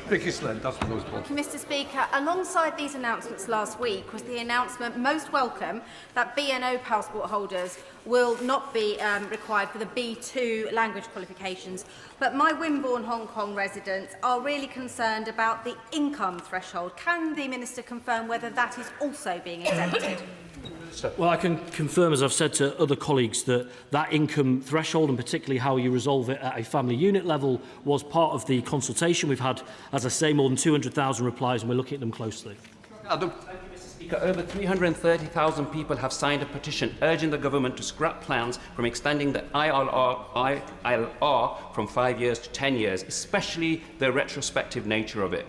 Mr. Speaker, alongside these announcements last week was the announcement, most welcome, that BNO passport holders will not be required for the B2 language qualifications. But my Wimborne, Hong Kong residents are really concerned about the income threshold. Can the Minister confirm whether that is also being exempted? Well, I can confirm, as I've said to other colleagues, that that income threshold, and particularly how you resolve it at a family unit level, was part of the consultation. We've had, as I say, more than 200,000 replies, and we're looking at them closely. Over 330,000 people have signed a petition urging the government to scrap plans from extending the ILR from 5 years to 10 years, especially the retrospective nature of it.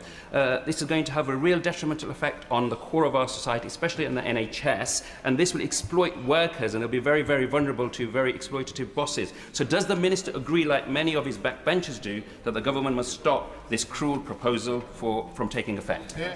This is going to have a real detrimental effect on the core of our society, especially in the NHS, and this will exploit workers, and they'll be very, very vulnerable to very exploitative bosses. So does the Minister agree, like many of his backbenchers do, that the government must stop this cruel proposal from taking effect? Yeah.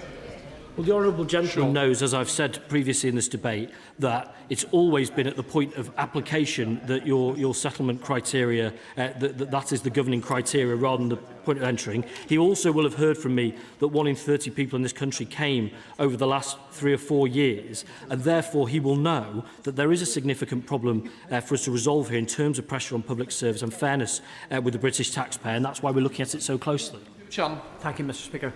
Well, the honourable gentleman knows, as I've said previously in this debate, that it's always been at the point of application that your settlement criteria, that is the governing criteria rather than the point of entering. He also will have heard from me that 1 in 30 people in this country came over the last 3 or 4 years, and therefore he will know that there is a significant problem for us to resolve here in terms of pressure on public service and fairness with the British taxpayer, and that's why we're looking at it so closely. Sean. Thank you, Mr. Speaker.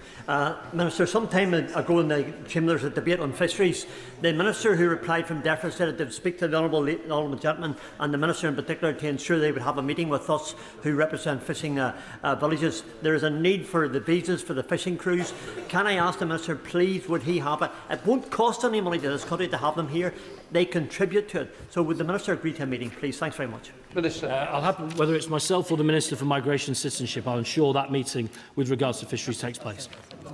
Minister, some time ago in the Chamber there was a debate on fisheries. The Minister who replied from Defra said that they would speak to the honourable gentleman and the Minister in particular to ensure they would have a meeting with us who represent fishing villages. There is a need for the visas for the fishing crews. Can I ask the Minister, please, would he have it? It won't cost any money to this country to have them here. They contribute to it. So would the Minister agree to a meeting, please? Thanks very much. Minister. I'll have, whether it's myself or the Minister for Migration and Citizenship, I'll ensure that meeting with regards to fisheries takes place.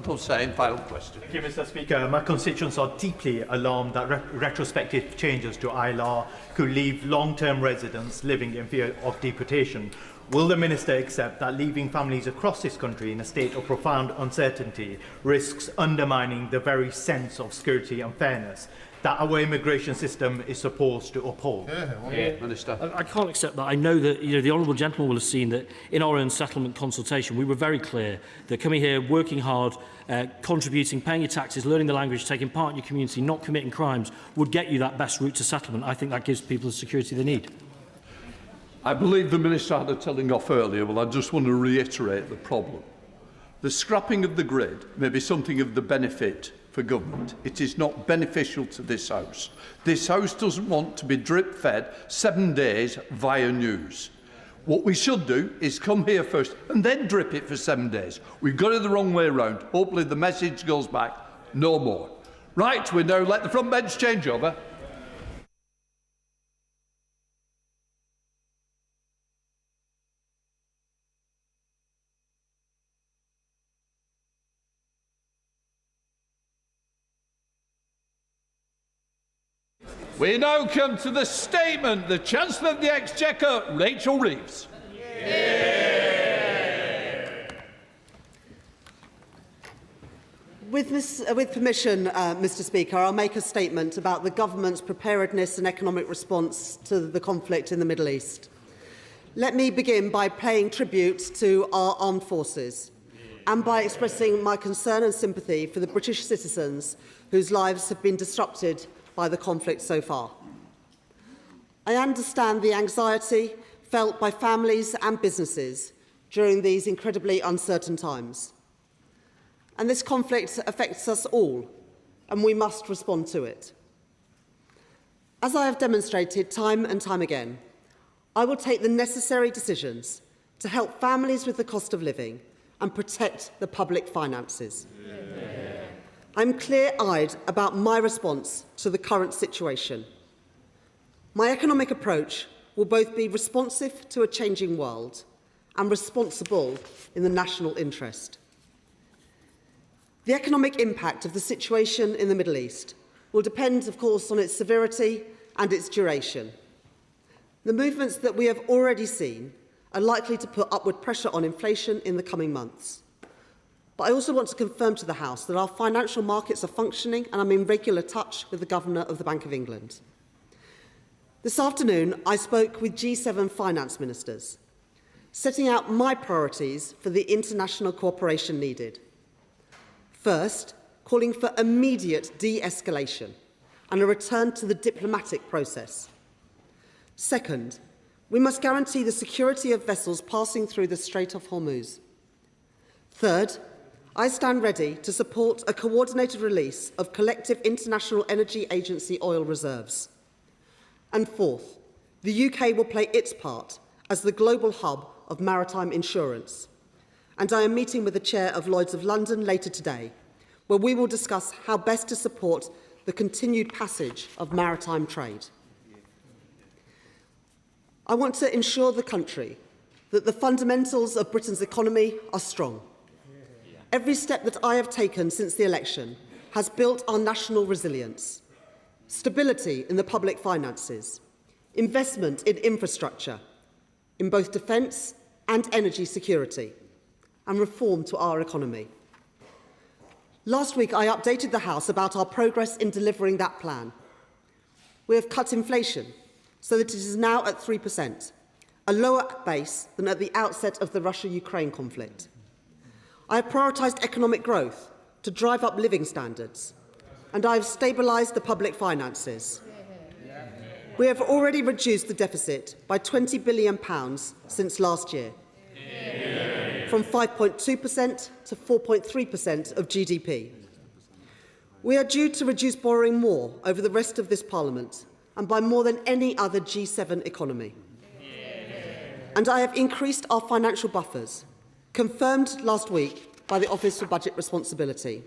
Hussain, final question. Thank you, Mr. Speaker. My constituents are deeply alarmed that retrospective changes to ILR could leave long-term residents living in fear of deportation. Will the Minister accept that leaving families across this country in a state of profound uncertainty risks undermining the very sense of security and fairness that our immigration system is supposed to uphold? Minister. I can't accept that. I know that the honourable gentleman will have seen that in our own settlement consultation we were very clear that coming here, working hard, contributing, paying your taxes, learning the language, taking part in your community, not committing crimes would get you that best route to settlement. I think that gives people the security they need. I believe the Minister had a telling off earlier. Well, I just want to reiterate the problem. The scrapping of the grid may be something of the benefit for government. It is not beneficial to this House. This House doesn't want to be drip-fed 7 days via news. What we should do is come here first and then drip it for 7 days. We've got it the wrong way around. Hopefully the message goes back, no more. Right, we now let the front bench change over. We now come to the statement, the Chancellor of the Exchequer, Rachel Reeves. With permission, Mr. Speaker, I'll make a statement about the government's preparedness and economic response to the conflict in the Middle East. Let me begin by paying tribute to our armed forces and by expressing my concern and sympathy for the British citizens whose lives have been disrupted by the conflict so far. I understand the anxiety felt by families and businesses during these incredibly uncertain times. And this conflict affects us all, and we must respond to it. As I have demonstrated time and time again, I will take the necessary decisions to help families with the cost of living and protect the public finances. I'm clear-eyed about my response to the current situation. My economic approach will both be responsive to a changing world and responsible in the national interest. The economic impact of the situation in the Middle East will depend, of course, on its severity and its duration. The movements that we have already seen are likely to put upward pressure on inflation in the coming months. But I also want to confirm to the House that our financial markets are functioning, and I'm in regular touch with the Governor of the Bank of England. This afternoon, I spoke with G7 finance ministers. setting out my priorities for the international cooperation needed. First, calling for immediate de-escalation and a return to the diplomatic process. Second, we must guarantee the security of vessels passing through the Strait of Hormuz. Third, I stand ready to support a coordinated release of collective International Energy Agency oil reserves. And fourth, the UK will play its part as the global hub of maritime insurance. And I am meeting with the Chair of Lloyd's of London later today, where we will discuss how best to support the continued passage of maritime trade. I want to ensure the country that the fundamentals of Britain's economy are strong. Every step that I have taken since the election has built our national resilience, stability in the public finances, investment in infrastructure, in both defence and energy security, and reform to our economy. Last week, I updated the House about our progress in delivering that plan. We have cut inflation so that it is now at 3%, a lower base than at the outset of the Russia-Ukraine conflict. I have prioritised economic growth to drive up living standards, and I have stabilised the public finances. We have already reduced the deficit by £20 billion since last year, from 5.2% to 4.3% of GDP. We are due to reduce borrowing more over the rest of this Parliament and by more than any other G7 economy. And I have increased our financial buffers, confirmed last week by the Office for Budget Responsibility.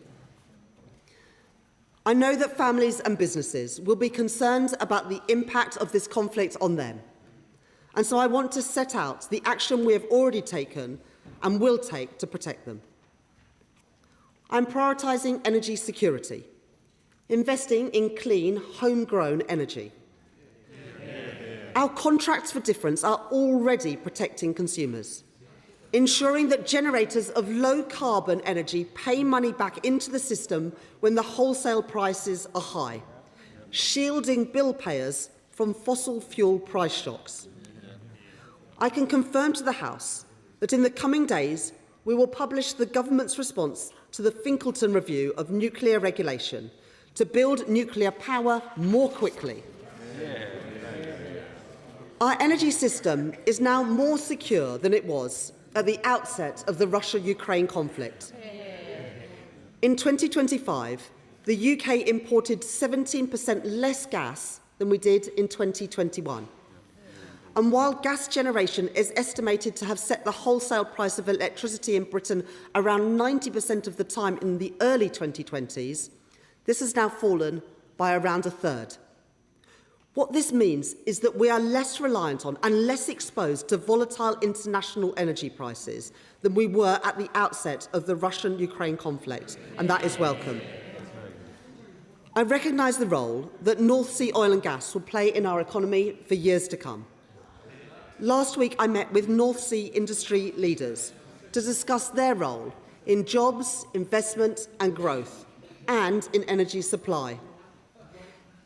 I know that families and businesses will be concerned about the impact of this conflict on them, and so I want to set out the action we have already taken and will take to protect them. I'm prioritising energy security, investing in clean, homegrown energy. Our contracts for difference are already protecting consumers, ensuring that generators of low-carbon energy pay money back into the system when the wholesale prices are high, shielding bill payers from fossil fuel price shocks. I can confirm to the House that in the coming days we will publish the government's response to the Finkelton review of nuclear regulation to build nuclear power more quickly. Our energy system is now more secure than it was at the outset of the Russia-Ukraine conflict. In 2025, the UK imported 17% less gas than we did in 2021. And while gas generation is estimated to have set the wholesale price of electricity in Britain around 90% of the time in the early 2020s, this has now fallen by around a third. What this means is that we are less reliant on and less exposed to volatile international energy prices than we were at the outset of the Russian-Ukraine conflict, and that is welcome. I recognise the role that North Sea oil and gas will play in our economy for years to come. Last week, I met with North Sea industry leaders to discuss their role in jobs, investment and growth, and in energy supply.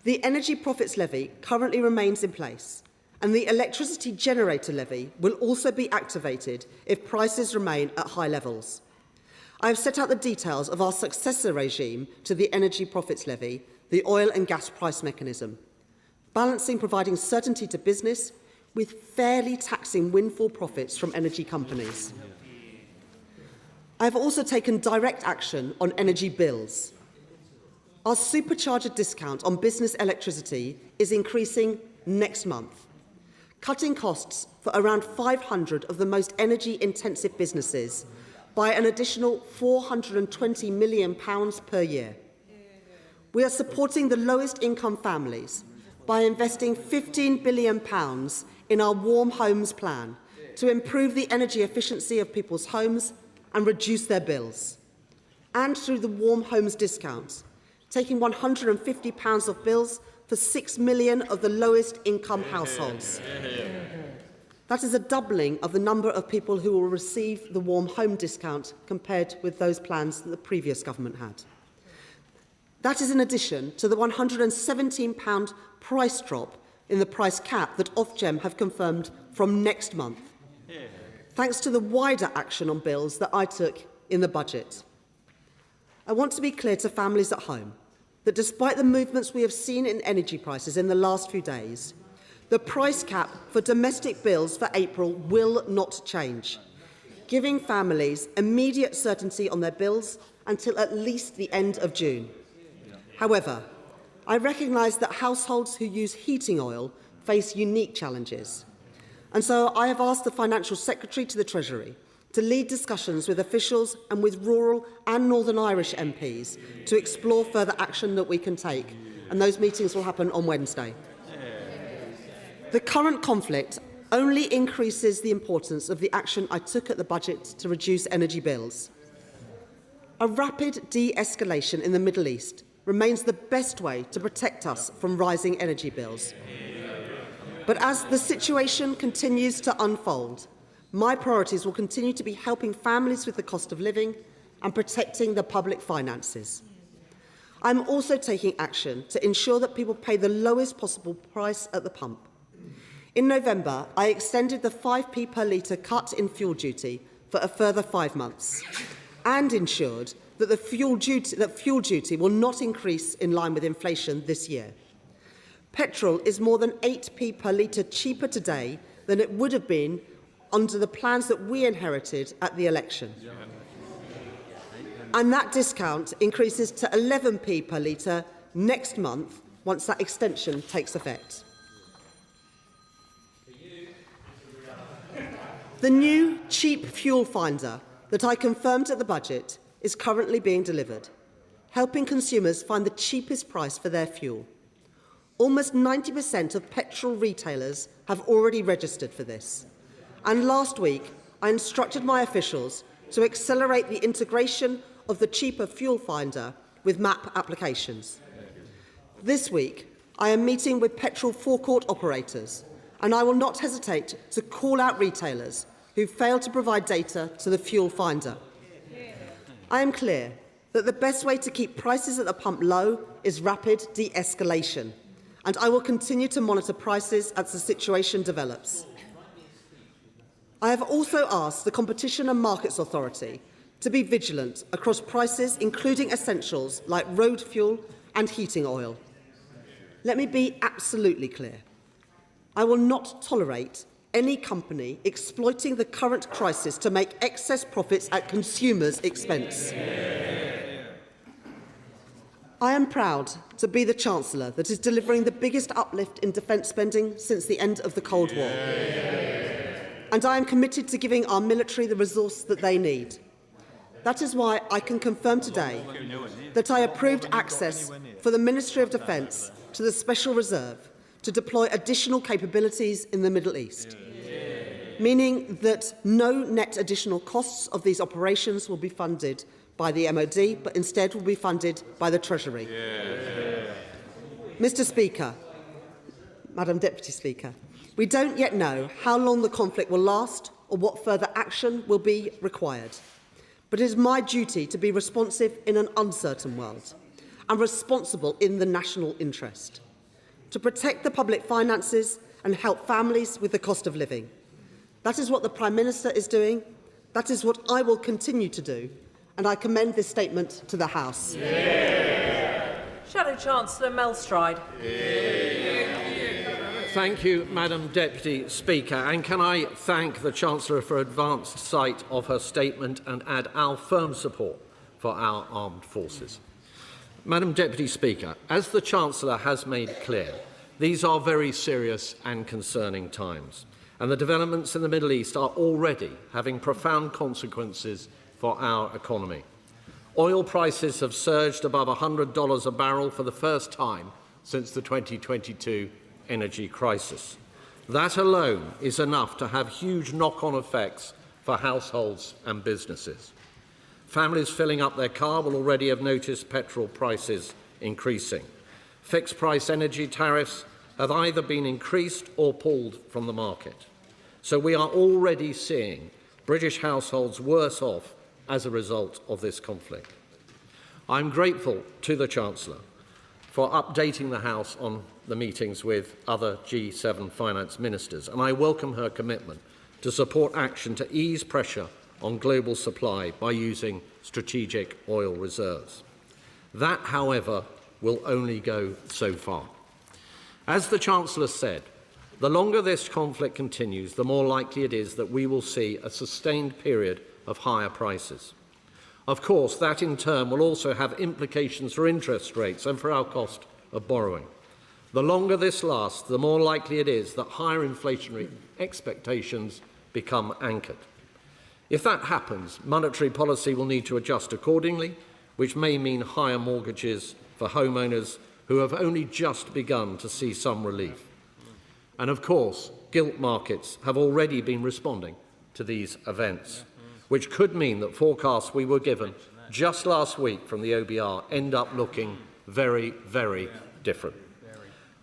The Energy Profits Levy currently remains in place, and the Electricity Generator Levy will also be activated if prices remain at high levels. I have set out the details of our successor regime to the Energy Profits Levy, the Oil and Gas Price Mechanism, balancing providing certainty to business with fairly taxing windfall profits from energy companies. I have also taken direct action on energy bills. Our supercharger discount on business electricity is increasing next month, cutting costs for around 500 of the most energy-intensive businesses by an additional £420 million per year. We are supporting the lowest-income families by investing £15 billion in our Warm Homes plan to improve the energy efficiency of people's homes and reduce their bills, and through the Warm Homes discounts, taking £150 off bills for 6 million of the lowest income households. That is a doubling of the number of people who will receive the Warm Home discount compared with those plans that the previous government had. That is in addition to the £117 price drop in the price cap that Ofgem have confirmed from next month. thanks to the wider action on bills that I took in the budget. I want to be clear to families at home that despite the movements we have seen in energy prices in the last few days, the price cap for domestic bills for April will not change, giving families immediate certainty on their bills until at least the end of June. However, I recognise that households who use heating oil face unique challenges. And so I have asked the Financial Secretary to the Treasury to lead discussions with officials and with rural and Northern Irish MPs to explore further action that we can take. And those meetings will happen on Wednesday. The current conflict only increases the importance of the action I took at the budget to reduce energy bills. A rapid de-escalation in the Middle East remains the best way to protect us from rising energy bills. But as the situation continues to unfold, my priorities will continue to be helping families with the cost of living and protecting the public finances. I'm also taking action to ensure that people pay the lowest possible price at the pump. In November, I extended the 5p per litre cut in fuel duty for a further 5 months and ensured that fuel duty will not increase in line with inflation this year. Petrol is more than 8p per litre cheaper today than it would have been under the plans that we inherited at the election. And that discount increases to 11p per litre next month once that extension takes effect. The new cheap fuel finder that I confirmed at the budget is currently being delivered, helping consumers find the cheapest price for their fuel. Almost 90% of petrol retailers have already registered for this. And last week, I instructed my officials to accelerate the integration of the cheaper fuel finder with MAP applications. This week, I am meeting with petrol forecourt operators, and I will not hesitate to call out retailers who fail to provide data to the fuel finder. I am clear that the best way to keep prices at the pump low is rapid de-escalation, and I will continue to monitor prices as the situation develops. I have also asked the Competition and Markets Authority to be vigilant across prices, including essentials like road fuel and heating oil. Let me be absolutely clear. I will not tolerate any company exploiting the current crisis to make excess profits at consumers' expense. I am proud to be the Chancellor that is delivering the biggest uplift in defence spending since the end of the Cold War. And I am committed to giving our military the resource that they need. That is why I can confirm today that I approved access for the Ministry of Defence to the Special Reserve to deploy additional capabilities in the Middle East, meaning that no net additional costs of these operations will be funded by the MOD, but instead will be funded by the Treasury. Mr. Speaker, Madam Deputy Speaker, we don't yet know how long the conflict will last or what further action will be required. But it is my duty to be responsive in an uncertain world and responsible in the national interest, to protect the public finances and help families with the cost of living. That is what the Prime Minister is doing. That is what I will continue to do. And I commend this statement to the House. Shadow Chancellor Melstride. Thank you, Madam Deputy Speaker. And can I thank the Chancellor for advanced sight of her statement and add our firm support for our armed forces. Madam Deputy Speaker, as the Chancellor has made clear, these are very serious and concerning times, and the developments in the Middle East are already having profound consequences for our economy. Oil prices have surged above $100 a barrel for the first time since the 2022 energy crisis. That alone is enough to have huge knock-on effects for households and businesses. Families filling up their car will already have noticed petrol prices increasing. Fixed-price energy tariffs have either been increased or pulled from the market. So we are already seeing British households worse off as a result of this conflict. I'm grateful to the Chancellor for updating the House on the meetings with other G7 finance ministers, and I welcome her commitment to support action to ease pressure on global supply by using strategic oil reserves. That, however, will only go so far. As the Chancellor said, the longer this conflict continues, the more likely it is that we will see a sustained period of higher prices. Of course, that in turn will also have implications for interest rates and for our cost of borrowing. The longer this lasts, the more likely it is that higher inflationary expectations become anchored. If that happens, monetary policy will need to adjust accordingly, which may mean higher mortgages for homeowners who have only just begun to see some relief. And of course, gilt markets have already been responding to these events, which could mean that forecasts we were given just last week from the OBR end up looking very, very different.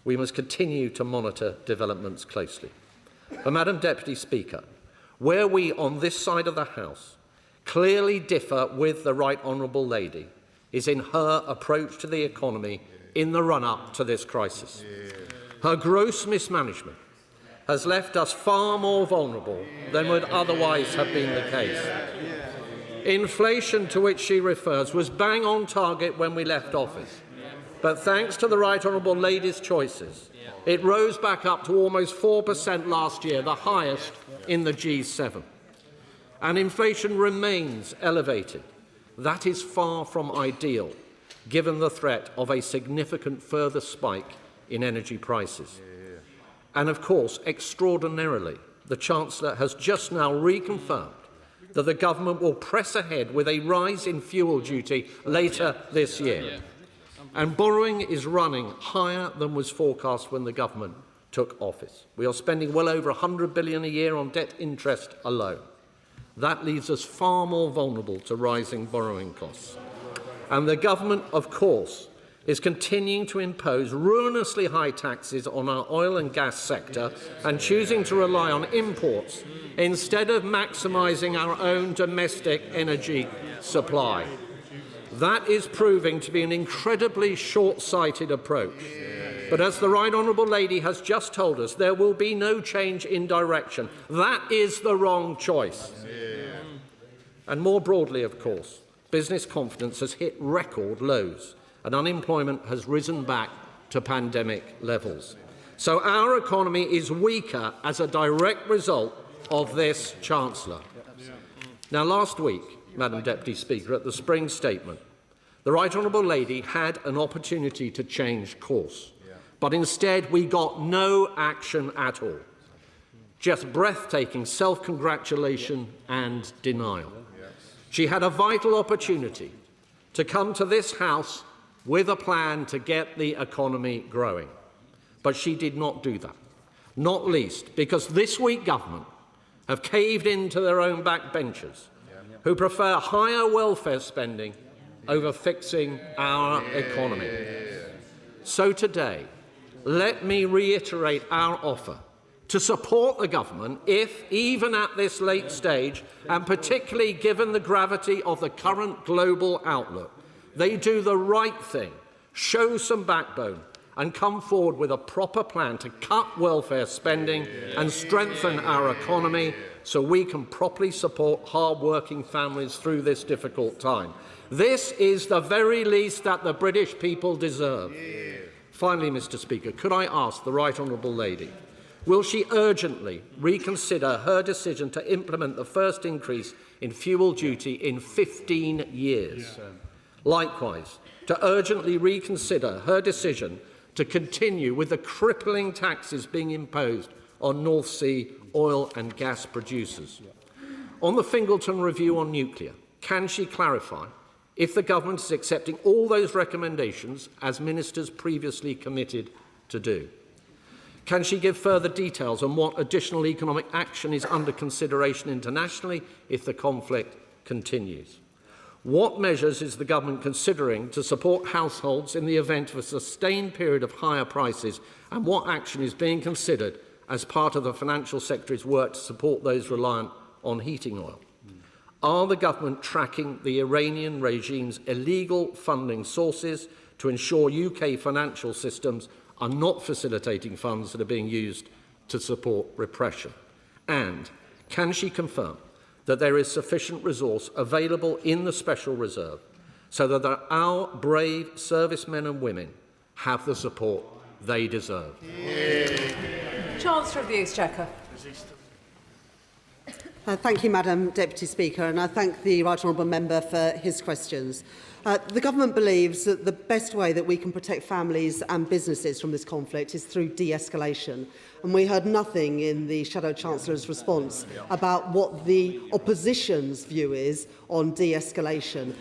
We must continue to monitor developments closely. But, Madam Deputy Speaker, where we on this side of the House clearly differ with the Right Honourable Lady is in her approach to the economy in the run-up to this crisis. Her gross mismanagement has left us far more vulnerable than would otherwise have been the case. Inflation, to which she refers, was bang on target when we left office. But thanks to the Right Honourable Lady's choices, it rose back up to almost 4% last year, the highest in the G7. And inflation remains elevated. That is far from ideal, given the threat of a significant further spike in energy prices. And of course, extraordinarily, the Chancellor has just now reconfirmed that the government will press ahead with a rise in fuel duty later this year. And borrowing is running higher than was forecast when the government took office. We are spending well over $100 billion a year on debt interest alone. That leaves us far more vulnerable to rising borrowing costs. And the government, of course, is continuing to impose ruinously high taxes on our oil and gas sector and choosing to rely on imports instead of maximising our own domestic energy supply. That is proving to be an incredibly short-sighted approach. But as the Right Honourable Lady has just told us, there will be no change in direction. That is the wrong choice. And more broadly, of course, business confidence has hit record lows and unemployment has risen back to pandemic levels. So our economy is weaker as a direct result of this Chancellor. Now, last week, Madam Deputy Speaker, at the spring statement, the Right Honourable Lady had an opportunity to change course, but instead we got no action at all. Just breathtaking self-congratulation and denial. She had a vital opportunity to come to this House with a plan to get the economy growing. But she did not do that, not least because this week government have caved into their own backbenchers who prefer higher welfare spending over fixing our economy. So today, let me reiterate our offer to support the government if, even at this late stage, and particularly given the gravity of the current global outlook, they do the right thing, show some backbone, and come forward with a proper plan to cut welfare spending and strengthen our economy so we can properly support hard-working families through this difficult time. This is the very least that the British people deserve. Finally, Mr. Speaker, could I ask the Right Honourable Lady, will she urgently reconsider her decision to implement the first increase in fuel duty in 15 years? Likewise, to urgently reconsider her decision to continue with the crippling taxes being imposed on North Sea oil and gas producers. On the Fingleton review on nuclear, can she clarify if the government is accepting all those recommendations as ministers previously committed to do? Can she give further details on what additional economic action is under consideration internationally if the conflict continues? What measures is the government considering to support households in the event of a sustained period of higher prices, and what action is being considered as part of the financial secretary's work to support those reliant on heating oil? Are the government tracking the Iranian regime's illegal funding sources to ensure UK financial systems are not facilitating funds that are being used to support repression? And can she confirm that there is sufficient resource available in the Special Reserve so that our brave servicemen and women have the support they deserve? Chancellor of the Exchequer. Thank you, Madam Deputy Speaker, and I thank the Right Honourable Member for his questions. The Government believes that the best way that we can protect families and businesses from this conflict is through de-escalation. And we heard nothing in the Shadow Chancellor's response about what the opposition's view is on de-escalation.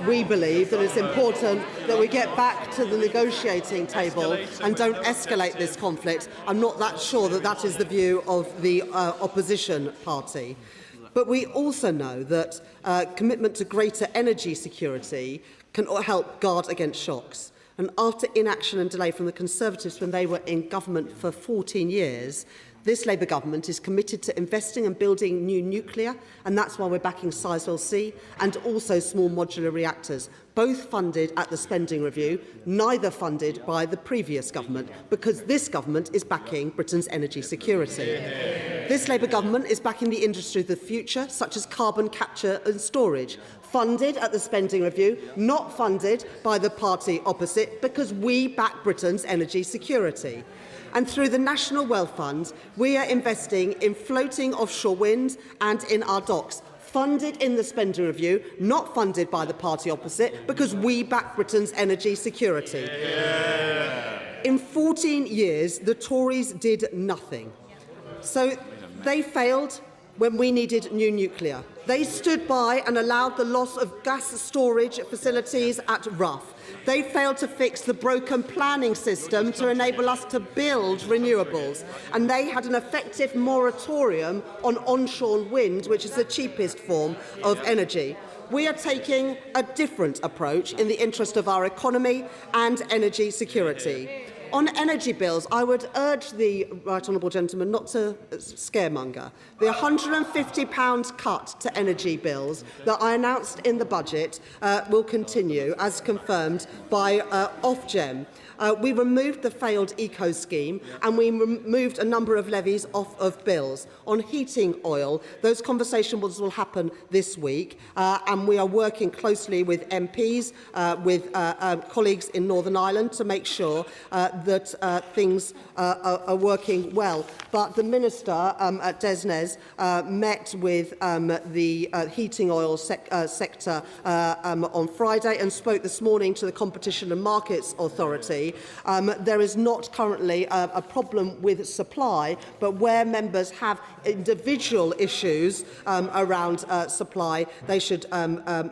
We believe that it's important that we get back to the negotiating table and don't escalate this conflict. I'm not that sure that that is the view of the opposition party. But we also know that commitment to greater energy security can help guard against shocks. And after inaction and delay from the Conservatives when they were in government for 14 years, this Labour government is committed to investing and building new nuclear, and that's why we're backing Sizewell C and also small modular reactors, both funded at the spending review, neither funded by the previous government, because this government is backing Britain's energy security. This Labour government is backing the industry of the future, such as carbon capture and storage, funded at the spending review, not funded by the party opposite, because we back Britain's energy security. And through the National Wealth Fund, we are investing in floating offshore wind and in our docks, funded in the spending review, not funded by the party opposite, because we back Britain's energy security. In 14 years, the Tories did nothing. So they failed when we needed new nuclear. They stood by and allowed the loss of gas storage facilities at Rough. They failed to fix the broken planning system to enable us to build renewables. And they had an effective moratorium on onshore wind, which is the cheapest form of energy. We are taking a different approach in the interest of our economy and energy security. On energy bills, I would urge the Right Honourable Gentleman not to scaremonger. The £150 cut to energy bills that I announced in the budget will continue, as confirmed by Ofgem. We removed the failed eco scheme and we removed a number of levies off of bills. On heating oil, those conversations will happen this week and we are working closely with MPs, with colleagues in Northern Ireland to make sure that things are working well. But the Minister at Desnes met with the heating oil sector on Friday and spoke this morning to the Competition and Markets Authority. There is not currently a problem with supply, but where members have individual issues around supply, they should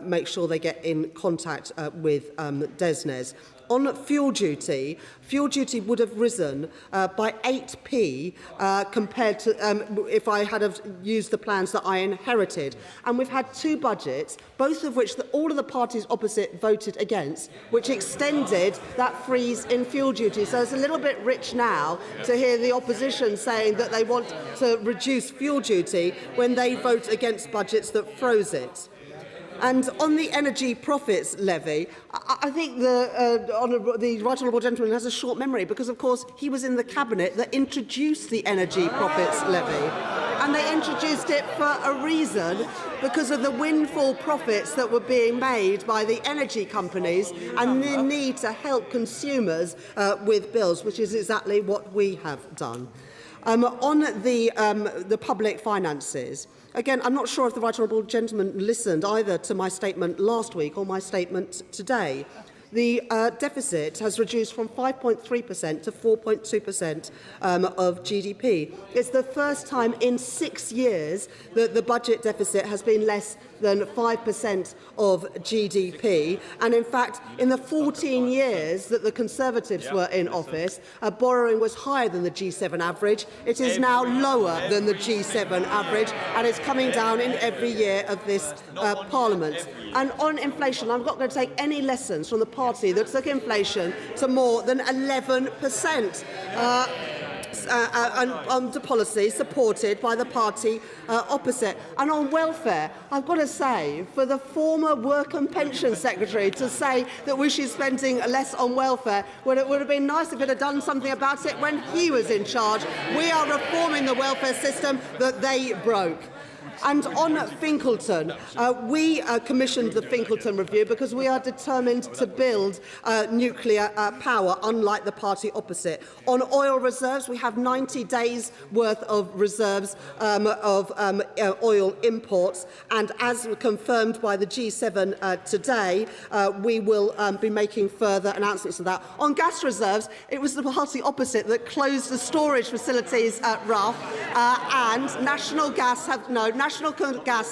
make sure they get in contact with Desnes. On fuel duty would have risen by 8p compared to if I had have used the plans that I inherited. And we've had two budgets, both of which all of the parties opposite voted against, which extended that freeze in fuel duty. So it's a little bit rich now to hear the opposition saying that they want to reduce fuel duty when they vote against budgets that froze it. And on the energy profits levy, I think the Right Honourable Gentleman has a short memory because, of course, he was in the Cabinet that introduced the energy profits levy. And they introduced it for a reason, because of the windfall profits that were being made by the energy companies and the need to help consumers with bills, which is exactly what we have done. On the public finances, again, I'm not sure if the Right Honourable Gentleman listened either to my statement last week or my statement today. The deficit has reduced from 5.3% to 4.2% of GDP. It's the first time in 6 years that the budget deficit has been less than 5% of GDP. And in fact, in the 14 years that the Conservatives were in office, borrowing was higher than the G7 average. It is now lower than the G7 average, and it's coming down in every year of this Parliament. And on inflation, I'm not going to take any lessons from the party that took inflation to more than 11%. under policy supported by the party opposite. And on welfare, I've got to say, for the former Work and Pension Secretary to say that we should be spending less on welfare, well, it would have been nice if it had done something about it when he was in charge. We are reforming the welfare system that they broke. And on Finkleton, we commissioned the Finkleton review because we are determined to build nuclear power, unlike the party opposite. On oil reserves, we have 90 days' worth of reserves of oil imports, and as confirmed by the G7 today, we will be making further announcements of that. On gas reserves, it was the party opposite that closed the storage facilities at Rough, and National Gas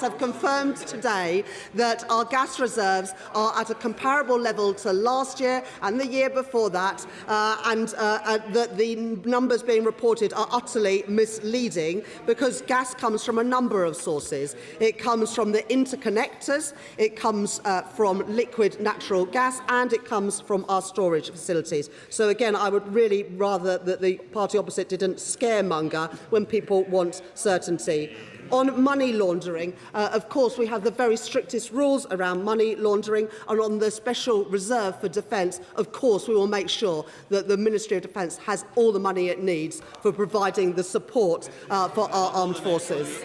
have confirmed today that our gas reserves are at a comparable level to last year and the year before that, and that the numbers being reported are utterly misleading because gas comes from a number of sources. It comes from the interconnectors, it comes from liquid natural gas, and it comes from our storage facilities. So again, I would really rather that the party opposite didn't scaremonger when people want certainty. On money laundering, of course, we have the very strictest rules around money laundering, and on the special reserve for defence, of course, we will make sure that the Ministry of Defence has all the money it needs for providing the support for our armed forces.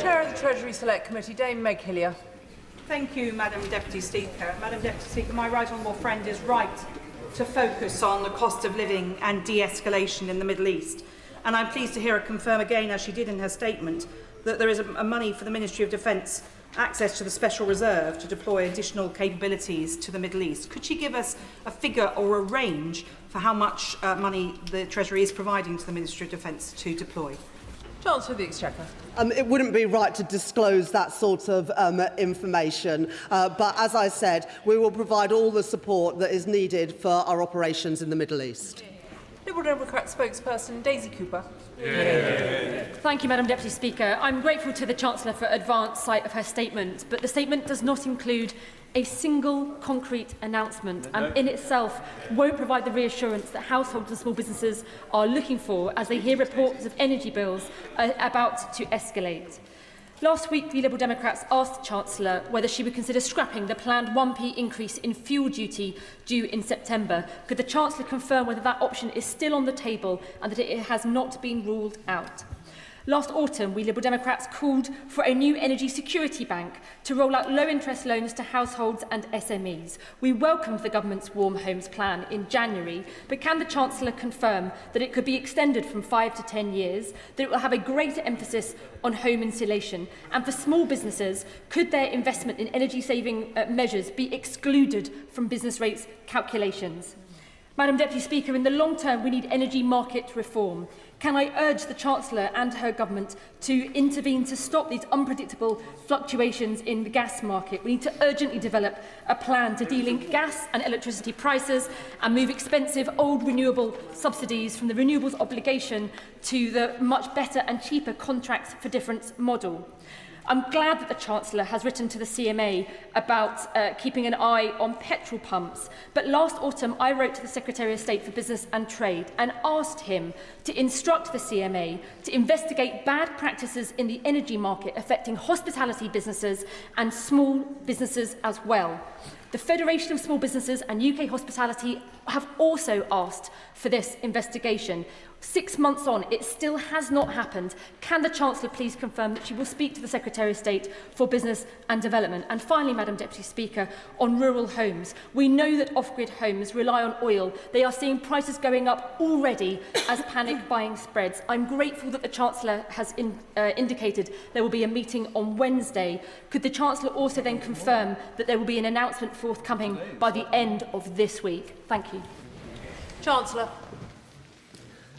Chair of the Treasury Select Committee, Dame Meg Hillier. Thank you, Madam Deputy Speaker. Madam Deputy Speaker, my right honourable friend is right to focus on the cost of living and de-escalation in the Middle East. And I'm pleased to hear her confirm again, as she did in her statement, that there is a money for the Ministry of Defence access to the Special Reserve to deploy additional capabilities to the Middle East. Could she give us a figure or a range for how much money the Treasury is providing to the Ministry of Defence to deploy? Chancellor of the Exchequer. It wouldn't be right to disclose that sort of information, but as I said, we will provide all the support that is needed for our operations in the Middle East. Liberal Democrat spokesperson Daisy Cooper. Thank you, Madam Deputy Speaker. I'm grateful to the Chancellor for advance sight of her statement, but the statement does not include a single concrete announcement and in itself won't provide the reassurance that households and small businesses are looking for as they hear reports of energy bills about to escalate. Last week, the Liberal Democrats asked the Chancellor whether she would consider scrapping the planned 1p increase in fuel duty due in September. Could the Chancellor confirm whether that option is still on the table and that it has not been ruled out? Last autumn, we Liberal Democrats called for a new energy security bank to roll out low-interest loans to households and SMEs. We welcomed the government's Warm Homes plan in January, but can the Chancellor confirm that it could be extended from 5 to 10 years, that it will have a greater emphasis on home insulation, and for small businesses, could their investment in energy-saving measures be excluded from business rates calculations? Madam Deputy Speaker, in the long term, we need energy market reform. Can I urge the Chancellor and her government to intervene to stop these unpredictable fluctuations in the gas market? We need to urgently develop a plan to de-link gas and electricity prices and move expensive old renewable subsidies from the renewables obligation to the much better and cheaper contracts for difference model. I'm glad that the Chancellor has written to the CMA about keeping an eye on petrol pumps, but last autumn I wrote to the Secretary of State for Business and Trade and asked him to instruct the CMA to investigate bad practices in the energy market affecting hospitality businesses and small businesses as well. The Federation of Small Businesses and UK Hospitality have also asked for this investigation. 6 months on, it still has not happened. Can the Chancellor please confirm that she will speak to the Secretary of State for Business and Development? And finally, Madam Deputy Speaker, on rural homes, we know that off-grid homes rely on oil. They are seeing prices going up already as panic buying spreads. I'm grateful that the Chancellor has indicated there will be a meeting on Wednesday. Could the Chancellor also then confirm that there will be an announcement forthcoming by the end of this week? Thank you. Chancellor.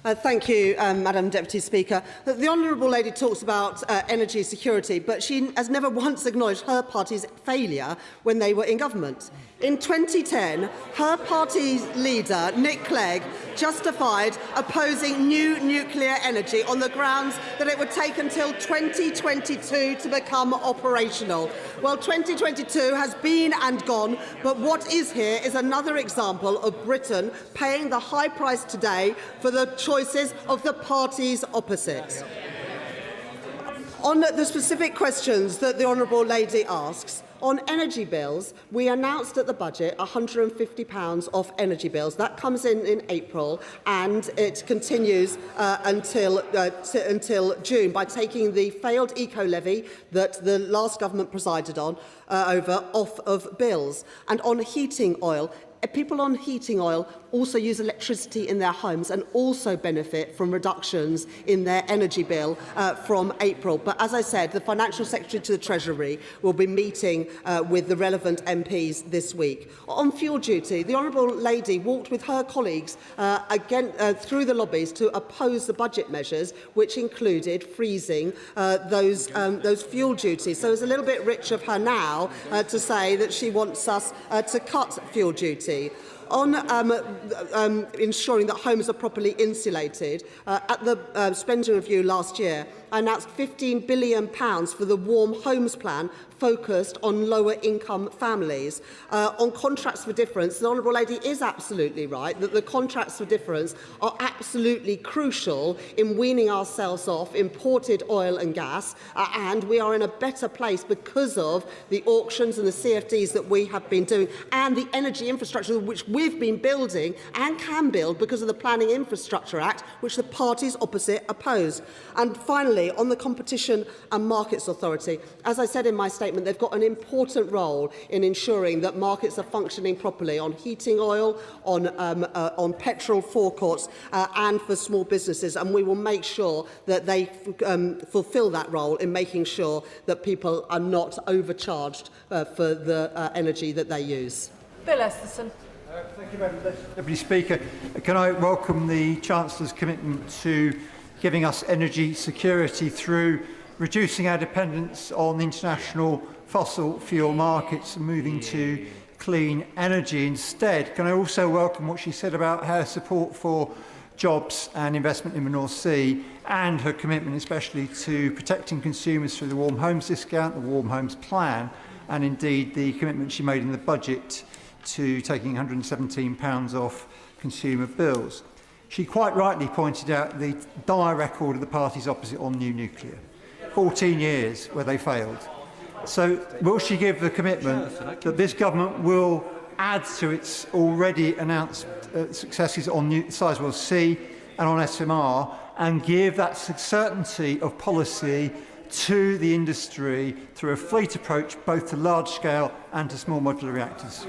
Thank you, Madam Deputy Speaker. The Honourable Lady talks about energy security, but she has never once acknowledged her party's failure when they were in government. In 2010, her party's leader, Nick Clegg, justified opposing new nuclear energy on the grounds that it would take until 2022 to become operational. Well, 2022 has been and gone, but what is here is another example of Britain paying the high price today for the choices of the parties opposite. On the specific questions that the Honourable Lady asks, on energy bills, we announced at the budget £150 off energy bills. That comes in April, and it continues until June by taking the failed eco-levy that the last government presided on over off of bills. And on heating oil, people on heating oil also use electricity in their homes and also benefit from reductions in their energy bill from April. But as I said, the Financial Secretary to the Treasury will be meeting with the relevant MPs this week. On fuel duty, the Honourable Lady walked with her colleagues through the lobbies to oppose the budget measures, which included freezing those fuel duties. So it's a little bit rich of her now to say that she wants us to cut fuel duty. On ensuring that homes are properly insulated, at the spending review last year, I announced £15 billion for the Warm Homes Plan, focused on lower-income families. On contracts for difference, the Honourable Lady is absolutely right that the contracts for difference are absolutely crucial in weaning ourselves off imported oil and gas, and we are in a better place because of the auctions and the CFDs that we have been doing, and the energy infrastructure which we've been building and can build because of the Planning Infrastructure Act, which the parties opposite opposed. And finally, on the Competition and Markets Authority, as I said in my statement, they've got an important role in ensuring that markets are functioning properly on heating oil, on petrol forecourts, and for small businesses. And we will make sure that they fulfil that role in making sure that people are not overcharged for the energy that they use. Bill Esterson. Thank you, Madam Deputy Speaker. Can I welcome the Chancellor's commitment to giving us energy security through reducing our dependence on international fossil fuel markets and moving to clean energy instead. Can I also welcome what she said about her support for jobs and investment in the North Sea, and her commitment especially to protecting consumers through the Warm Homes discount, the Warm Homes plan, and indeed the commitment she made in the budget to taking £117 off consumer bills. She quite rightly pointed out the dire record of the parties opposite on new nuclear. 14 years where they failed. So will she give the commitment that this government will add to its already announced successes on Sizewell C and on SMR, and give that certainty of policy to the industry through a fleet approach both to large-scale and to small modular reactors?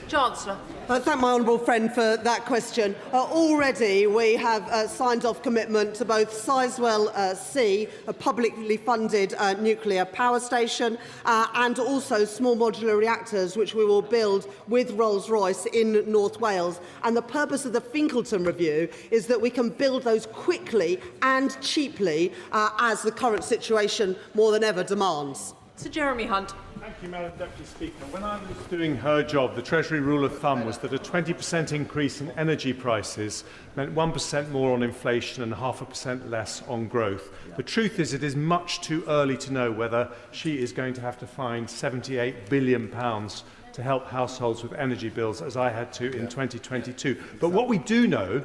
Chancellor. Thank my honourable friend for that question. Already we have signed off commitment to both Sizewell C, a publicly funded nuclear power station, and also small modular reactors, which we will build with Rolls-Royce in North Wales. And the purpose of the Finkleton review is that we can build those quickly and cheaply, as the current situation more than ever demands. Sir Jeremy Hunt. Thank you, Madam Deputy Speaker. When I was doing her job, the Treasury rule of thumb was that a 20% increase in energy prices meant 1% more on inflation and 0.5% less on growth. The truth is, it is much too early to know whether she is going to have to find £78 billion to help households with energy bills, as I had to in 2022. But what we do know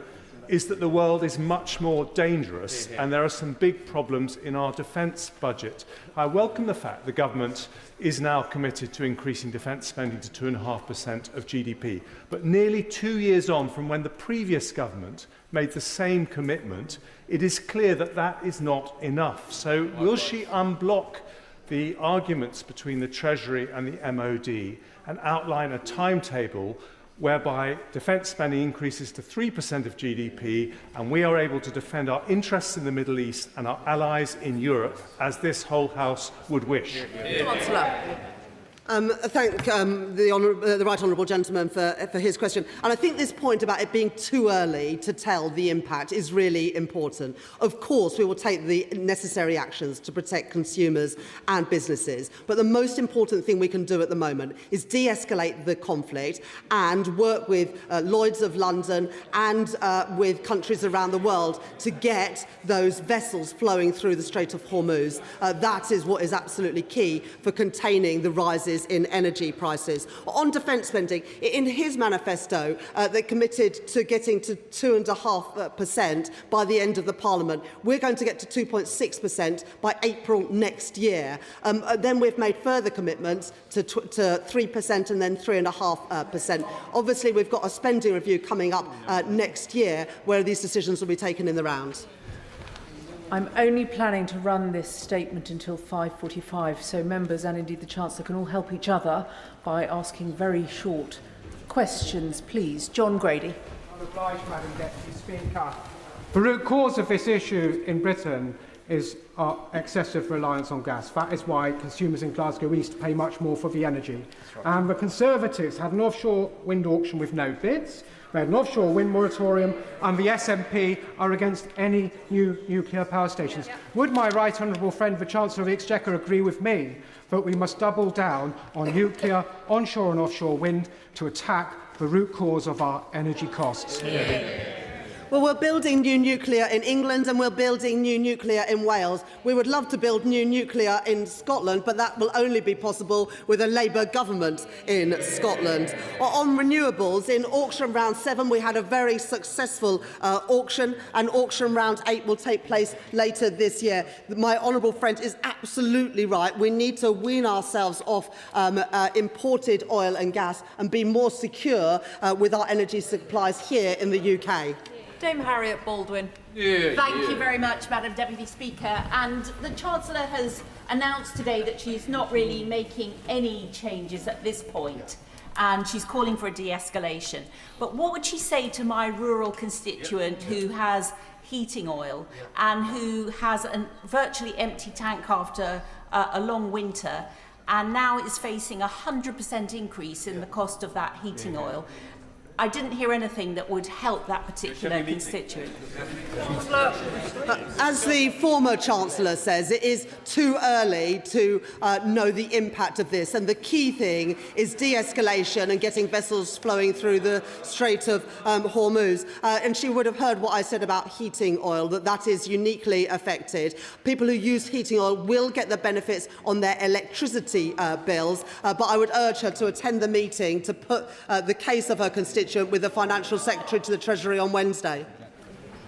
is that the world is much more dangerous, and there are some big problems in our defence budget. I welcome the fact the government is now committed to increasing defence spending to 2.5% of GDP. But nearly 2 years on from when the previous government made the same commitment, it is clear that that is not enough. So will she unblock the arguments between the Treasury and the MOD and outline a timetable whereby defence spending increases to 3% of GDP, and we are able to defend our interests in the Middle East and our allies in Europe, as this whole House would wish? Thank the right honourable gentleman for his question. And I think this point about it being too early to tell the impact is really important. Of course, we will take the necessary actions to protect consumers and businesses. But the most important thing we can do at the moment is de-escalate the conflict and work with Lloyd's of London and with countries around the world to get those vessels flowing through the Strait of Hormuz. That is what is absolutely key for containing the rises in energy prices. On defence spending, in his manifesto, they committed to getting to 2.5% by the end of the Parliament. We're going to get to 2.6% by April next year. Then we've made further commitments to 3% and then 3.5%. Obviously, we've got a spending review coming up next year where these decisions will be taken in the round. I'm only planning to run this statement until 5:45, so members and indeed the Chancellor can all help each other by asking very short questions, please. John Grady. I'm obliged, Madam Deputy Speaker. The root cause of this issue in Britain is our excessive reliance on gas. That is why consumers in Glasgow East pay much more for the energy. And the Conservatives had an offshore wind auction with no bids. We had an offshore wind moratorium, and the SNP are against any new nuclear power stations. Would my right honourable friend, the Chancellor of the Exchequer, agree with me that we must double down on nuclear, onshore and offshore wind to attack the root cause of our energy costs? Well, we're building new nuclear in England and we're building new nuclear in Wales. We would love to build new nuclear in Scotland, but that will only be possible with a Labour government in Scotland. On renewables, in auction round 7, we had a very successful auction, and auction round 8 will take place later this year. My honourable friend is absolutely right. We need to wean ourselves off imported oil and gas and be more secure with our energy supplies here in the UK. Dame Harriet Baldwin. Thank you very much, Madam Deputy Speaker. And the Chancellor has announced today that she's not really making any changes at this point, and she's calling for a de-escalation. But what would she say to my rural constituent who has heating oil and who has a virtually empty tank after a long winter and now is facing a 100% increase in the cost of that heating oil? I didn't hear anything that would help that particular constituent. As the former Chancellor says, it is too early to know the impact of this, and the key thing is de-escalation and getting vessels flowing through the Strait of Hormuz. And she would have heard what I said about heating oil, that is uniquely affected. People who use heating oil will get the benefits on their electricity bills, but I would urge her to attend the meeting to put the case of her constituent with the Financial Secretary to the Treasury on Wednesday.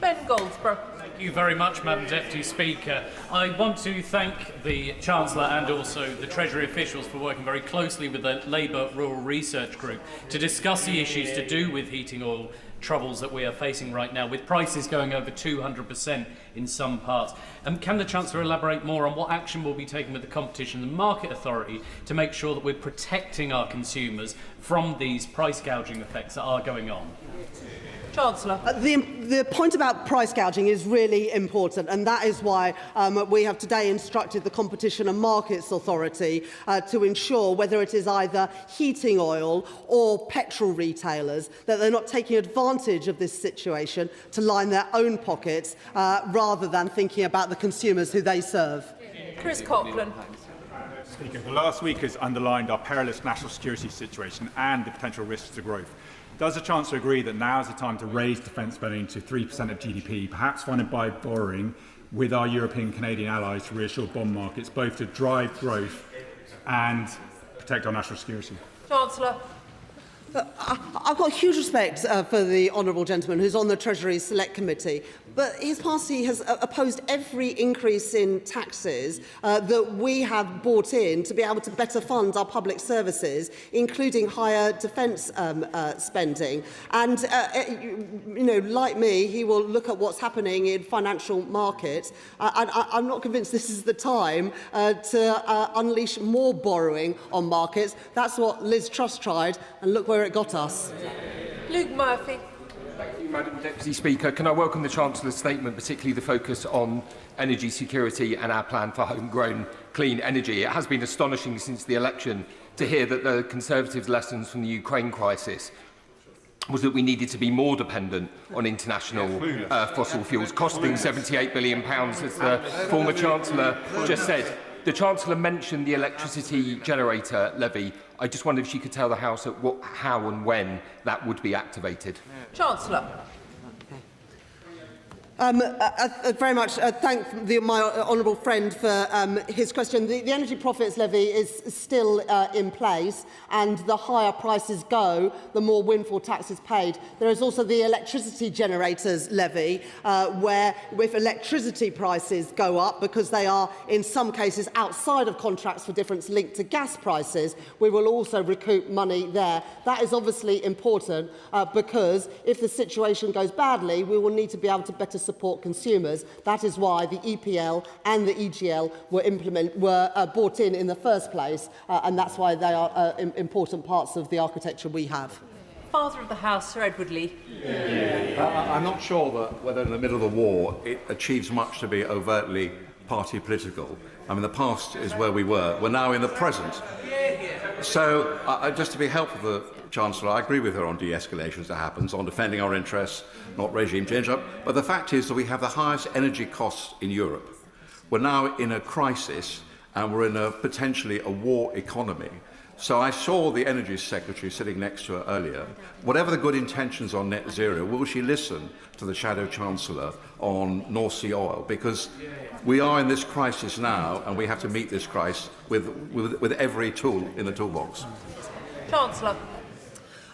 Ben Goldsborough. Thank you very much, Madam Deputy Speaker. I want to thank the Chancellor and also the Treasury officials for working very closely with the Labour Rural Research Group to discuss the issues to do with heating oil troubles that we are facing right now, with prices going over 200% in some parts. Can the Chancellor elaborate more on what action will be taken with the Competition and Market Authority to make sure that we're protecting our consumers from these price gouging effects that are going on? Chancellor. The point about price gouging is really important, and that is why we have today instructed the Competition and Markets Authority to ensure whether it is either heating oil or petrol retailers that they're not taking advantage of this situation to line their own pockets rather than thinking about the consumers who they serve. Chris Coughlin. Speaker, the last week has underlined our perilous national security situation and the potential risks to growth. Does the Chancellor agree that now is the time to raise defence spending to 3% of GDP, perhaps funded by borrowing with our European and Canadian allies to reassure bond markets, both to drive growth and protect our national security? Chancellor. I've got huge respect for the honourable gentleman who's on the Treasury Select Committee, but his party has opposed every increase in taxes that we have brought in to be able to better fund our public services, including higher defence spending. And, you know, like me, he will look at what's happening in financial markets. I'm not convinced this is the time to unleash more borrowing on markets. That's what Liz Truss tried, and look where it got us. Luke Murphy. Thank you, Madam Deputy Speaker. Can I welcome the Chancellor's statement, particularly the focus on energy security and our plan for homegrown clean energy? It has been astonishing since the election to hear that the Conservatives' lessons from the Ukraine crisis was that we needed to be more dependent on international fossil fuels, costing £78 billion, as the former Chancellor just said. The Chancellor mentioned the electricity generator levy. I just wondered if she could tell the House how and when that would be activated. Chancellor. Very much thank my honourable friend for his question. The energy profits levy is still in place, and the higher prices go, the more windfall tax is paid. There is also the electricity generators levy, where if electricity prices go up, because they are in some cases outside of contracts for difference linked to gas prices, we will also recoup money there. That is obviously important because if the situation goes badly, we will need to be able to better support consumers. That is why the EPL and the EGL were brought in the first place, and that's why they are important parts of the architecture we have. Father of the House, Sir Edward Lee. I'm not sure that whether in the middle of the war it achieves much to be overtly party political. I mean, the past is where we were. We're now in the present. So, just to be helpful to the Chancellor, I agree with her on de-escalation as it happens, on defending our interests, not regime change. But the fact is that we have the highest energy costs in Europe. We're now in a crisis, and we're in potentially a war economy. So I saw the Energy Secretary sitting next to her earlier. Whatever the good intentions on net zero, will she listen to the Shadow Chancellor on North Sea oil? Because we are in this crisis now, and we have to meet this crisis with every tool in the toolbox. Chancellor.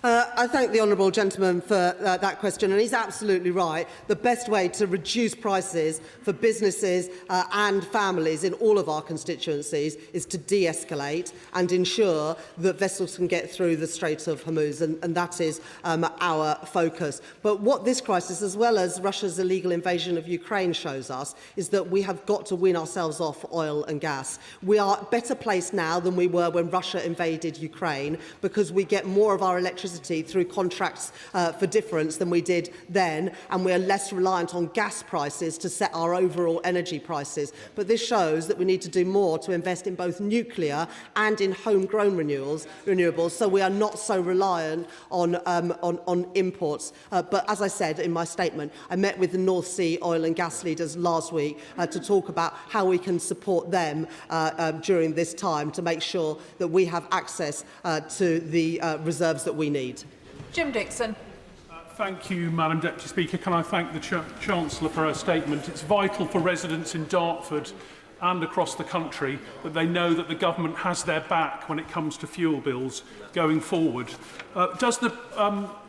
I thank the honourable gentleman for that question, and he's absolutely right. The best way to reduce prices for businesses and families in all of our constituencies is to de-escalate and ensure that vessels can get through the Strait of Hormuz, and that is our focus. But what this crisis, as well as Russia's illegal invasion of Ukraine, shows us is that we have got to win ourselves off oil and gas. We are better placed now than we were when Russia invaded Ukraine, because we get more of our electricity through contracts for difference than we did then, and we're less reliant on gas prices to set our overall energy prices. But this shows that we need to do more to invest in both nuclear and in homegrown renewables, so we are not so reliant on imports. But as I said in my statement, I met with the North Sea oil and gas leaders last week to talk about how we can support them during this time to make sure that we have access to the reserves that we need. Jim Dixon. Thank you, Madam Deputy Speaker. Can I thank the Chancellor for her statement? It's vital for residents in Dartford and across the country that they know that the government has their back when it comes to fuel bills going forward. Does the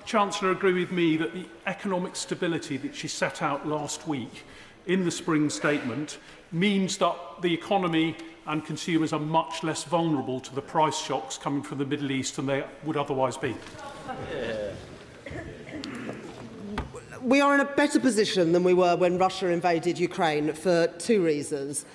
Chancellor agree with me that the economic stability that she set out last week in the spring statement means that the economy and consumers are much less vulnerable to the price shocks coming from the Middle East than they would otherwise be? We are in a better position than we were when Russia invaded Ukraine for two reasons.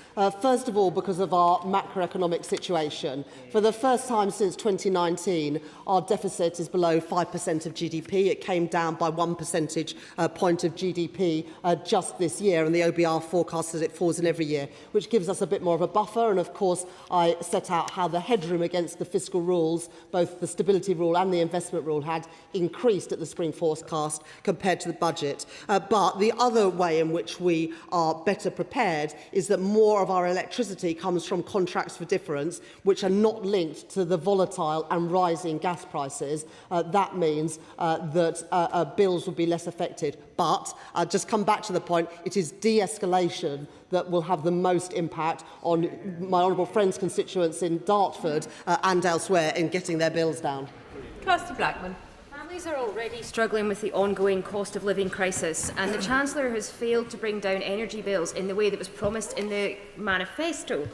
First of all, because of our macroeconomic situation. For the first time since 2019, our deficit is below 5% of GDP. It came down by 1 percentage point of GDP just this year, and the OBR forecasts that it falls in every year, which gives us a bit more of a buffer. And of course, I set out how the headroom against the fiscal rules, both the stability rule and the investment rule, had increased at the spring forecast compared to the budget. But the other way in which we are better prepared is that more of our electricity comes from contracts for difference, which are not linked to the volatile and rising gas prices. That means that bills will be less affected. But just come back to the point, it is de-escalation that will have the most impact on my honourable friend's constituents in Dartford and elsewhere in getting their bills down. Kirsty Blackman. Families are already struggling with the ongoing cost of living crisis, and the Chancellor has failed to bring down energy bills in the way that was promised in the manifesto.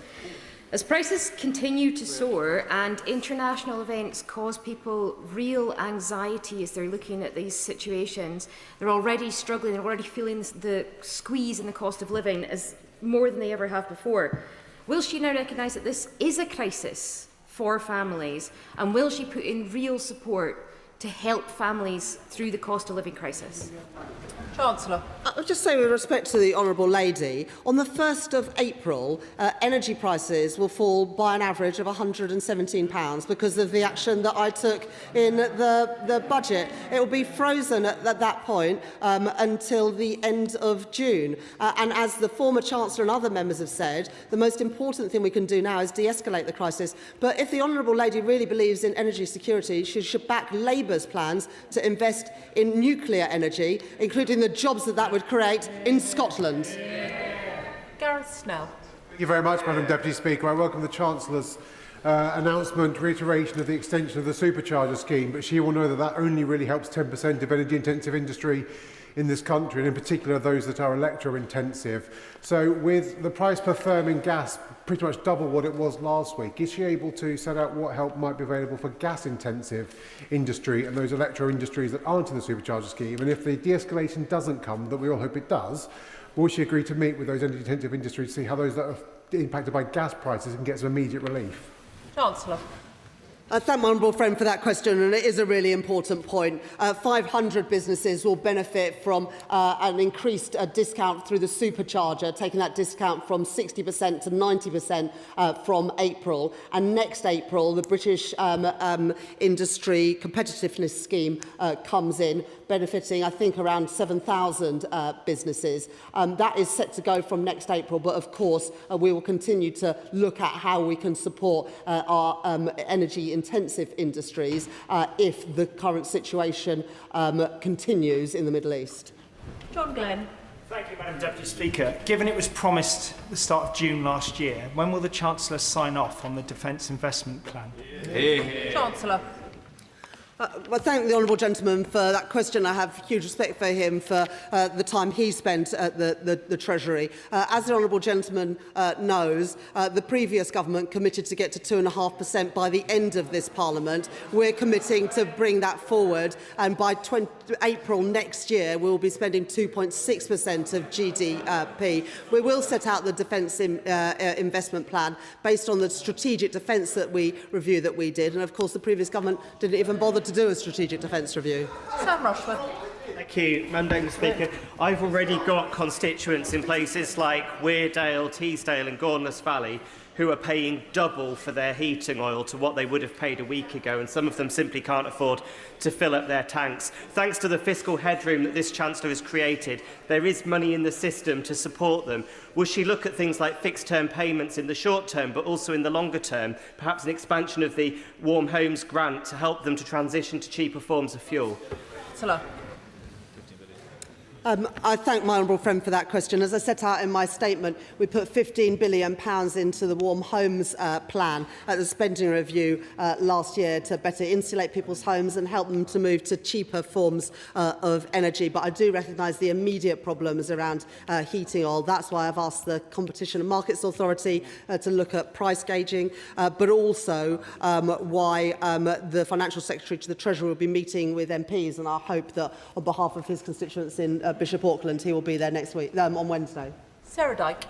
As prices continue to soar and international events cause people real anxiety as they're looking at these situations, they're already struggling, they're already feeling the squeeze in the cost of living as more than they ever have before. Will she now recognise that this is a crisis for families, and will she put in real support to help families through the cost of living crisis? Chancellor. I'll just say with respect to the Honourable Lady, on the 1st of April, energy prices will fall by an average of £117 because of the action that I took in the budget. It will be frozen at that point until the end of June. And as the former Chancellor and other members have said, the most important thing we can do now is de-escalate the crisis. But if the Honourable Lady really believes in energy security, she should back Labour's plans to invest in nuclear energy, including the jobs that would create in Scotland. Gareth Snell. Thank you very much, Madam Deputy Speaker. I welcome the Chancellor's announcement, reiteration of the extension of the supercharger scheme, but she will know that that only really helps 10% of energy-intensive industry in this country, and in particular those that are electro-intensive. So with the price per firm in gas pretty much double what it was last week, is she able to set out what help might be available for gas-intensive industry and those electro-industries that aren't in the supercharger scheme? And if the de-escalation doesn't come, that we all hope it does, will she agree to meet with those energy-intensive industries to see how those that are impacted by gas prices can get some immediate relief? Chancellor. I thank my honourable friend for that question, and it is a really important point. 500 businesses will benefit from an increased discount through the supercharger, taking that discount from 60% to 90% from April. And next April, the British Industry Competitiveness Scheme comes in, benefiting, I think, around 7,000 businesses. That is set to go from next April, but of course, we will continue to look at how we can support our energy-intensive industries if the current situation continues in the Middle East. John Glenn. Thank you, Madam Deputy Speaker. Given it was promised at the start of June last year, when will the Chancellor sign off on the Defence Investment Plan? Chancellor. Well, thank the honourable gentleman for that question. I have huge respect for him for the time he spent at the Treasury. As the honourable gentleman knows, the previous government committed to get to 2.5% by the end of this Parliament. We're committing to bring that forward, and by April next year, we will be spending 2.6% of GDP. We will set out the Defence Investment Plan based on the strategic defence review that we did, and of course the previous government didn't even bother to do a strategic defence review. Sam Rushford. Thank you, Madam Deputy Speaker. I've already got constituents in places like Weardale, Teesdale and Gorness Valley who are paying double for their heating oil to what they would have paid a week ago, and some of them simply can't afford to fill up their tanks. Thanks to the fiscal headroom that this Chancellor has created, there is money in the system to support them. Will she look at things like fixed-term payments in the short term, but also in the longer term, perhaps an expansion of the Warm Homes grant to help them to transition to cheaper forms of fuel? I thank my honourable friend for that question. As I set out in my statement, we put £15 billion into the Warm Homes plan at the spending review last year to better insulate people's homes and help them to move to cheaper forms of energy. But I do recognise the immediate problems around heating oil. That's why I've asked the Competition and Markets Authority to look at price gauging, but also why the Financial Secretary to the Treasury will be meeting with MPs, and I hope that on behalf of his constituents in Bishop Auckland, he will be there next week, on Wednesday. Sarah Dyke.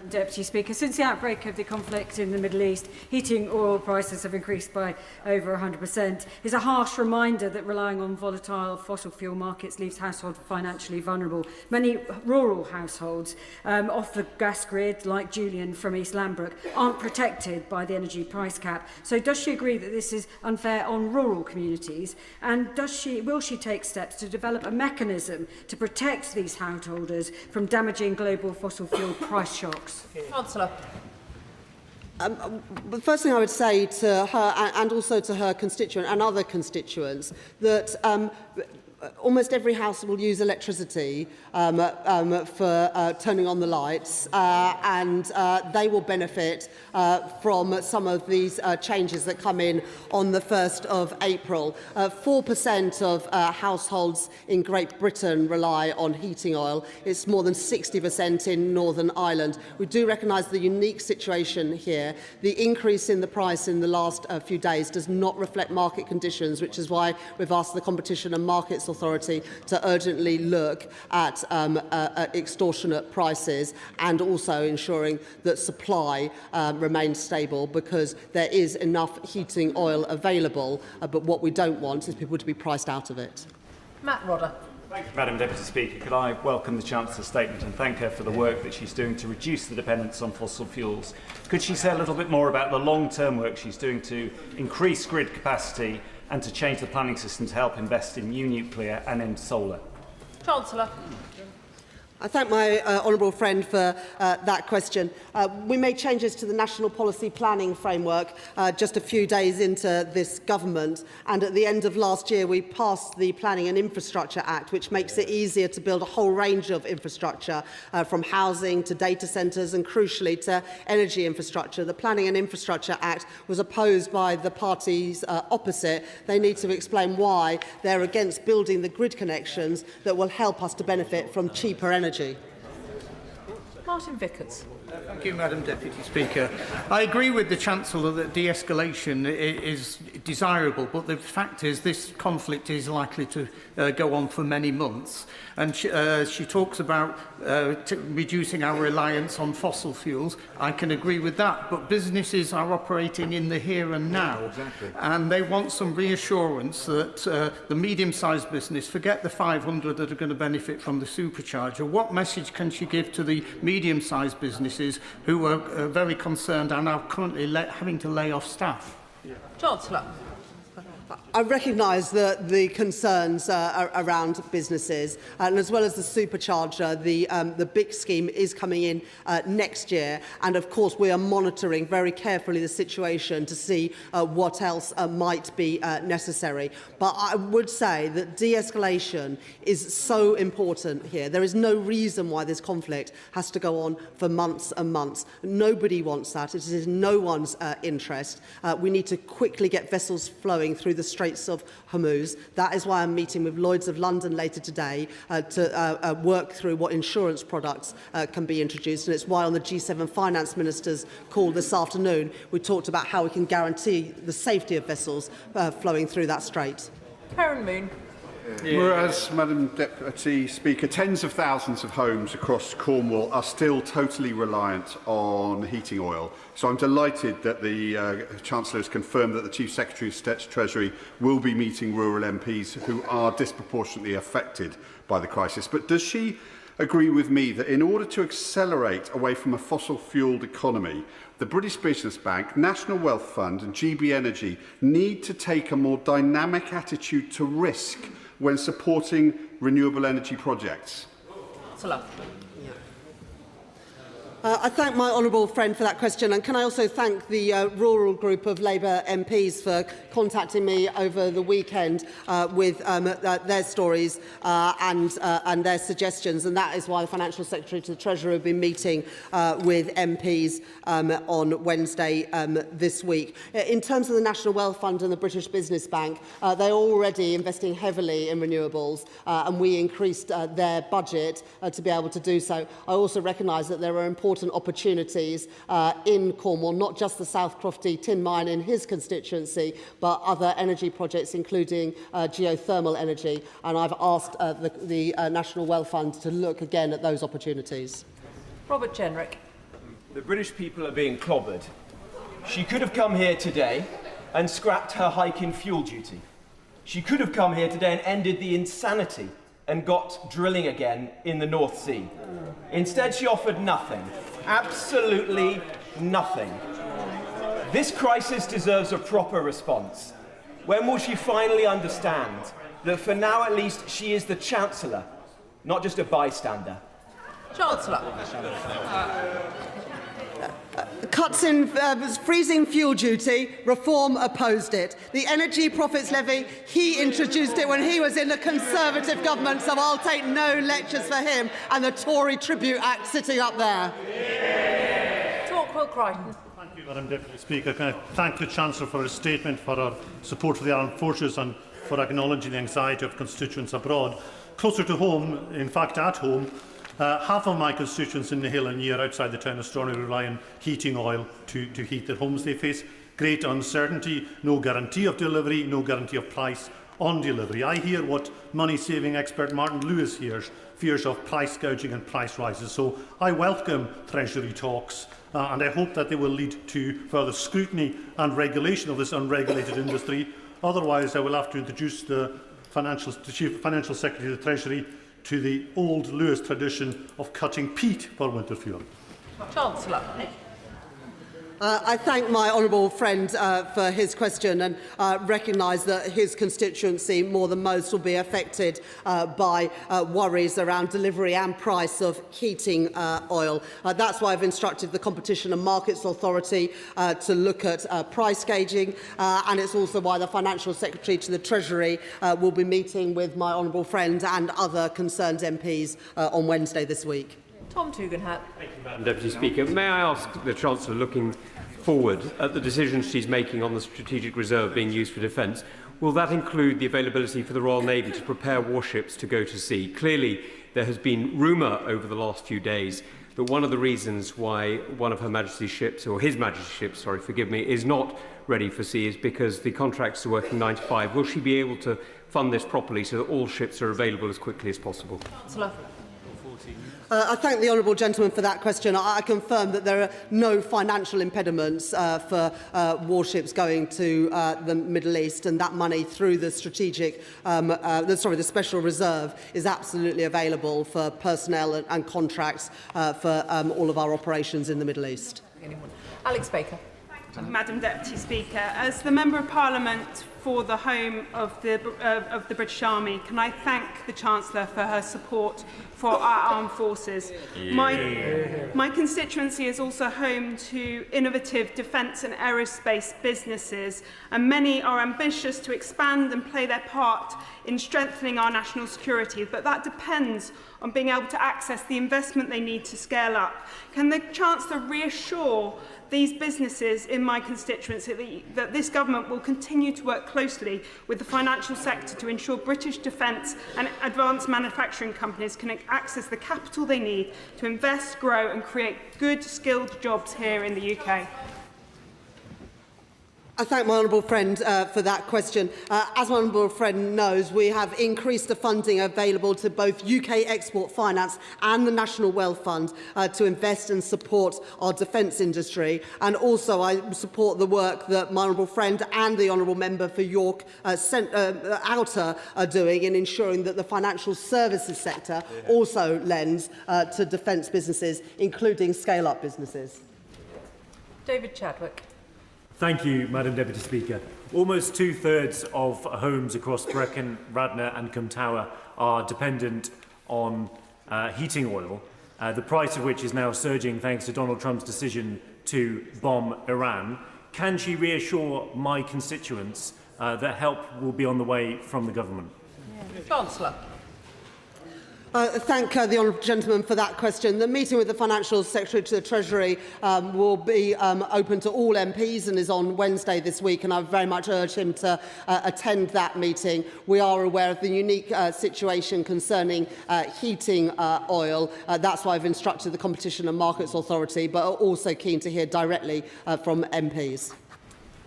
Deputy Speaker, since the outbreak of the conflict in the Middle East, heating oil prices have increased by over 100%. It's a harsh reminder that relying on volatile fossil fuel markets leaves households financially vulnerable. Many rural households off the gas grid, like Julian from East Lambrook, aren't protected by the energy price cap. So does she agree that this is unfair on rural communities? And will she take steps to develop a mechanism to protect these householders from damaging global fossil fuel price shocks? Chancellor. The first thing I would say to her and also to her constituent and other constituents that almost every house will use electricity for turning on the lights, and they will benefit from some of these changes that come in on the 1st of April. 4% of households in Great Britain rely on heating oil. It's more than 60% in Northern Ireland. We do recognise the unique situation here. The increase in the price in the last few days does not reflect market conditions, which is why we've asked the Competition and Markets Markets Authority to urgently look at extortionate prices and also ensuring that supply remains stable, because there is enough heating oil available, but what we don't want is people to be priced out of it. Matt Rodder. Thank you, Madam Deputy Speaker. Could I welcome the Chancellor's statement and thank her for the work that she's doing to reduce the dependence on fossil fuels. Could she say a little bit more about the long-term work she's doing to increase grid capacity and to change the planning system to help invest in new nuclear and in solar? Chancellor. I thank my honourable friend for that question. We made changes to the National Policy Planning Framework just a few days into this government, and at the end of last year we passed the Planning and Infrastructure Act, which makes it easier to build a whole range of infrastructure, from housing to data centres and, crucially, to energy infrastructure. The Planning and Infrastructure Act was opposed by the parties opposite. They need to explain why they're against building the grid connections that will help us to benefit from cheaper energy. Martin Vickers. Thank you, Madam Deputy Speaker. I agree with the Chancellor that de-escalation is desirable, but the fact is this conflict is likely to go on for many months. And she talks about reducing our reliance on fossil fuels. I can agree with that, but businesses are operating in the here and now. Exactly. And they want some reassurance that the medium-sized business, forget the 500 that are going to benefit from the supercharger. What message can she give to the medium-sized businesses who are very concerned and are currently having to lay off staff? Chancellor. I recognise the concerns around businesses, and as well as the supercharger, the BIC scheme is coming in next year, and of course we are monitoring very carefully the situation to see what else might be necessary. But I would say that de-escalation is so important here. There is no reason why this conflict has to go on for months and months. Nobody wants that. It is in no one's interest. We need to quickly get vessels flowing through the Straits of Hormuz. That is why I'm meeting with Lloyd's of London later today to work through what insurance products can be introduced. And it's why on the G7 finance ministers' call this afternoon, we talked about how we can guarantee the safety of vessels flowing through that strait. Karen Moon. Whereas, Madam Deputy Speaker, tens of thousands of homes across Cornwall are still totally reliant on heating oil. So I'm delighted that the Chancellor has confirmed that the Chief Secretary of State's Treasury will be meeting rural MPs who are disproportionately affected by the crisis. But does she agree with me that in order to accelerate away from a fossil-fuelled economy, the British Business Bank, National Wealth Fund and GB Energy need to take a more dynamic attitude to risk when supporting renewable energy projects? I thank my honourable friend for that question, and can I also thank the rural group of Labour MPs for contacting me over the weekend with their stories and their suggestions, and that is why the Financial Secretary to the Treasurer have been meeting with MPs on Wednesday this week. In terms of the National Wealth Fund and the British Business Bank, they're already investing heavily in renewables, and we increased their budget to be able to do so. I also recognise that there are important opportunities in Cornwall, not just the South Crofty tin mine in his constituency, but other energy projects, including geothermal energy. And I've asked the National Wealth Fund to look again at those opportunities. Robert Jenrick. The British people are being clobbered. She could have come here today and scrapped her hike in fuel duty. She could have come here today and ended the insanity and got drilling again in the North Sea. Instead, she offered nothing. Absolutely nothing. This crisis deserves a proper response. When will she finally understand that for now at least she is the Chancellor, not just a bystander? Chancellor. Cuts in freezing fuel duty, Reform opposed it. The Energy Profits Levy, he introduced it when he was in the Conservative government, so I'll take no lectures for him and the Tory Tribute Act sitting up there. Topical Crichton. Thank you, Madam Deputy Speaker. Can I thank the Chancellor for his statement, for her support for the armed forces and for acknowledging the anxiety of constituents abroad. Closer to home, in fact at home, half of my constituents in the Hill and Near outside the town of Strawley rely on heating oil to heat their homes. They face great uncertainty, no guarantee of delivery, no guarantee of price on delivery. I hear what money-saving expert Martin Lewis hears, fears of price gouging and price rises. So I welcome Treasury talks and I hope that they will lead to further scrutiny and regulation of this unregulated industry. Otherwise, I will have to introduce the Chief Financial Secretary of the Treasury to the old Lewis tradition of cutting peat for winter fuel. Chancellor. I thank my honourable friend for his question and recognise that his constituency, more than most, will be affected by worries around delivery and price of heating oil. That's why I've instructed the Competition and Markets Authority to look at price gauging, and it's also why the Financial Secretary to the Treasury will be meeting with my honourable friend and other concerned MPs on Wednesday this week. Tom Tugendhat. Thank you, Madam Deputy Speaker. May I ask the Chancellor, looking forward at the decisions she's making on the strategic reserve being used for defence, will that include the availability for the Royal Navy to prepare warships to go to sea? Clearly, there has been rumour over the last few days that one of the reasons why one of Her Majesty's ships, or His Majesty's ships, sorry, forgive me, is not ready for sea is because the contracts are working 9 to 5. Will she be able to fund this properly so that all ships are available as quickly as possible? Chancellor. I thank the honourable gentleman for that question. I confirm that there are no financial impediments for warships going to the Middle East, and that money through the the special reserve is absolutely available for personnel and contracts for all of our operations in the Middle East. Alex Baker. Madam Deputy Speaker, as the Member of Parliament for the home of the British Army, can I thank the Chancellor for her support for our armed forces. My constituency is also home to innovative defence and aerospace businesses, and many are ambitious to expand and play their part in strengthening our national security, but that depends on being able to access the investment they need to scale up. Can the Chancellor reassure these businesses in my constituency that this government will continue to work closely with the financial sector to ensure British defence and advanced manufacturing companies can access the capital they need to invest, grow and create good, skilled jobs here in the UK? I thank my honourable friend for that question. As my honourable friend knows, we have increased the funding available to both UK Export Finance and the National Wealth Fund to invest and support our defence industry. And also I support the work that my honourable friend and the honourable member for York Outer are doing in ensuring that the financial services sector also lends to defence businesses, including scale-up businesses. David Chadwick. Thank you, Madam Deputy Speaker. Almost two-thirds of homes across Brecon, Radnor and Cumtower are dependent on heating oil, the price of which is now surging thanks to Donald Trump's decision to bomb Iran. Can she reassure my constituents that help will be on the way from the government? Chancellor. Thank the honourable gentleman for that question. The meeting with the Financial Secretary to the Treasury will be open to all MPs and is on Wednesday this week, and I very much urge him to attend that meeting. We are aware of the unique situation concerning heating oil. That's why I've instructed the Competition and Markets Authority, but are also keen to hear directly from MPs.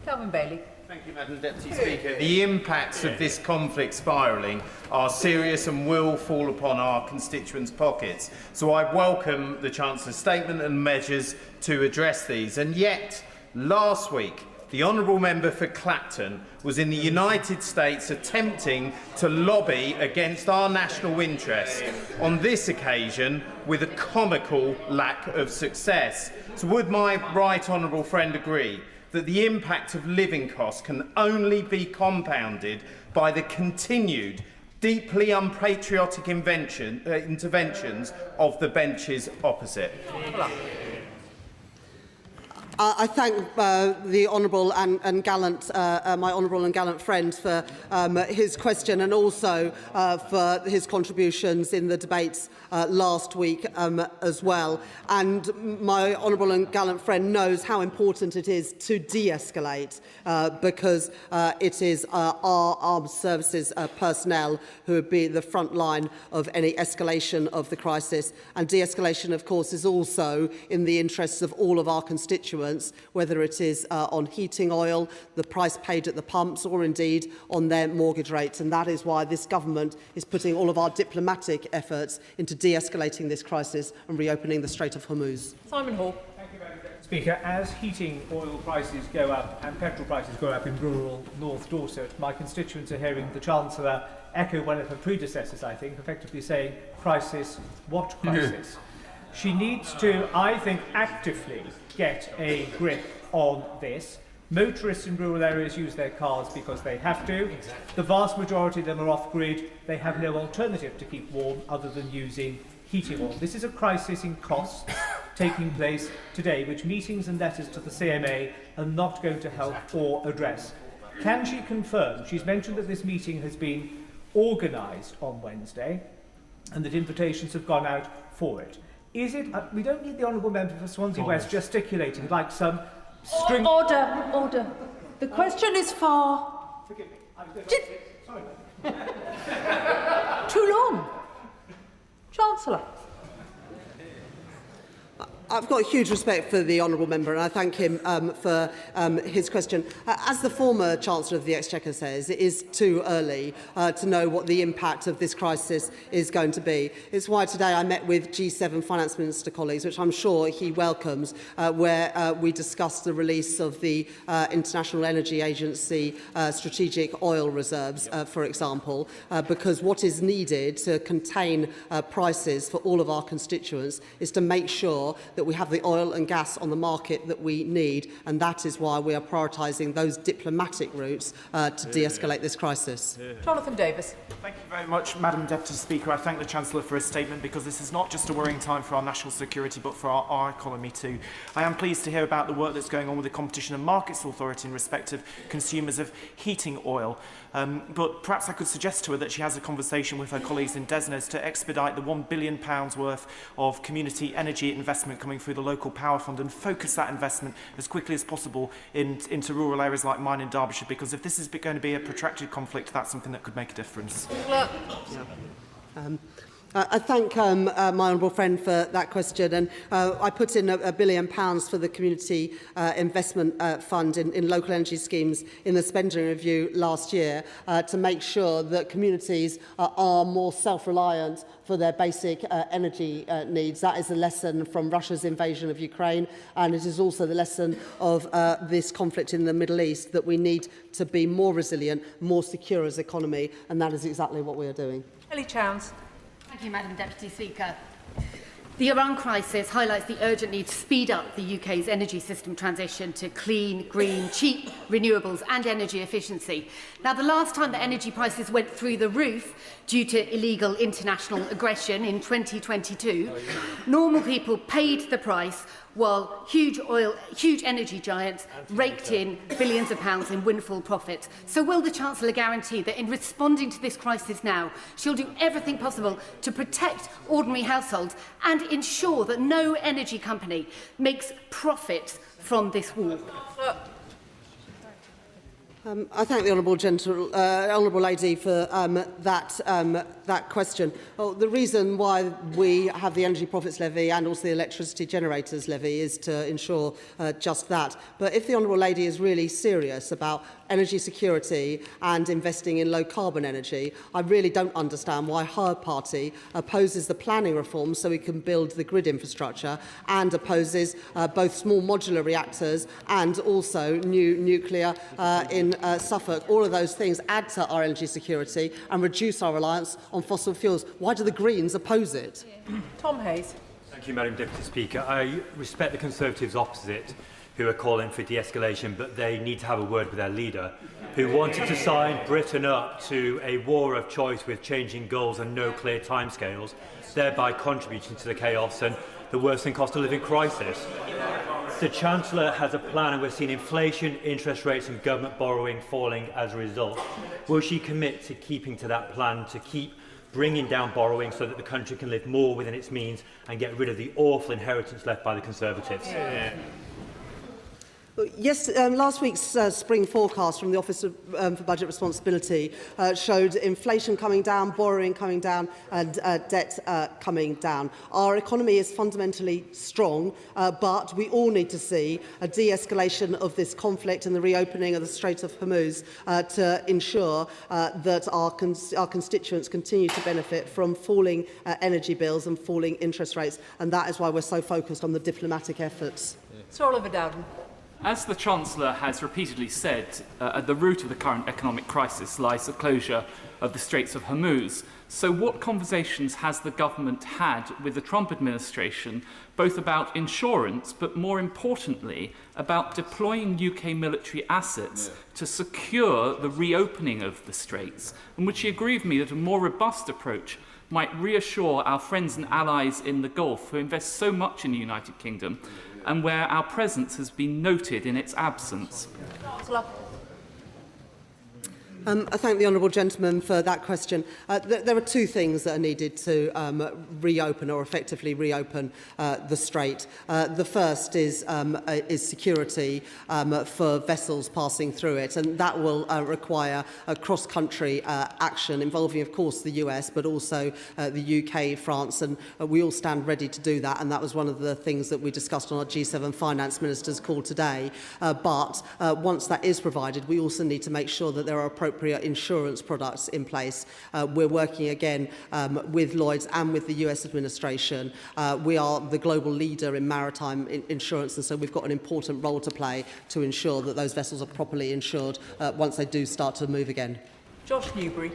Calvin Bailey. Thank you, Madam Deputy Speaker. The impacts of this conflict spiralling are serious and will fall upon our constituents' pockets. So I welcome the Chancellor's statement and measures to address these. And yet, last week, the Honourable Member for Clapton was in the United States attempting to lobby against our national interests, on this occasion with a comical lack of success. So would my right honourable friend agree that the impact of living costs can only be compounded by the continued deeply unpatriotic interventions of the benches opposite? I thank the honourable and gallant, my honourable and gallant friend for his question, and also for his contributions in the debates last week as well. And my honourable and gallant friend knows how important it is to de-escalate because it is our armed services personnel who would be the front line of any escalation of the crisis. And de-escalation, of course, is also in the interests of all of our constituents, constituents, whether it is on heating oil, the price paid at the pumps, or indeed on their mortgage rates. And that is why this government is putting all of our diplomatic efforts into de-escalating this crisis and reopening the Strait of Hormuz. Simon Hall. Speaker, as heating oil prices go up and petrol prices go up in rural North Dorset, my constituents are hearing the Chancellor echo one of her predecessors, I think, effectively saying, crisis, what crisis? She needs to, I think, actively get a grip on this. Motorists in rural areas use their cars because they have to. The vast majority of them are off-grid. They have no alternative to keep warm other than using heating oil. This is a crisis in costs taking place today, which meetings and letters to the CMA are not going to help or address. Can she confirm, she's mentioned that this meeting has been organised on Wednesday and that invitations have gone out for it. Is it, we don't need the Honourable Member for Swansea West gesticulating like some string... Order. The question is for... Forgive me. Sorry. Too long. Chancellor. I've got huge respect for the Honourable Member and I thank him for his question. As the former Chancellor of the Exchequer says, it is too early to know what the impact of this crisis is going to be. It's why today I met with G7 Finance Minister colleagues, which I'm sure he welcomes, where we discussed the release of the International Energy Agency strategic oil reserves, for example, because what is needed to contain prices for all of our constituents is to make sure that we have the oil and gas on the market that we need, and that is why we are prioritising those diplomatic routes to de-escalate this crisis. Jonathan Davis. Thank you very much, Madam Deputy Speaker. I thank the Chancellor for his statement because this is not just a worrying time for our national security but for our economy too. I am pleased to hear about the work that's going on with the Competition and Markets Authority in respect of consumers of heating oil. But perhaps I could suggest to her that she has a conversation with her colleagues in Desnes to expedite the £1 billion worth of community energy investment coming through the local power fund and focus that investment as quickly as possible into rural areas like mine in Derbyshire, because if this is going to be a protracted conflict, that's something that could make a difference. I thank my honourable friend for that question, and I put in £1 billion for the Community Investment Fund in local energy schemes in the spending review last year to make sure that communities are more self-reliant for their basic energy needs. That is a lesson from Russia's invasion of Ukraine, and it is also the lesson of this conflict in the Middle East, that we need to be more resilient, more secure as economy, and that is exactly what we are doing. Ellie Chowns. Thank you, Madam Deputy Speaker. The Iran crisis highlights the urgent need to speed up the UK's energy system transition to clean, green, cheap renewables and energy efficiency. Now, the last time that energy prices went through the roof due to illegal international aggression in 2022, normal people paid the price while huge energy giants raked in billions of pounds in windfall profits. So will the Chancellor guarantee that in responding to this crisis now, she'll do everything possible to protect ordinary households and ensure that no energy company makes profits from this war? I thank the honourable lady for that question. Well, the reason why we have the Energy Profits Levy and also the Electricity Generators Levy is to ensure just that. But if the honourable lady is really serious about energy security and investing in low-carbon energy, I really don't understand why her party opposes the planning reform so we can build the grid infrastructure and opposes both small modular reactors and also new nuclear in Suffolk. All of those things add to our energy security and reduce our reliance on fossil fuels. Why do the Greens oppose it? Tom Hayes. Thank you, Madam Deputy Speaker. I respect the Conservatives opposite, who are calling for de-escalation, but they need to have a word with their leader, who wanted to sign Britain up to a war of choice with changing goals and no clear timescales, thereby contributing to the chaos and the worsening cost of living crisis. The Chancellor has a plan, and we're seeing inflation, interest rates and government borrowing falling as a result. Will she commit to keeping to that plan, to keep bringing down borrowing so that the country can live more within its means and get rid of the awful inheritance left by the Conservatives? Yes, last week's spring forecast from the Office for Budget Responsibility showed inflation coming down, borrowing coming down and debt coming down. Our economy is fundamentally strong, but we all need to see a de-escalation of this conflict and the reopening of the Strait of Hormuz to ensure that our constituents continue to benefit from falling energy bills and falling interest rates, and that is why we're so focused on the diplomatic efforts. Sir Oliver Dowden. As the Chancellor has repeatedly said, at the root of the current economic crisis lies the closure of the Straits of Hormuz. So what conversations has the government had with the Trump administration, both about insurance, but more importantly, about deploying UK military assets to secure the reopening of the Straits? And would she agree with me that a more robust approach might reassure our friends and allies in the Gulf who invest so much in the United Kingdom and where our presence has been noted in its absence? I thank the honourable gentleman for that question. There are two things that are needed to reopen or effectively reopen the Strait. The first is security for vessels passing through it, and that will require a cross-country action involving, of course, the US, but also the UK, France, and we all stand ready to do that, and that was one of the things that we discussed on our G7 finance ministers call today. But once that is provided, we also need to make sure that there are appropriate insurance products in place. We're working again with Lloyds and with the US administration. We are the global leader in maritime insurance, and so we've got an important role to play to ensure that those vessels are properly insured once they do start to move again. Josh Newbury.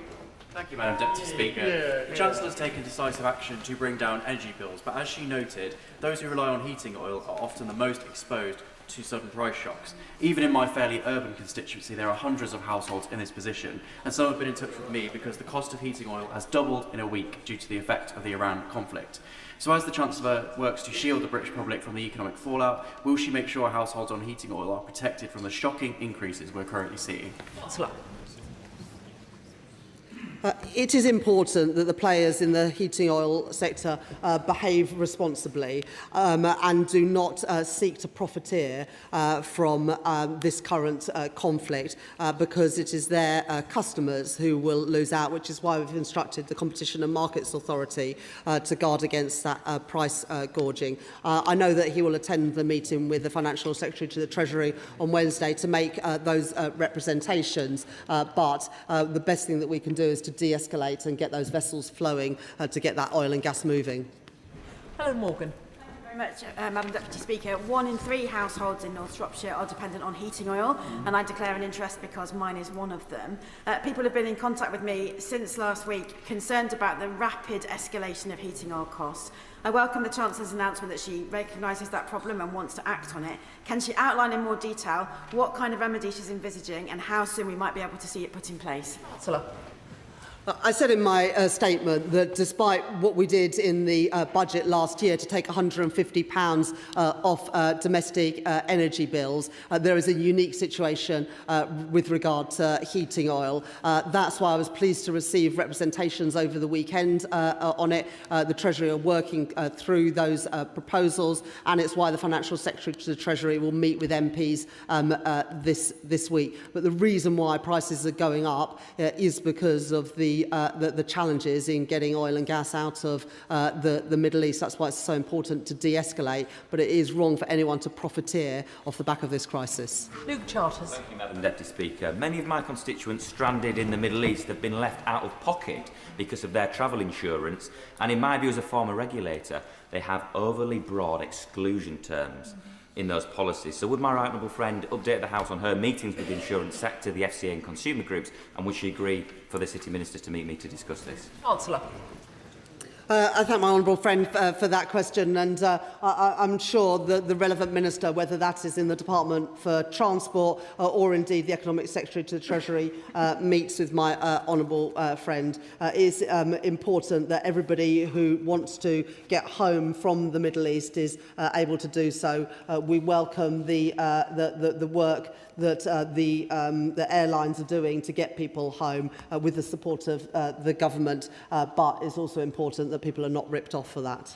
Thank you, Madam Deputy Speaker. The Chancellor has taken decisive action to bring down energy bills, but as she noted, those who rely on heating oil are often the most exposed to sudden price shocks. Even in my fairly urban constituency, there are hundreds of households in this position, and some have been in touch with me because the cost of heating oil has doubled in a week due to the effect of the Iran conflict. So as the Chancellor works to shield the British public from the economic fallout, will she make sure households on heating oil are protected from the shocking increases we're currently seeing? It is important that the players in the heating oil sector behave responsibly and do not seek to profiteer from this current conflict because it is their customers who will lose out, which is why we've instructed the Competition and Markets Authority to guard against that price gorging. I know that he will attend the meeting with the Financial Secretary to the Treasury on Wednesday to make those representations, but the best thing that we can do is to de-escalate and get those vessels flowing to get that oil and gas moving. Helen Morgan. Very much, Madam Deputy Speaker. 1 in 3 households in North Shropshire are dependent on heating oil, and I declare an interest because mine is one of them. People have been in contact with me since last week, concerned about the rapid escalation of heating oil costs. I welcome the Chancellor's announcement that she recognises that problem and wants to act on it. Can she outline in more detail what kind of remedy she's envisaging and how soon we might be able to see it put in place? I said in my statement that despite what we did in the budget last year to take £150 off domestic energy bills, there is a unique situation with regard to heating oil. That's why I was pleased to receive representations over the weekend on it. The Treasury are working through those proposals, and it's why the Financial Secretary to the Treasury will meet with MPs this week. But the reason why prices are going up is because of the challenges in getting oil and gas out of the Middle East. That's why it's so important to de-escalate, but it is wrong for anyone to profiteer off the back of this crisis. Luke Charters. Thank you, Madam Deputy Speaker. Many of my constituents stranded in the Middle East have been left out of pocket because of their travel insurance, and in my view as a former regulator, they have overly broad exclusion terms in those policies. So would my right honourable friend update the House on her meetings with the insurance sector, the FCA and consumer groups, and would she agree for the City Ministers to meet me to discuss this? Chancellor. I thank my honourable friend for that question, and I'm sure that the relevant minister, whether that is in the Department for Transport or indeed the Economic Secretary to the Treasury, meets with my honourable friend. It is important that everybody who wants to get home from the Middle East is able to do so. We welcome the work that the airlines are doing to get people home with the support of the government, but it's also important that people are not ripped off for that.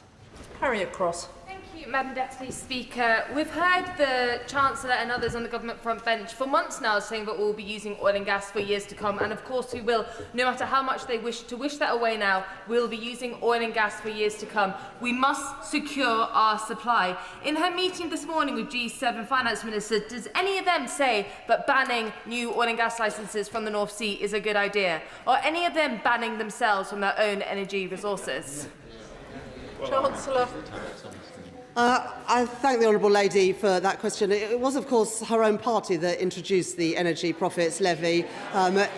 Harriet Cross. Thank Madam Deputy Speaker. We've heard the Chancellor and others on the government front bench for months now saying that we'll be using oil and gas for years to come, and of course we will. No matter how much they wish that away now, we'll be using oil and gas for years to come. We must secure our supply. In her meeting this morning with G7 finance ministers, does any of them say that banning new oil and gas licences from the North Sea is a good idea? Or any of them banning themselves from their own energy resources? Chancellor. I thank the Honourable Lady for that question. It was, of course, her own party that introduced the Energy Profits Levy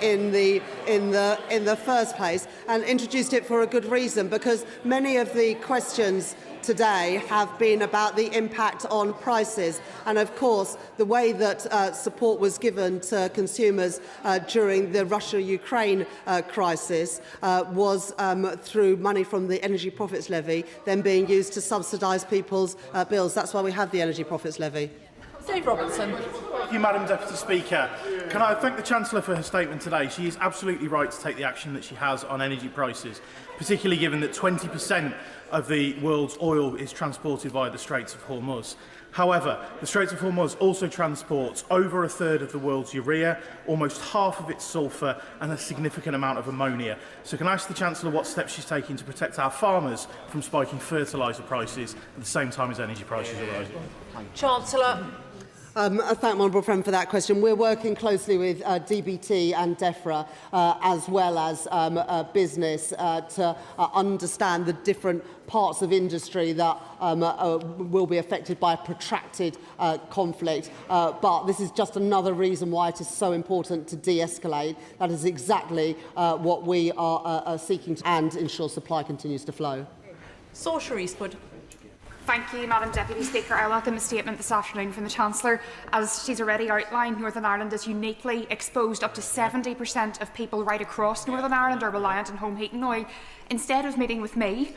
in the first place, and introduced it for a good reason, because many of the questions today have been about the impact on prices. And of course, the way that support was given to consumers during the Russia-Ukraine crisis was through money from the Energy Profits Levy, then being used to subsidise people's bills. That's why we have the Energy Profits Levy. Dave Robertson. Thank you, Madam Deputy Speaker. Can I thank the Chancellor for her statement today? She is absolutely right to take the action that she has on energy prices, particularly given that 20% of the world's oil is transported via the Straits of Hormuz. However, the Straits of Hormuz also transports over a third of the world's urea, almost half of its sulphur, and a significant amount of ammonia. So can I ask the Chancellor what steps she's taking to protect our farmers from spiking fertiliser prices at the same time as energy prices are rising? Chancellor. I thank my honourable friend for that question. We're working closely with DBT and DEFRA as well as business to understand the different parts of industry that will be affected by a protracted conflict. But this is just another reason why it is so important to de-escalate. That is exactly what we are seeking to, and ensure supply continues to flow. Saoirse Eastwood. Thank you, Madam Deputy Speaker. I welcome a statement this afternoon from the Chancellor. As she's already outlined, Northern Ireland is uniquely exposed. Up to 70% of people right across Northern Ireland are reliant on home heating oil. Instead of meeting with me,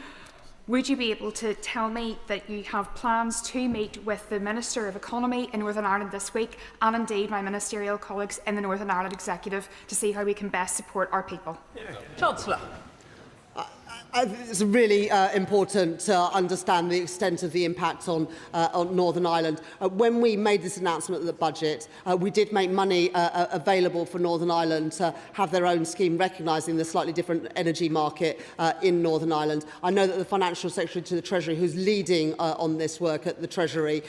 would you be able to tell me that you have plans to meet with the Minister of Economy in Northern Ireland this week, and indeed my ministerial colleagues in the Northern Ireland Executive, to see how we can best support our people? Chancellor. It's really important to understand the extent of the impact on Northern Ireland. When we made this announcement of the budget, we did make money available for Northern Ireland to have their own scheme recognising the slightly different energy market in Northern Ireland. I know that the Financial Secretary to the Treasury, who's leading on this work at the Treasury,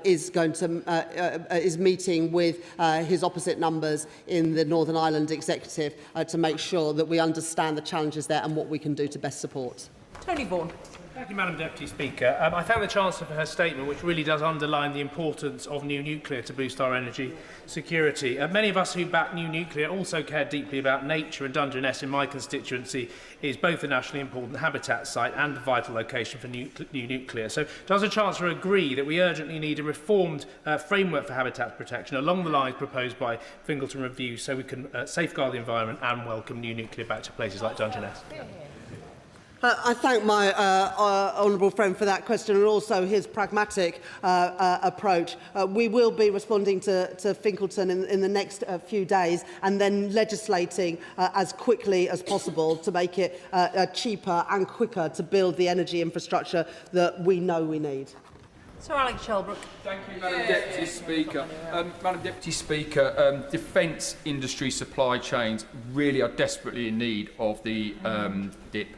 is meeting with his opposite numbers in the Northern Ireland Executive to make sure that we understand the challenges there and what we can do to best support. Tony Vaughan. Thank you, Madam Deputy Speaker. I thank the Chancellor for her statement, which really does underline the importance of new nuclear to boost our energy security. Many of us who back new nuclear also care deeply about nature, and Dungeness in my constituency is both a nationally important habitat site and a vital location for new nuclear. So does the Chancellor agree that we urgently need a reformed framework for habitat protection along the lines proposed by Fingleton Review, so we can safeguard the environment and welcome new nuclear back to places like Dungeness? I thank my honourable friend for that question, and also his pragmatic approach. We will be responding to Fingleton in the next few days, and then legislating as quickly as possible to make it cheaper and quicker to build the energy infrastructure that we know we need. Sir Alex Shelbrooke. Thank you, Madam Deputy Speaker. Madam Deputy Speaker, defence industry supply chains really are desperately in need of the DIP.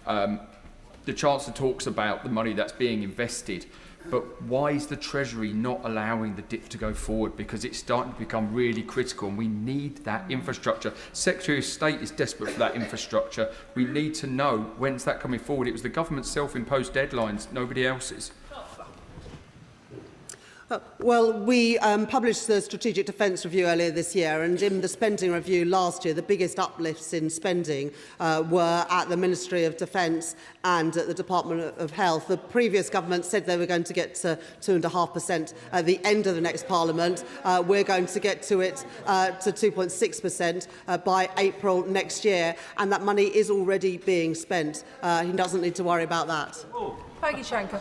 The Chancellor talks about the money that's being invested, but why is the Treasury not allowing the DIP to go forward? Because it's starting to become really critical, and we need that infrastructure. Secretary of State is desperate for that infrastructure. We need to know when's that coming forward. It was the government's self-imposed deadlines, nobody else's. Well, we published the Strategic Defence Review earlier this year, and in the spending review last year, the biggest uplifts in spending were at the Ministry of Defence and at the Department of Health. The previous government said they were going to get to 2.5% at the end of the next Parliament. We're going to get to it to 2.6% by April next year, and that money is already being spent. He doesn't need to worry about that. Peggy Shanker.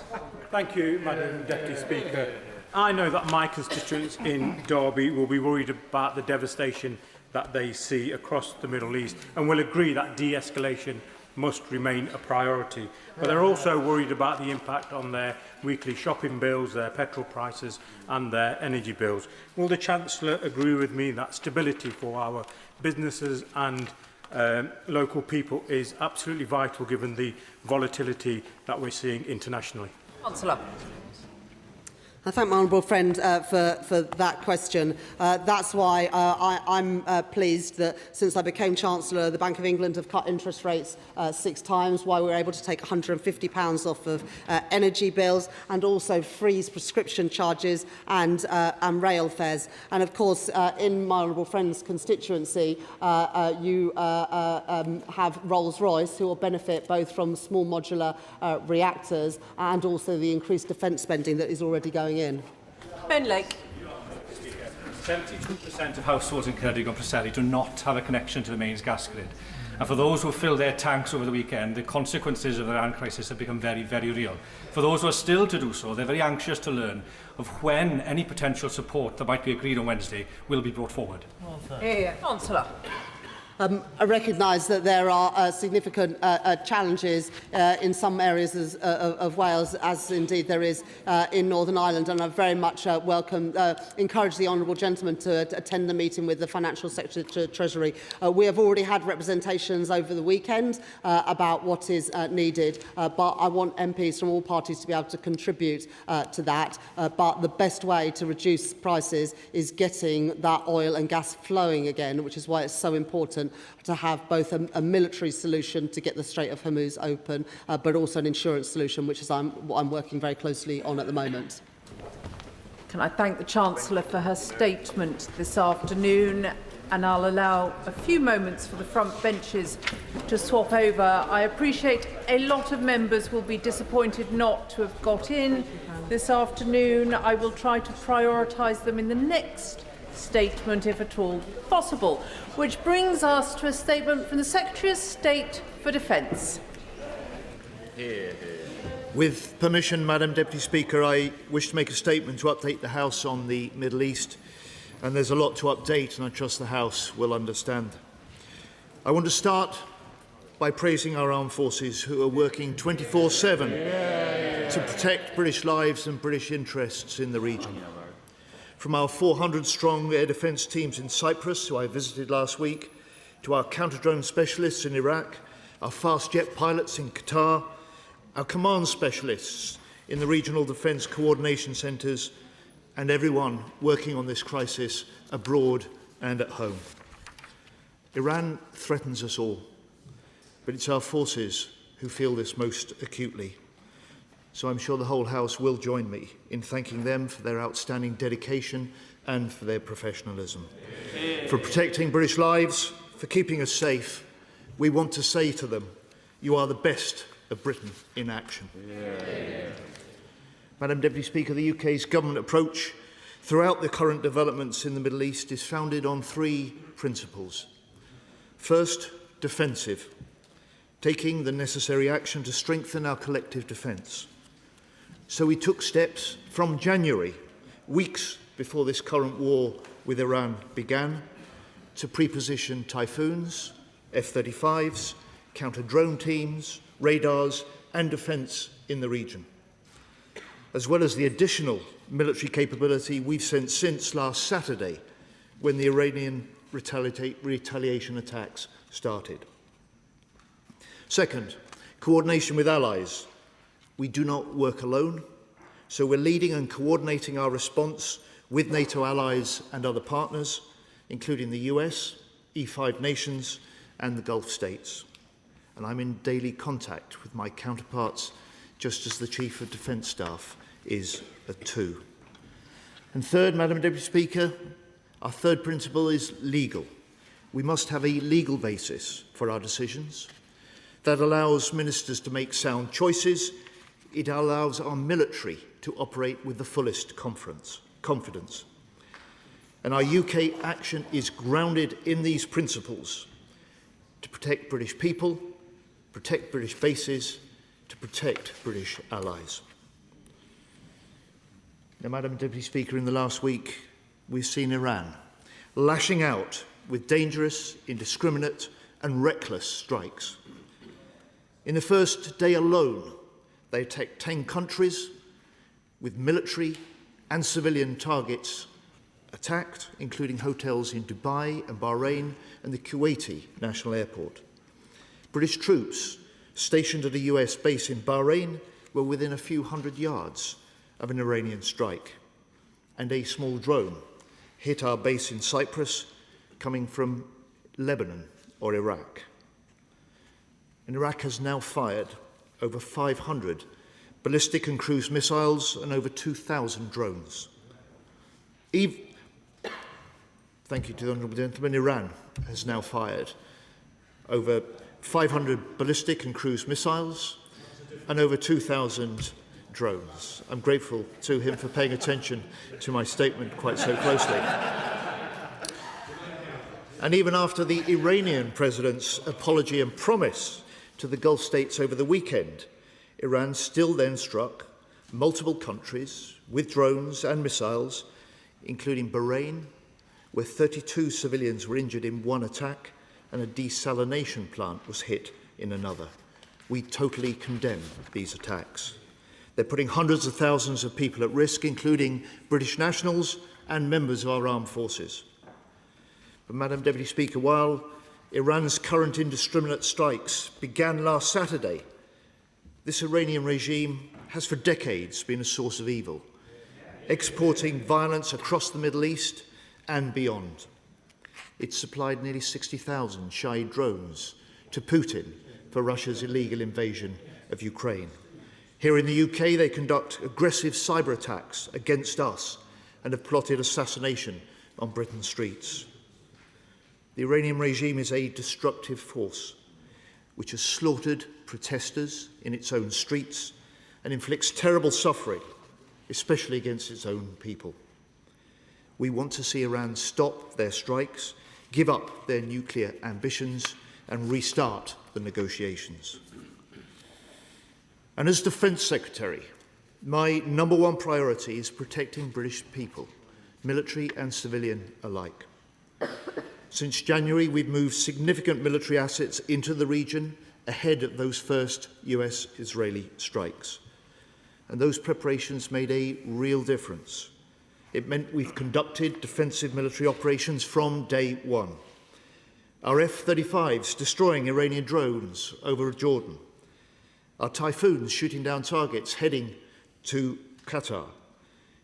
Thank you, Madam Deputy Speaker. I know that my constituents in Derby will be worried about the devastation that they see across the Middle East, and will agree that de-escalation must remain a priority. But they're also worried about the impact on their weekly shopping bills, their petrol prices and their energy bills. Will the Chancellor agree with me that stability for our businesses and local people is absolutely vital given the volatility that we're seeing internationally? Councillor. I thank my honourable friend for that question. That's why I'm pleased that since I became Chancellor, the Bank of England have cut interest rates 6 times, why we were able to take £150 off of energy bills and also freeze prescription charges and rail fares. And of course, in my honourable friend's constituency, you have Rolls-Royce, who will benefit both from small modular reactors and also the increased defence spending that is already going in. Ben Lake. 72% of households in Ceredig and Preseli do not have a connection to the mains gas grid. And for those who fill their tanks over the weekend, the consequences of the Iran crisis have become very, very real. For those who are still to do so, they're very anxious to learn of when any potential support that might be agreed on Wednesday will be brought forward. Councillor. I recognise that there are significant challenges in some areas of Wales, as indeed there is in Northern Ireland, and I very much encourage the honourable gentleman to attend the meeting with the Financial Secretary Treasury. We have already had representations over the weekend about what is needed, but I want MPs from all parties to be able to contribute to that. But the best way to reduce prices is getting that oil and gas flowing again, which is why it's so important to have both a military solution to get the Strait of Hormuz open, but also an insurance solution, which is what I'm working very closely on at the moment. Can I thank the Chancellor for her statement this afternoon, and I'll allow a few moments for the front benches to swap over. I appreciate a lot of members will be disappointed not to have got in this afternoon. I will try to prioritise them in the next statement, if at all possible. Which brings us to a statement from the Secretary of State for Defence. With permission, Madam Deputy Speaker, I wish to make a statement to update the House on the Middle East. And there's a lot to update, and I trust the House will understand. I want to start by praising our armed forces, who are working 24/7 to protect British lives and British interests in the region. From our 400-strong air defence teams in Cyprus, who I visited last week, to our counter-drone specialists in Iraq, our fast jet pilots in Qatar, our command specialists in the regional defence coordination centres, and everyone working on this crisis abroad and at home. Iran threatens us all, but it's our forces who feel this most acutely. So I'm sure the whole House will join me in thanking them for their outstanding dedication and for their professionalism. For protecting British lives, for keeping us safe, we want to say to them, you are the best of Britain in action. Madam Deputy Speaker, the UK's government approach throughout the current developments in the Middle East is founded on 3 principles. First, defensive, taking the necessary action to strengthen our collective defence. So we took steps from January, weeks before this current war with Iran began, to pre-position Typhoons, F-35s, counter-drone teams, radars and defence in the region, as well as the additional military capability we've sent since last Saturday, when the Iranian retaliation attacks started. Second, coordination with allies. We do not work alone, so we're leading and coordinating our response with NATO allies and other partners, including the US, E5 nations and the Gulf states. And I'm in daily contact with my counterparts, just as the Chief of Defence Staff is at 2. And third, Madam Deputy Speaker, our third principle is legal. We must have a legal basis for our decisions that allows ministers to make sound choices. It allows our military to operate with the fullest confidence. And our UK action is grounded in these principles to protect British people, protect British bases, to protect British allies. Now, Madam Deputy Speaker, in the last week, we've seen Iran lashing out with dangerous, indiscriminate and reckless strikes. In the first day alone, they attacked 10 countries with military and civilian targets attacked, including hotels in Dubai and Bahrain and the Kuwaiti National Airport. British troops stationed at a US base in Bahrain were within a few hundred yards of an Iranian strike, and a small drone hit our base in Cyprus coming from Lebanon or Iraq. And Iraq has now fired over 500 ballistic and cruise missiles and over 2,000 drones. Thank you to the Honourable Gentleman. Iran has now fired over 500 ballistic and cruise missiles and over 2,000 drones. I'm grateful to him for paying attention to my statement quite so closely. And even after the Iranian president's apology and promise to the Gulf states over the weekend, Iran still then struck multiple countries with drones and missiles, including Bahrain, where 32 civilians were injured in one attack and a desalination plant was hit in another. We totally condemn these attacks. They're putting hundreds of thousands of people at risk, including British nationals and members of our armed forces. But, Madam Deputy Speaker, while Iran's current indiscriminate strikes began last Saturday, this Iranian regime has for decades been a source of evil, exporting violence across the Middle East and beyond. It supplied nearly 60,000 Shahid drones to Putin for Russia's illegal invasion of Ukraine. Here in the UK, they conduct aggressive cyber attacks against us and have plotted assassination on Britain's streets. The Iranian regime is a destructive force which has slaughtered protesters in its own streets and inflicts terrible suffering, especially against its own people. We want to see Iran stop their strikes, give up their nuclear ambitions, and restart the negotiations. And as Defence Secretary, my number one priority is protecting British people, military and civilian alike. Since January, we've moved significant military assets into the region ahead of those first US-Israeli strikes. And those preparations made a real difference. It meant we've conducted defensive military operations from day one. Our F-35s destroying Iranian drones over Jordan. Our Typhoons shooting down targets heading to Qatar.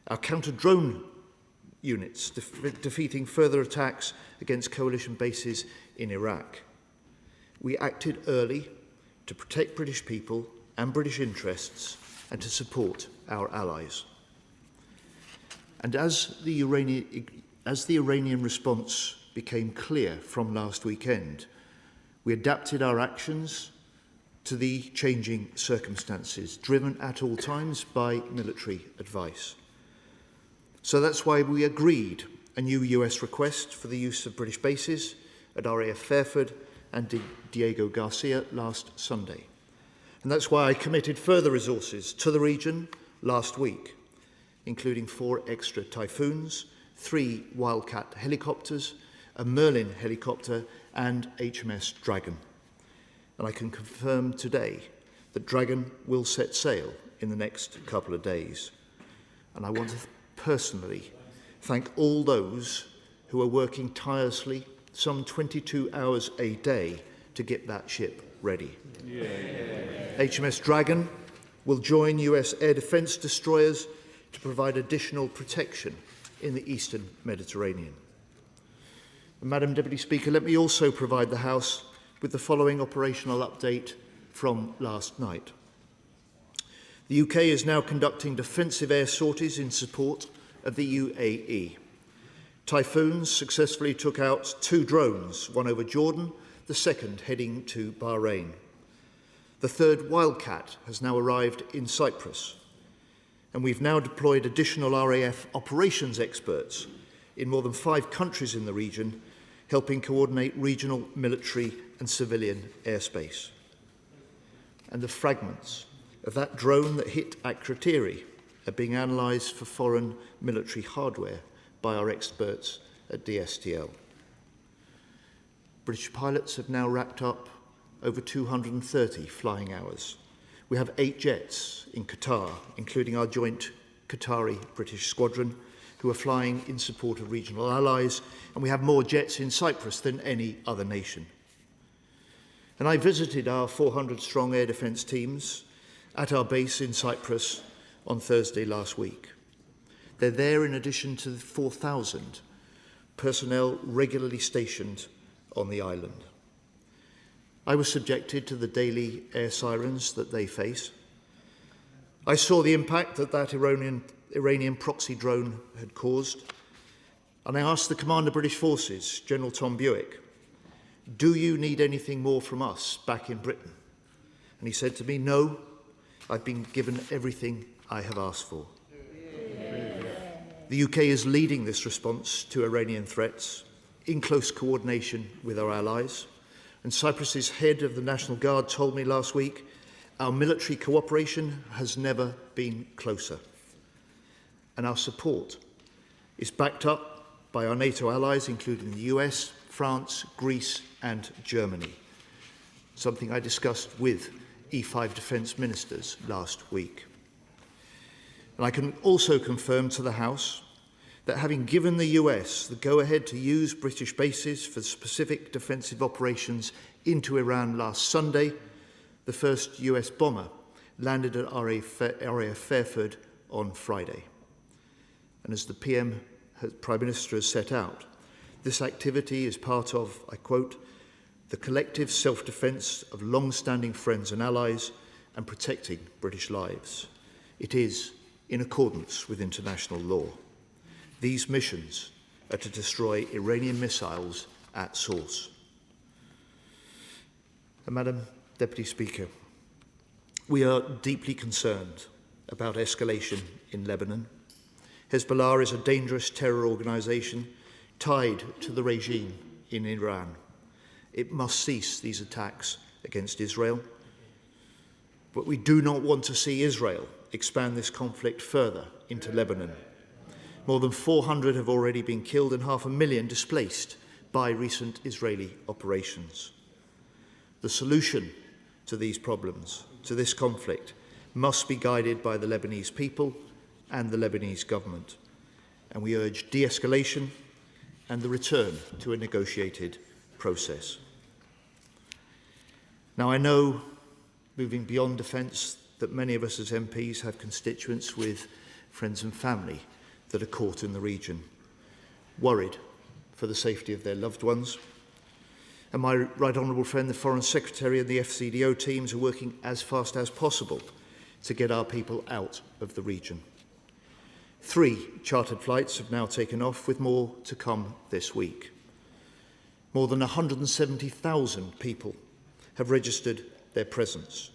Our counter-drone units defeating further attacks against coalition bases in Iraq. We acted early to protect British people and British interests and to support our allies. And as the Iranian response became clear from last weekend, we adapted our actions to the changing circumstances, driven at all times by military advice. So that's why we agreed a new US request for the use of British bases at RAF Fairford and Diego Garcia last Sunday. And that's why I committed further resources to the region last week, including 4 extra Typhoons, 3 Wildcat helicopters, a Merlin helicopter and HMS Dragon. And I can confirm today that Dragon will set sail in the next couple of days. And I want to personally thank all those who are working tirelessly, some 22 hours a day, to get that ship ready. Yeah. HMS Dragon will join US air defence destroyers to provide additional protection in the eastern Mediterranean. And Madam Deputy Speaker, let me also provide the House with the following operational update from last night. The UK is now conducting defensive air sorties in support of the UAE. Typhoons successfully took out 2 drones, one over Jordan, the second heading to Bahrain. The third Wildcat has now arrived in Cyprus, and we've now deployed additional RAF operations experts in more than 5 countries in the region, helping coordinate regional military and civilian airspace. And the fragments of that drone that hit Akrotiri are being analysed for foreign military hardware by our experts at DSTL. British pilots have now wrapped up over 230 flying hours. We have 8 jets in Qatar, including our joint Qatari-British squadron, who are flying in support of regional allies, and we have more jets in Cyprus than any other nation. And I visited our 400-strong air defence teams at our base in Cyprus on Thursday last week. They're there in addition to the 4,000 personnel regularly stationed on the island. I was subjected to the daily air sirens that they face. I saw the impact that Iranian proxy drone had caused, and I asked the Commander of British Forces, General Tom Buick, "Do you need anything more from us back in Britain?" And he said to me, "No, I've been given everything I have asked for." The UK is leading this response to Iranian threats in close coordination with our allies. And Cyprus's head of the National Guard told me last week, our military cooperation has never been closer. And our support is backed up by our NATO allies, including the US, France, Greece and Germany, something I discussed with E5 defence ministers last week. And I can also confirm to the House that having given the US the go-ahead to use British bases for specific defensive operations into Iran last Sunday, the first US bomber landed at RAF Fairford on Friday. And as the Prime Minister has set out, this activity is part of, I quote, the collective self-defence of long-standing friends and allies and protecting British lives. It is in accordance with international law. These missions are to destroy Iranian missiles at source. And Madam Deputy Speaker, we are deeply concerned about escalation in Lebanon. Hezbollah is a dangerous terror organisation tied to the regime in Iran. It must cease these attacks against Israel. But we do not want to see Israel expand this conflict further into Lebanon. More than 400 have already been killed and 500,000 displaced by recent Israeli operations. The solution to these problems, to this conflict, must be guided by the Lebanese people and the Lebanese government. And we urge de-escalation and the return to a negotiated process. Now, I know, moving beyond defence, that many of us as MPs have constituents with friends and family that are caught in the region, worried for the safety of their loved ones. And my right honourable friend, the Foreign Secretary and the FCDO teams are working as fast as possible to get our people out of the region. 3 chartered flights have now taken off, with more to come this week. More than 170,000 people have registered their presence,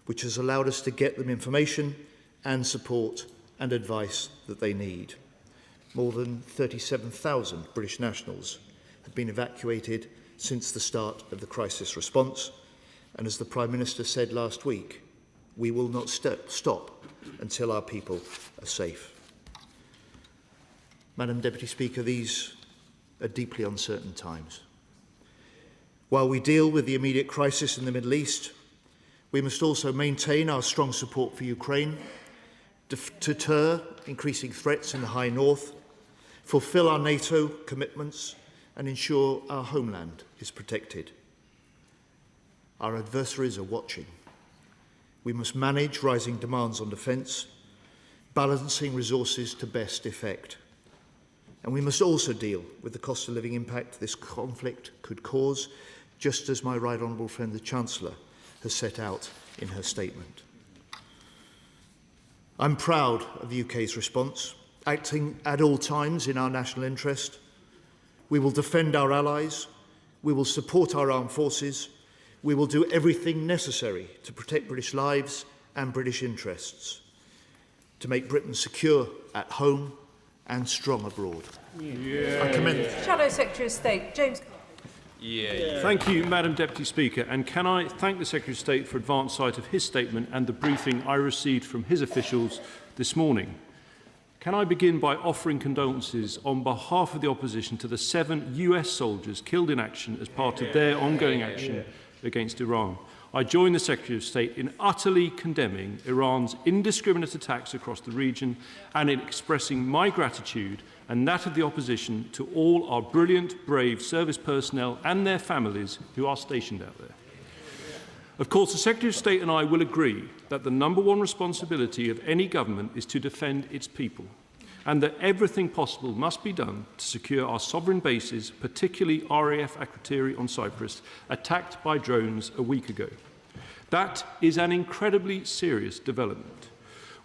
which has allowed us to get them information and support and advice that they need. More than 37,000 British nationals have been evacuated since the start of the crisis response, and as the Prime Minister said last week, we will not stop until our people are safe. Madam Deputy Speaker, these are deeply uncertain times. While we deal with the immediate crisis in the Middle East, we must also maintain our strong support for Ukraine, deter increasing threats in the High North, fulfil our NATO commitments, and ensure our homeland is protected. Our adversaries are watching. We must manage rising demands on defence, balancing resources to best effect. And we must also deal with the cost of living impact this conflict could cause, just as my right honourable friend, the Chancellor, has set out in her statement. I'm proud of the UK's response, acting at all times in our national interest. We will defend our allies, we will support our armed forces, we will do everything necessary to protect British lives and British interests, to make Britain secure at home and strong abroad. I commend Shadow Secretary of State, James. Thank you, Madam Deputy Speaker. And can I thank the Secretary of State for advance sight of his statement and the briefing I received from his officials this morning. Can I begin by offering condolences on behalf of the opposition to the 7 US soldiers killed in action as part of their ongoing action against Iran. I join the Secretary of State in utterly condemning Iran's indiscriminate attacks across the region and in expressing my gratitude and that of the opposition to all our brilliant, brave service personnel and their families who are stationed out there. Of course, the Secretary of State and I will agree that the #1 responsibility of any government is to defend its people, and that everything possible must be done to secure our sovereign bases, particularly RAF Akrotiri on Cyprus, attacked by drones a week ago. That is an incredibly serious development.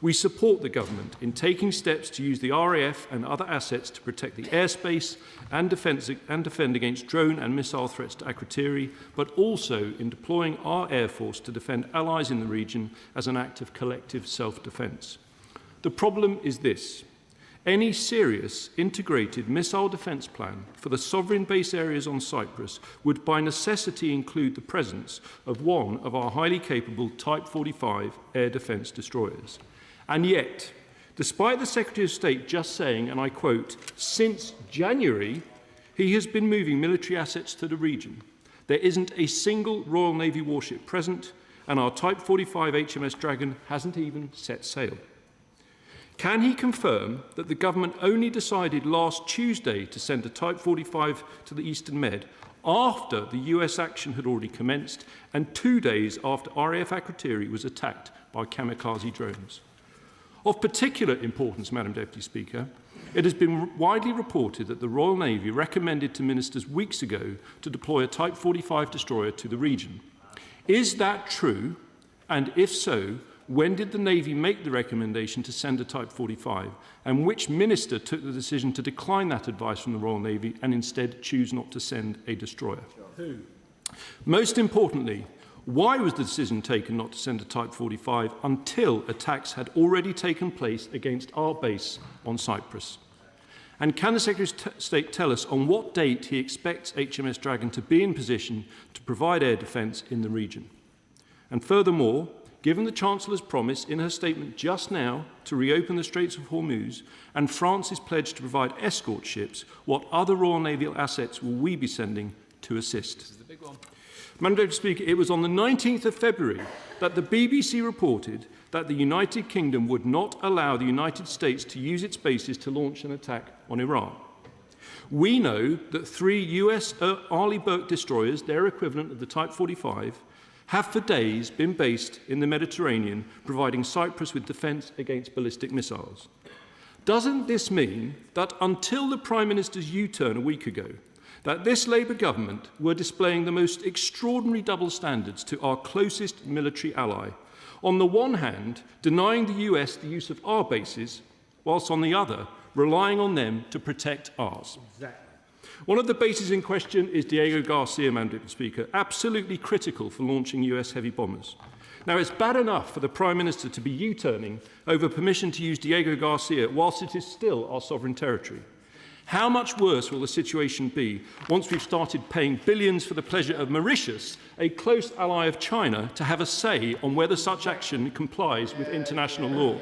We support the government in taking steps to use the RAF and other assets to protect the airspace and defend against drone and missile threats to Akrotiri, but also in deploying our Air Force to defend allies in the region as an act of collective self-defence. The problem is this. Any serious integrated missile defence plan for the sovereign base areas on Cyprus would by necessity include the presence of one of our highly capable Type 45 air defence destroyers. And yet, despite the Secretary of State just saying, and I quote, since January, he has been moving military assets to the region. There isn't a single Royal Navy warship present, and our Type 45 HMS Dragon hasn't even set sail. Can he confirm that the government only decided last Tuesday to send a Type 45 to the Eastern Med after the US action had already commenced and 2 days after RAF Akrotiri was attacked by kamikaze drones? Of particular importance, Madam Deputy Speaker, it has been widely reported that the Royal Navy recommended to ministers weeks ago to deploy a Type 45 destroyer to the region. Is that true? And if so, when did the Navy make the recommendation to send a Type 45? And which minister took the decision to decline that advice from the Royal Navy and instead choose not to send a destroyer? Who? Most importantly, why was the decision taken not to send a Type 45 until attacks had already taken place against our base on Cyprus? And can the Secretary of State tell us on what date he expects HMS Dragon to be in position to provide air defence in the region? And furthermore, given the Chancellor's promise in her statement just now to reopen the Straits of Hormuz and France's pledge to provide escort ships, what other Royal Naval assets will we be sending to assist? This is the big one. Madam Deputy Speaker, it was on the 19th of February that the BBC reported that the United Kingdom would not allow the United States to use its bases to launch an attack on Iran. We know that 3 US Arleigh Burke destroyers, their equivalent of the Type 45, have for days been based in the Mediterranean, providing Cyprus with defence against ballistic missiles. Doesn't this mean that until the Prime Minister's U-turn a week ago, that this Labour government were displaying the most extraordinary double standards to our closest military ally, on the one hand denying the US the use of our bases, whilst on the other relying on them to protect ours? Exactly. One of the bases in question is Diego Garcia, Madam Deputy Speaker, absolutely critical for launching US heavy bombers. Now, it's bad enough for the Prime Minister to be U-turning over permission to use Diego Garcia whilst it is still our sovereign territory. How much worse will the situation be once we've started paying billions for the pleasure of Mauritius, a close ally of China, to have a say on whether such action complies with international law?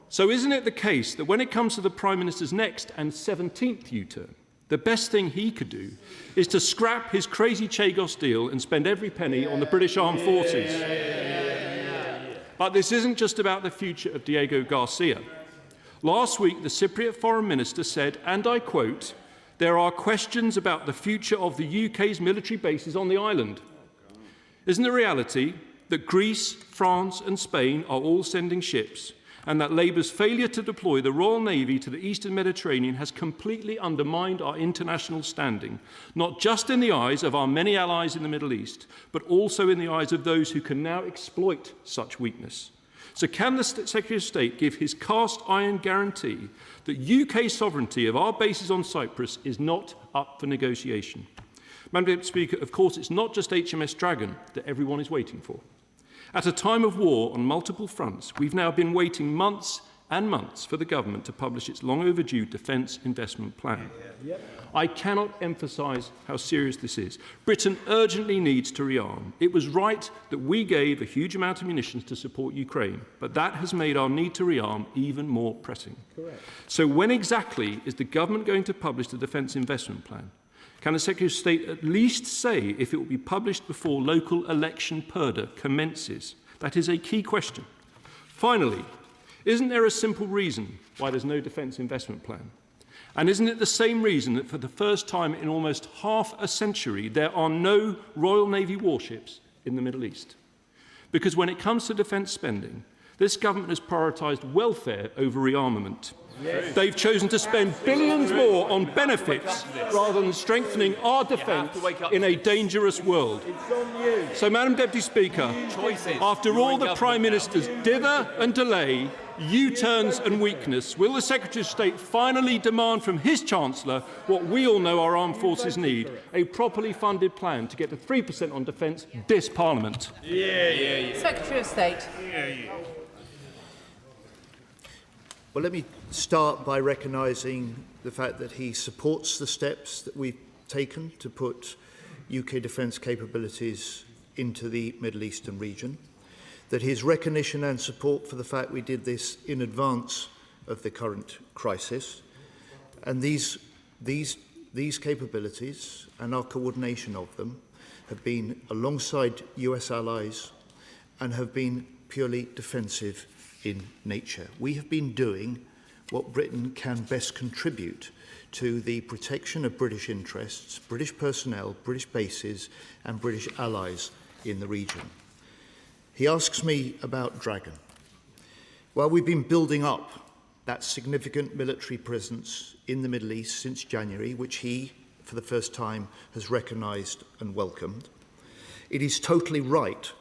So isn't it the case that when it comes to the Prime Minister's next and 17th U-turn, the best thing he could do is to scrap his crazy Chagos deal and spend every penny on the British Armed Forces? But this isn't just about the future of Diego Garcia. Last week, the Cypriot Foreign Minister said, and I quote, "There are questions about the future of the UK's military bases on the island." Isn't the reality that Greece, France and Spain are all sending ships, and that Labour's failure to deploy the Royal Navy to the Eastern Mediterranean has completely undermined our international standing, not just in the eyes of our many allies in the Middle East, but also in the eyes of those who can now exploit such weakness? So can the Secretary of State give his cast iron guarantee that UK sovereignty of our bases on Cyprus is not up for negotiation? Madam Deputy Speaker, of course, it's not just HMS Dragon that everyone is waiting for. At a time of war on multiple fronts, we've now been waiting months and months for the government to publish its long overdue defence investment plan. I cannot emphasise how serious this is. Britain urgently needs to rearm. It was right that we gave a huge amount of munitions to support Ukraine, but that has made our need to rearm even more pressing. Correct. So when exactly is the government going to publish the defence investment plan? Can the Secretary of State at least say if it will be published before local election purdah commences? That is a key question. Finally, isn't there a simple reason why there's no defence investment plan? And isn't it the same reason that for the first time in almost half a century there are no Royal Navy warships in the Middle East? Because when it comes to defence spending, this government has prioritised welfare over rearmament. Yes. They've chosen to spend billions more on benefits rather than strengthening our defence in a dangerous world. So, Madam Deputy Speaker, after all the Prime Minister's dither and delay, U-turns and weakness, will the Secretary of State finally demand from his Chancellor what we all know our armed forces need, a properly funded plan to get to 3% on defence this Parliament? Secretary of State. Well, let me start by recognising the fact that he supports the steps that we've taken to put UK defence capabilities into the Middle Eastern region, that his recognition and support for the fact we did this in advance of the current crisis, and these capabilities and our coordination of them have been alongside US allies and have been purely defensive in nature. We have been doing what Britain can best contribute to the protection of British interests, British personnel, British bases and British allies in the region. He asks me about Dragon. Well, we've been building up that significant military presence in the Middle East since January, which he, for the first time, has recognised and welcomed. It is totally right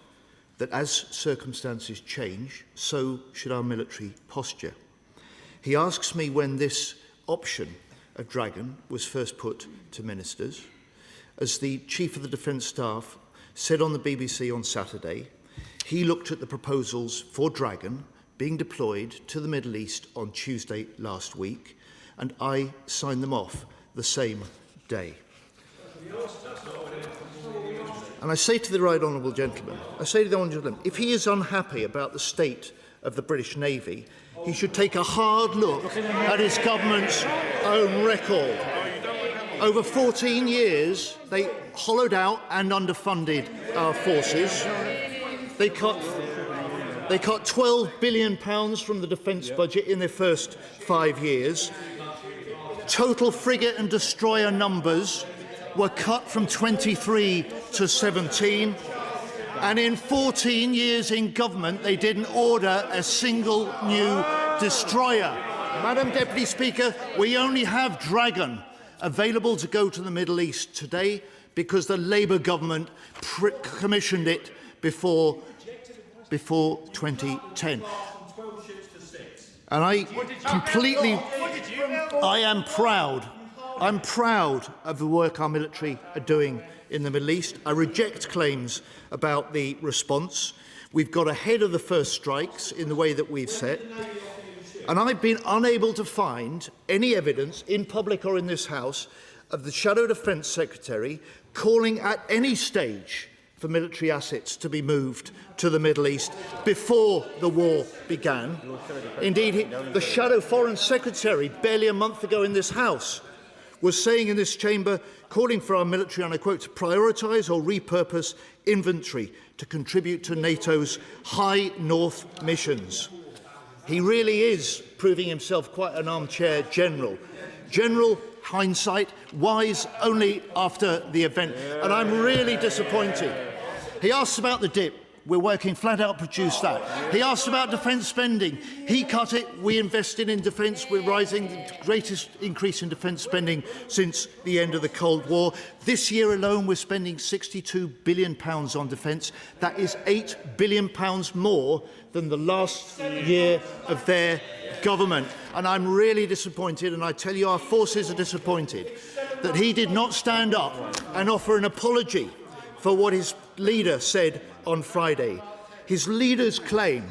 that as circumstances change, so should our military posture. He asks me when this option of Dragon was first put to ministers. As the Chief of the Defence Staff said on the BBC on Saturday, he looked at the proposals for Dragon being deployed to the Middle East on Tuesday last week, and I signed them off the same day. And I say to the right honourable gentleman, if he is unhappy about the state of the British Navy, he should take a hard look at his government's own record. Over 14 years, they hollowed out and underfunded our forces. They cut £12 billion from the defence budget in their first 5 years. Total frigate and destroyer numbers were cut from 23 to 17, and in 14 years in government they didn't order a single new destroyer. Madam Deputy Speaker, we only have Dragon available to go to the Middle East today because the Labour government commissioned it before 2010. And I am proud. I'm proud of the work our military are doing in the Middle East. I reject claims about the response. We've got ahead of the first strikes in the way that we've set. And I've been unable to find any evidence, in public or in this House, of the Shadow Defence Secretary calling at any stage for military assets to be moved to the Middle East before the war began. Indeed, the Shadow Foreign Secretary, barely a month ago in this House, was saying in this chamber, calling for our military, and I quote, to prioritise or repurpose inventory to contribute to NATO's high North missions. He really is proving himself quite an armchair general. General hindsight, wise only after the event. And I'm really disappointed. He asks about the dip. We're working flat out to produce that. He asked about defence spending. He cut it. We invested in defence. We're rising the greatest increase in defence spending since the end of the Cold War. This year alone, we're spending £62 billion on defence. That is £8 billion more than the last year of their government. And I'm really disappointed, and I tell you our forces are disappointed, that he did not stand up and offer an apology for what his leader said on Friday. His leader's claim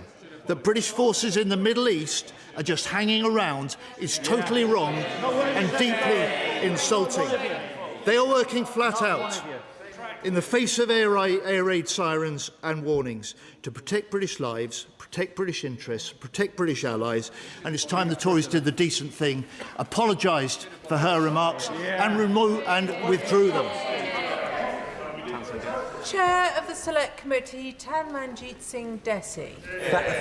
that British forces in the Middle East are just hanging around is totally wrong and deeply insulting. They are working flat out. in the face of air raid sirens and warnings, to protect British lives, protect British interests, protect British allies, and it's time the Tories did the decent thing, apologised for her remarks and withdrew them. Chair of the Select Committee, Tanmanjeet Singh Desi.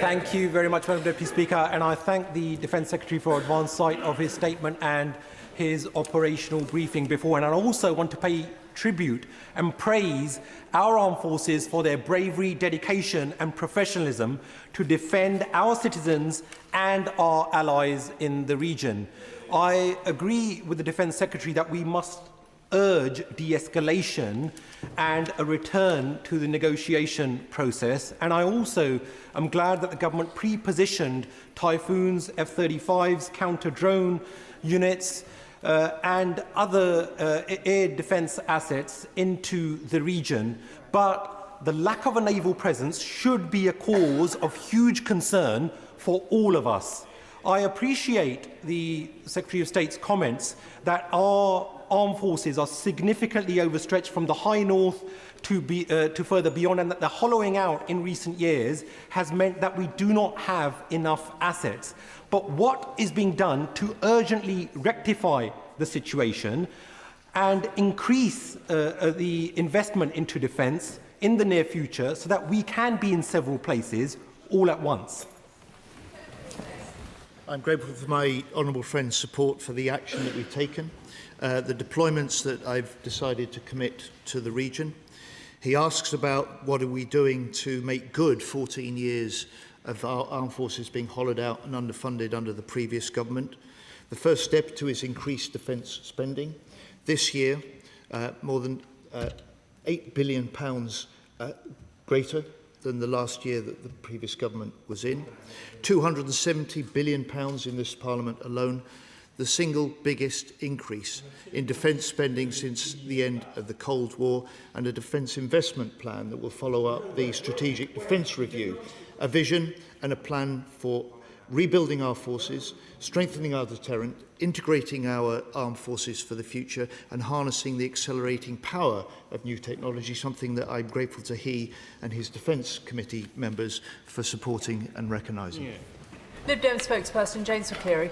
Thank you very much, Madam Deputy Speaker, and I thank the Defence Secretary for advance sight of his statement and his operational briefing before. And I also want to pay tribute and praise our armed forces for their bravery, dedication and professionalism to defend our citizens and our allies in the region. I agree with the Defence Secretary that we must urge de-escalation and a return to the negotiation process. And I also am glad that the government pre-positioned Typhoons, F-35s, counter-drone units and other air defence assets into the region. But the lack of a naval presence should be a cause of huge concern for all of us. I appreciate the Secretary of State's comments that our armed forces are significantly overstretched from the high north to further beyond, and that the hollowing out in recent years has meant that we do not have enough assets. But what is being done to urgently rectify the situation and increase the investment into defence in the near future so that we can be in several places all at once? I'm grateful for my honourable friend's support for the action that we've taken, the deployments that I've decided to commit to the region. He asks about what are we doing to make good 14 years of our armed forces being hollowed out and underfunded under the previous government. The first step to is increased defence spending. This year, more than £8 billion greater than the last year that the previous government was in. £270 billion in this Parliament alone, the single biggest increase in defence spending since the end of the Cold War, and a defence investment plan that will follow up the Strategic Defence Review, a vision and a plan for rebuilding our forces, strengthening our deterrent, integrating our armed forces for the future, and harnessing the accelerating power of new technology, something that I'm grateful to he and his Defence Committee members for supporting and recognising. Yeah. Lib Dem spokesperson James McCleary.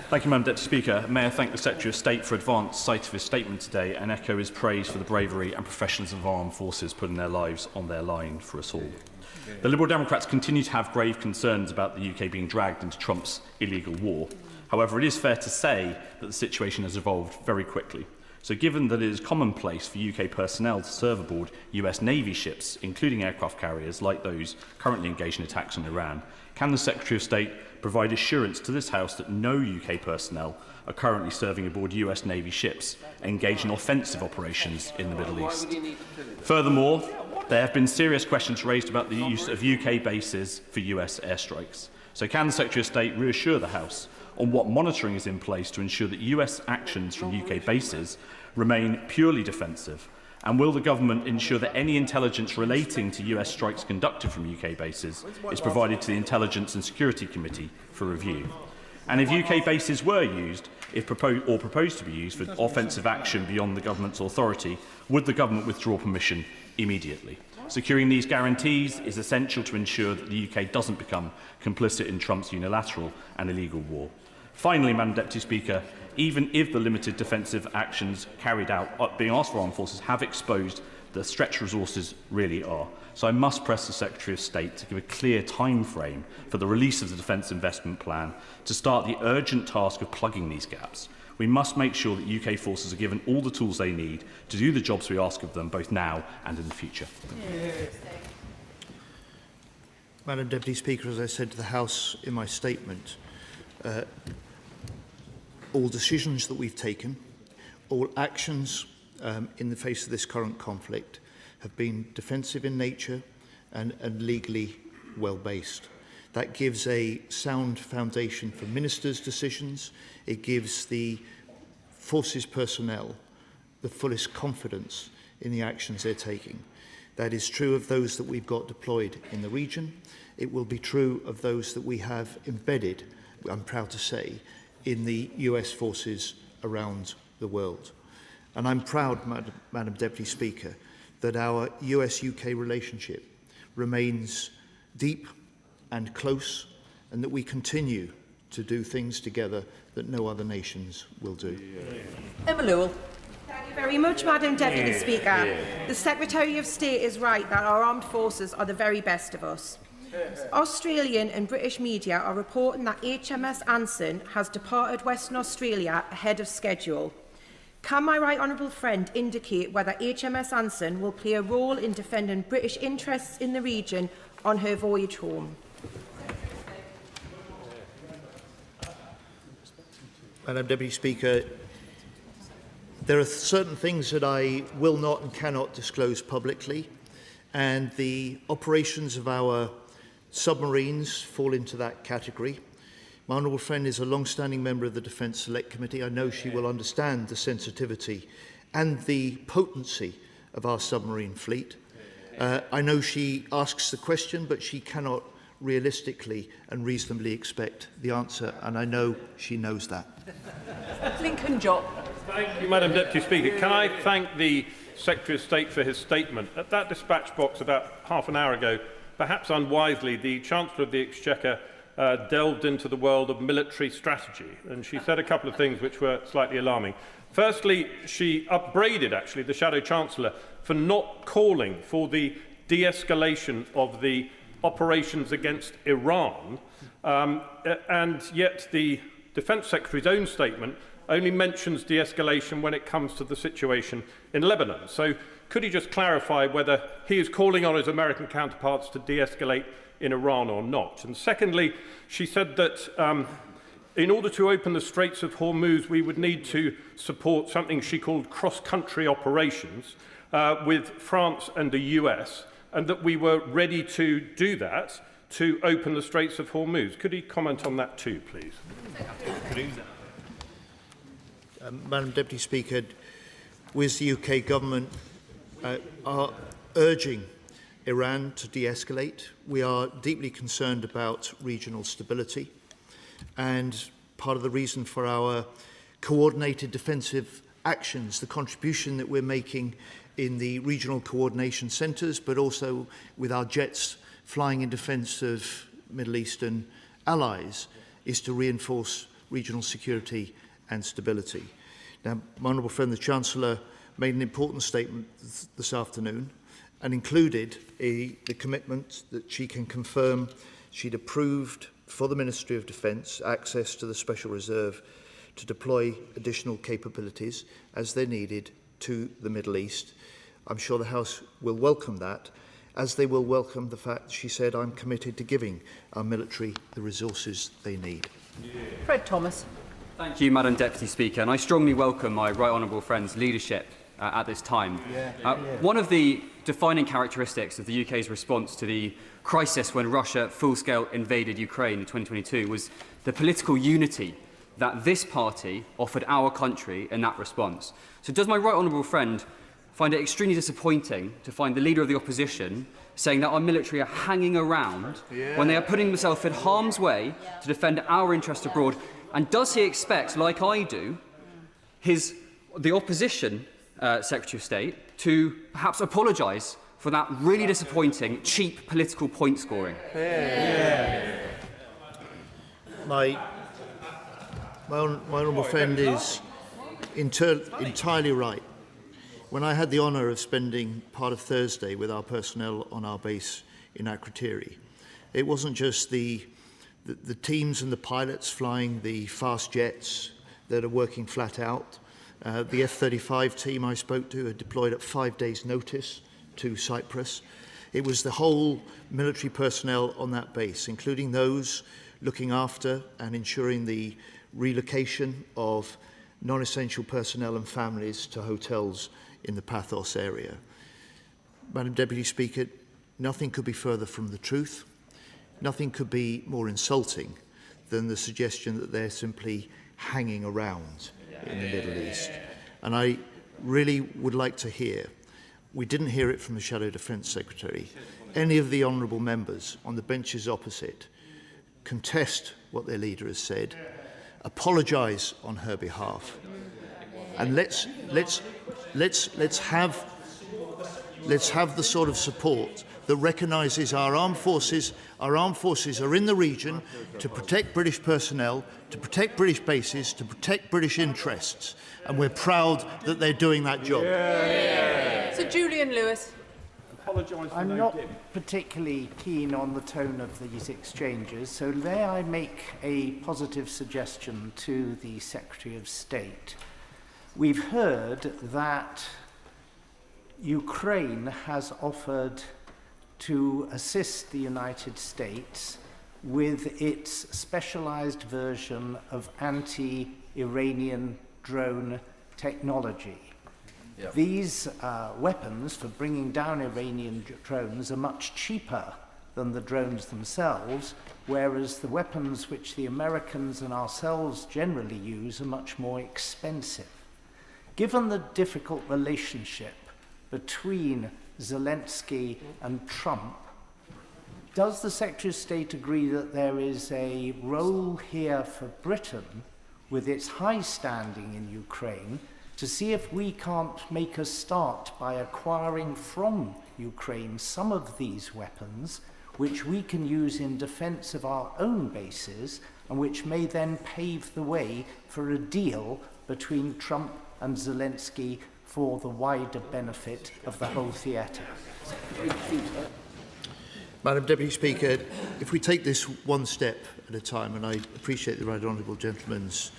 Thank you, Madam Deputy Speaker. May I thank the Secretary of State for advance sight of his statement today and echo his praise for the bravery and professionalism of our armed forces putting their lives on their line for us all. The Liberal Democrats continue to have grave concerns about the UK being dragged into Trump's illegal war. However, it is fair to say that the situation has evolved very quickly. So given that it is commonplace for UK personnel to serve aboard US Navy ships, including aircraft carriers like those currently engaged in attacks on Iran, can the Secretary of State provide assurance to this House that no UK personnel are currently serving aboard US Navy ships engaged in offensive operations in the Middle East? Furthermore, there have been serious questions raised about the use of UK bases for US airstrikes. So can the Secretary of State reassure the House on what monitoring is in place to ensure that US actions from UK bases remain purely defensive? And will the government ensure that any intelligence relating to US strikes conducted from UK bases is provided to the Intelligence and Security Committee for review? And if UK bases were used, proposed to be used for offensive action beyond the government's authority, would the government withdraw permission immediately? Securing these guarantees is essential to ensure that the UK doesn't become complicit in Trump's unilateral and illegal war. Finally, Madam Deputy Speaker, even if the limited defensive actions carried out being asked for armed forces have exposed the stretched resources really are. So I must press the Secretary of State to give a clear time frame for the release of the Defence Investment Plan to start the urgent task of plugging these gaps. We must make sure that UK forces are given all the tools they need to do the jobs we ask of them, both now and in the future. Madam Deputy Speaker, as I said to the House in my statement, all decisions that we've taken, all actions in the face of this current conflict have been defensive in nature and legally well-based. That gives a sound foundation for ministers' decisions. It gives the forces personnel the fullest confidence in the actions they're taking. That is true of those that we've got deployed in the region. It will be true of those that we have embedded, I'm proud to say, in the US forces around the world. And I'm proud, Madam Deputy Speaker, that our US-UK relationship remains deep and close, and that we continue to do things together that no other nations will do. Emma Lewell. Thank you very much, Madam Deputy Speaker. The Secretary of State is right that our armed forces are the very best of us. Australian and British media are reporting that HMS Anson has departed Western Australia ahead of schedule. Can my right honourable friend indicate whether HMS Anson will play a role in defending British interests in the region on her voyage home? Madam Deputy Speaker, there are certain things that I will not and cannot disclose publicly, and the operations of our submarines fall into that category. My honourable friend is a long-standing member of the Defence Select Committee. I know she will understand the sensitivity and the potency of our submarine fleet. I know she asks the question, but she cannot realistically and reasonably expect the answer, and I know she knows that. Lincoln Job. Thank you, Madam Deputy Speaker. Can I thank the Secretary of State for his statement? At that dispatch box about half an hour ago, perhaps unwisely, the Chancellor of the Exchequer delved into the world of military strategy, and she said a couple of things which were slightly alarming. Firstly, she upbraided, actually, the Shadow Chancellor for not calling for the de-escalation of the operations against Iran, and yet the Defence Secretary's own statement only mentions de-escalation when it comes to the situation in Lebanon. So could he just clarify whether he is calling on his American counterparts to de-escalate in Iran or not? And secondly, she said that in order to open the Straits of Hormuz, we would need to support something she called cross-country operations with France and the US, and that we were ready to do that to open the Straits of Hormuz. Could he comment on that too, please? Madam Deputy Speaker, we as the UK Government are urging Iran to de-escalate. We are deeply concerned about regional stability, and part of the reason for our coordinated defensive actions, the contribution that we're making in the regional coordination centres, but also with our jets flying in defence of Middle Eastern allies, is to reinforce regional security and stability. Now, my honourable friend, the Chancellor, made an important statement this afternoon and included the commitment that she can confirm she'd approved for the Ministry of Defence access to the Special Reserve to deploy additional capabilities as they're needed to the Middle East. I'm sure the House will welcome that, as they will welcome the fact that she said, I'm committed to giving our military the resources they need. Fred Thomas. Thank you, Madam Deputy Speaker, and I strongly welcome my right honourable friend's leadership at this time. One of the defining characteristics of the UK's response to the crisis when Russia full-scale invaded Ukraine in 2022 was the political unity that this party offered our country in that response. So does my right honourable friend find it extremely disappointing to find the Leader of the Opposition saying that our military are hanging around when they are putting themselves in harm's way to defend our interests abroad? And does he expect, like I do, the opposition Secretary of State to perhaps apologise for that really disappointing, cheap political point scoring? My honourable friend is entirely right. When I had the honour of spending part of Thursday with our personnel on our base in Akrotiri, it wasn't just the teams and the pilots flying the fast jets that are working flat out. The F-35 team I spoke to had deployed at 5 days' notice to Cyprus. It was the whole military personnel on that base, including those looking after and ensuring the relocation of non-essential personnel and families to hotels in the Pathos area. Madam Deputy Speaker, nothing could be further from the truth. Nothing could be more insulting than the suggestion that they're simply hanging around in the Middle East. And I really would like to hear, we didn't hear it from the Shadow Defence Secretary, any of the honourable members on the benches opposite contest what their leader has said, apologise on her behalf, and let's let's have the sort of support that recognises our armed forces. Our armed forces are in the region to protect British personnel, to protect British bases, to protect British interests, and we're proud that they're doing that job. Sir Julian Lewis. I'm not particularly keen on the tone of these exchanges, so may I make a positive suggestion to the Secretary of State? We've heard that Ukraine has offered to assist the United States with its specialized version of anti-Iranian drone technology. Yep. These weapons for bringing down Iranian drones are much cheaper than the drones themselves, whereas the weapons which the Americans and ourselves generally use are much more expensive. Given the difficult relationship between Zelensky and Trump, does the Secretary of State agree that there is a role here for Britain, with its high standing in Ukraine, to see if we can't make a start by acquiring from Ukraine some of these weapons, which we can use in defence of our own bases, and which may then pave the way for a deal between Trump and Zelensky for the wider benefit of the whole theatre? Madam Deputy Speaker, if we take this one step at a time, and I appreciate the Right Honourable Gentleman's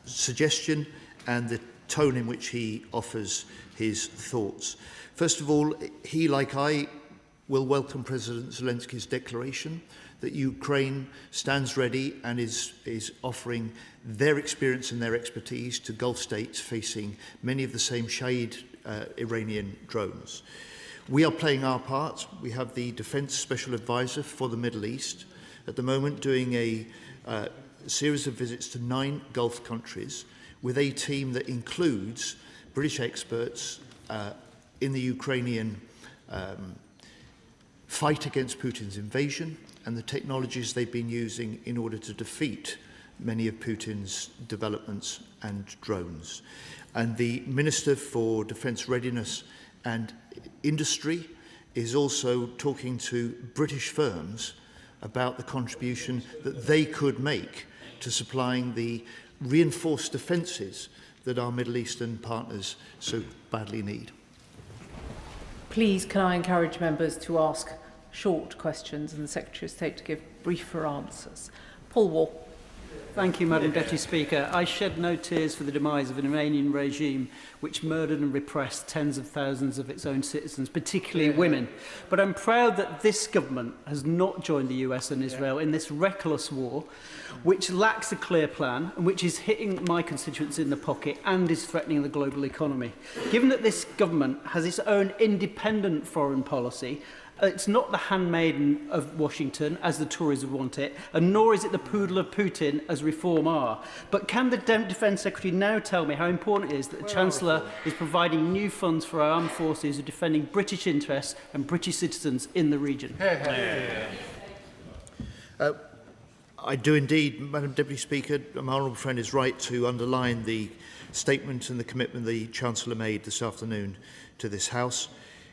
suggestion and the tone in which he offers his thoughts. First of all, he, like I, will welcome President Zelensky's declaration that Ukraine stands ready and is offering their experience and their expertise to Gulf states facing many of the same Shahid Iranian drones. We are playing our part. We have the Defence Special Advisor for the Middle East at the moment doing a series of visits to 9 Gulf countries with a team that includes British experts in the Ukrainian fight against Putin's invasion and the technologies they've been using in order to defeat many of Putin's developments and drones. And the Minister for Defence Readiness and Industry is also talking to British firms about the contribution that they could make to supplying the reinforced defences that our Middle Eastern partners so badly need. Please, can I encourage members to ask short questions and the Secretary of State to give briefer answers. Paul Wall. Thank you, Madam Deputy Speaker. I shed no tears for the demise of an Iranian regime which murdered and repressed tens of thousands of its own citizens, particularly women. But I'm proud that this government has not joined the US and Israel in this reckless war, which lacks a clear plan and which is hitting my constituents in the pocket and is threatening the global economy. Given that this government has its own independent foreign policy, it's not the handmaiden of Washington, as the Tories would want it, and nor is it the poodle of Putin, as Reform are. But can the Defence Secretary now tell me how important it is that the Chancellor is providing new funds for our armed forces who are defending British interests and British citizens in the region? I do indeed, Madam Deputy Speaker. My honourable friend is right to underline the statement and the commitment the Chancellor made this afternoon to this House.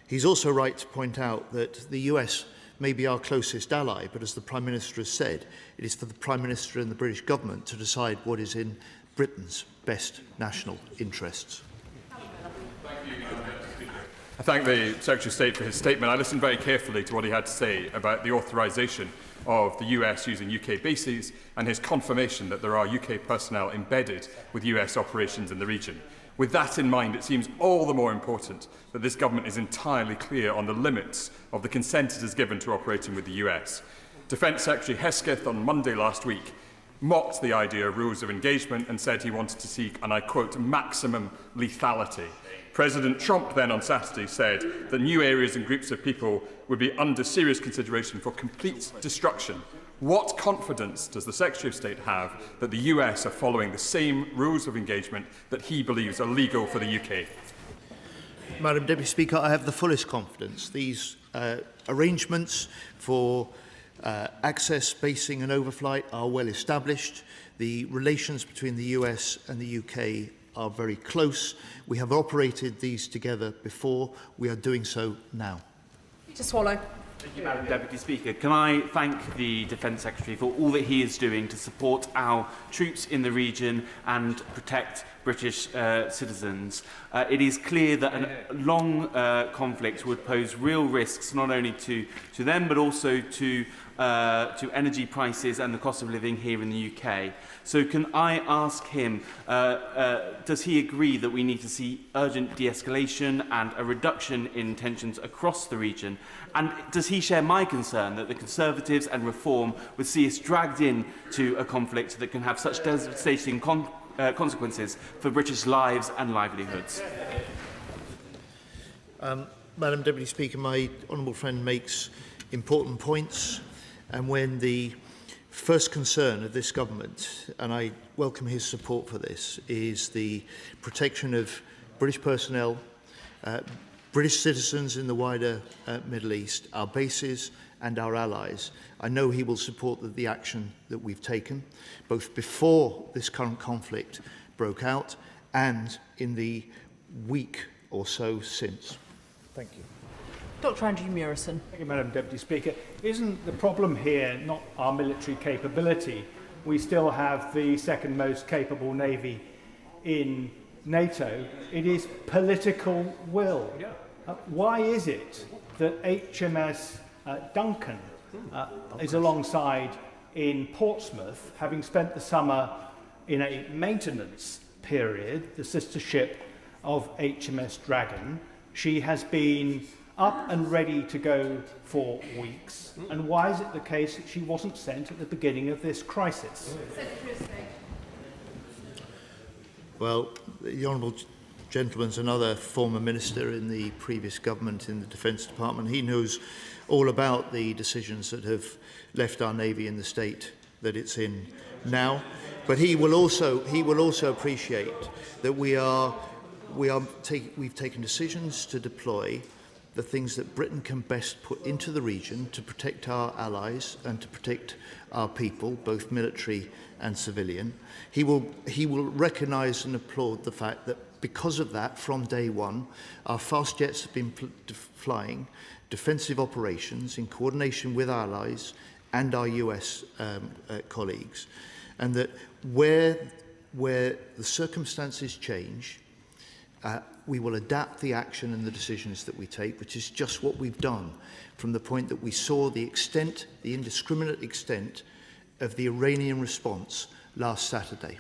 He's also right to point out that the US may be our closest ally, but as the Prime Minister has said, it is for the Prime Minister and the British government to decide what is in Britain's best national interests. I thank the Secretary of State for his statement. I listened very carefully to what he had to say about the authorisation of the US using UK bases and his confirmation that there are UK personnel embedded with US operations in the region. With that in mind, it seems all the more important that this government is entirely clear on the limits of the consent it has given to operating with the US. Defence Secretary Hesketh on Monday last week mocked the idea of rules of engagement and said he wanted to seek, and I quote, maximum lethality. President Trump then on Saturday said that new areas and groups of people would be under serious consideration for complete destruction. What confidence does the Secretary of State have that the US are following the same rules of engagement that he believes are legal for the UK? Madam Deputy Speaker, I have the fullest confidence. These arrangements for access, basing and overflight are well established. The relations between the US and the UK are very close. We have operated these together before. We are doing so now. Peter Swallow. Thank you, Madam Deputy Speaker. Can I thank the Defence Secretary for all that he is doing to support our troops in the region and protect British citizens? It is clear that a long conflict would pose real risks not only to them but also to energy prices and the cost of living here in the UK. So can I ask him, does he agree that we need to see urgent de-escalation and a reduction in tensions across the region? And does he share my concern that the Conservatives and Reform would see us dragged into a conflict that can have such devastating consequences for British lives and livelihoods? Madam Deputy Speaker, my honourable friend makes important points, and when the first concern of this government, and I welcome his support for this, is the protection of British personnel, British citizens in the wider Middle East, our bases and our allies. I know he will support the action that we've taken, both before this current conflict broke out and in the week or so since. Thank you. Dr. Andrew Murison. Thank you, Madam Deputy Speaker. Isn't the problem here not our military capability? We still have the second most capable navy in NATO. It is political will. Why is it that HMS Duncan is alongside in Portsmouth, having spent the summer in a maintenance period, the sister ship of HMS Dragon? She has been up and ready to go for weeks. And why is it the case that she wasn't sent at the beginning of this crisis? Well, the honourable gentleman's another former minister in the previous government in the Defence Department. He knows all about the decisions that have left our Navy in the state that it's in now. But he will also appreciate that we've taken decisions to deploy the things that Britain can best put into the region to protect our allies and to protect our people, both military and civilian. He will recognise and applaud the fact that because of that, from day one, our fast jets have been flying defensive operations in coordination with our allies and our US colleagues, and that where the circumstances change, we will adapt the action and the decisions that we take, which is just what we've done from the point that we saw the indiscriminate extent of the Iranian response last Saturday.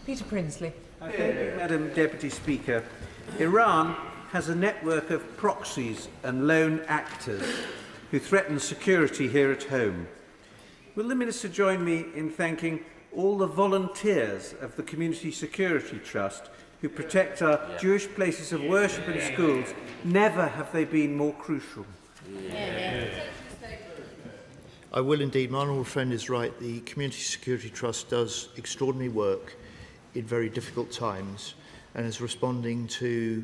Peter Prinsley. Thank you, Madam Deputy Speaker. Iran has a network of proxies and lone actors who threaten security here at home. Will the Minister join me in thanking all the volunteers of the Community Security Trust who protect our Jewish places of worship and schools? Never have they been more crucial. I will indeed. My honourable friend is right. The Community Security Trust does extraordinary work in very difficult times and is responding to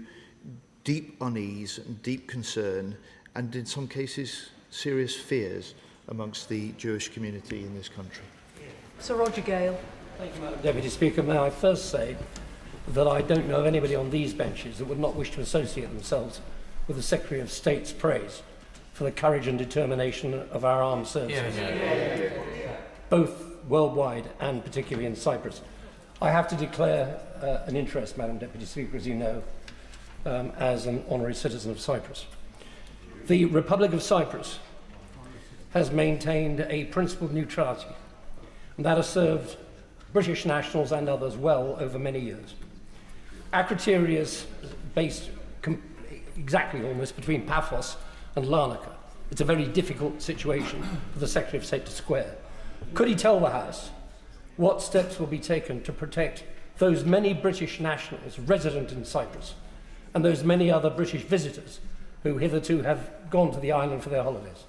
deep unease and deep concern and in some cases serious fears amongst the Jewish community in this country. Sir Roger Gale. Thank you, Madam Deputy Speaker. May I first say that I don't know of anybody on these benches that would not wish to associate themselves with the Secretary of State's praise for the courage and determination of our armed services, both worldwide and particularly in Cyprus. I have to declare an interest, Madam Deputy Speaker, as you know, as an honorary citizen of Cyprus. The Republic of Cyprus has maintained a principled neutrality, and that has served British nationals and others well over many years. Our criteria is based exactly almost between Paphos and Larnaca. It's a very difficult situation for the Secretary of State to square. Could he tell the House what steps will be taken to protect those many British nationals resident in Cyprus and those many other British visitors who hitherto have gone to the island for their holidays?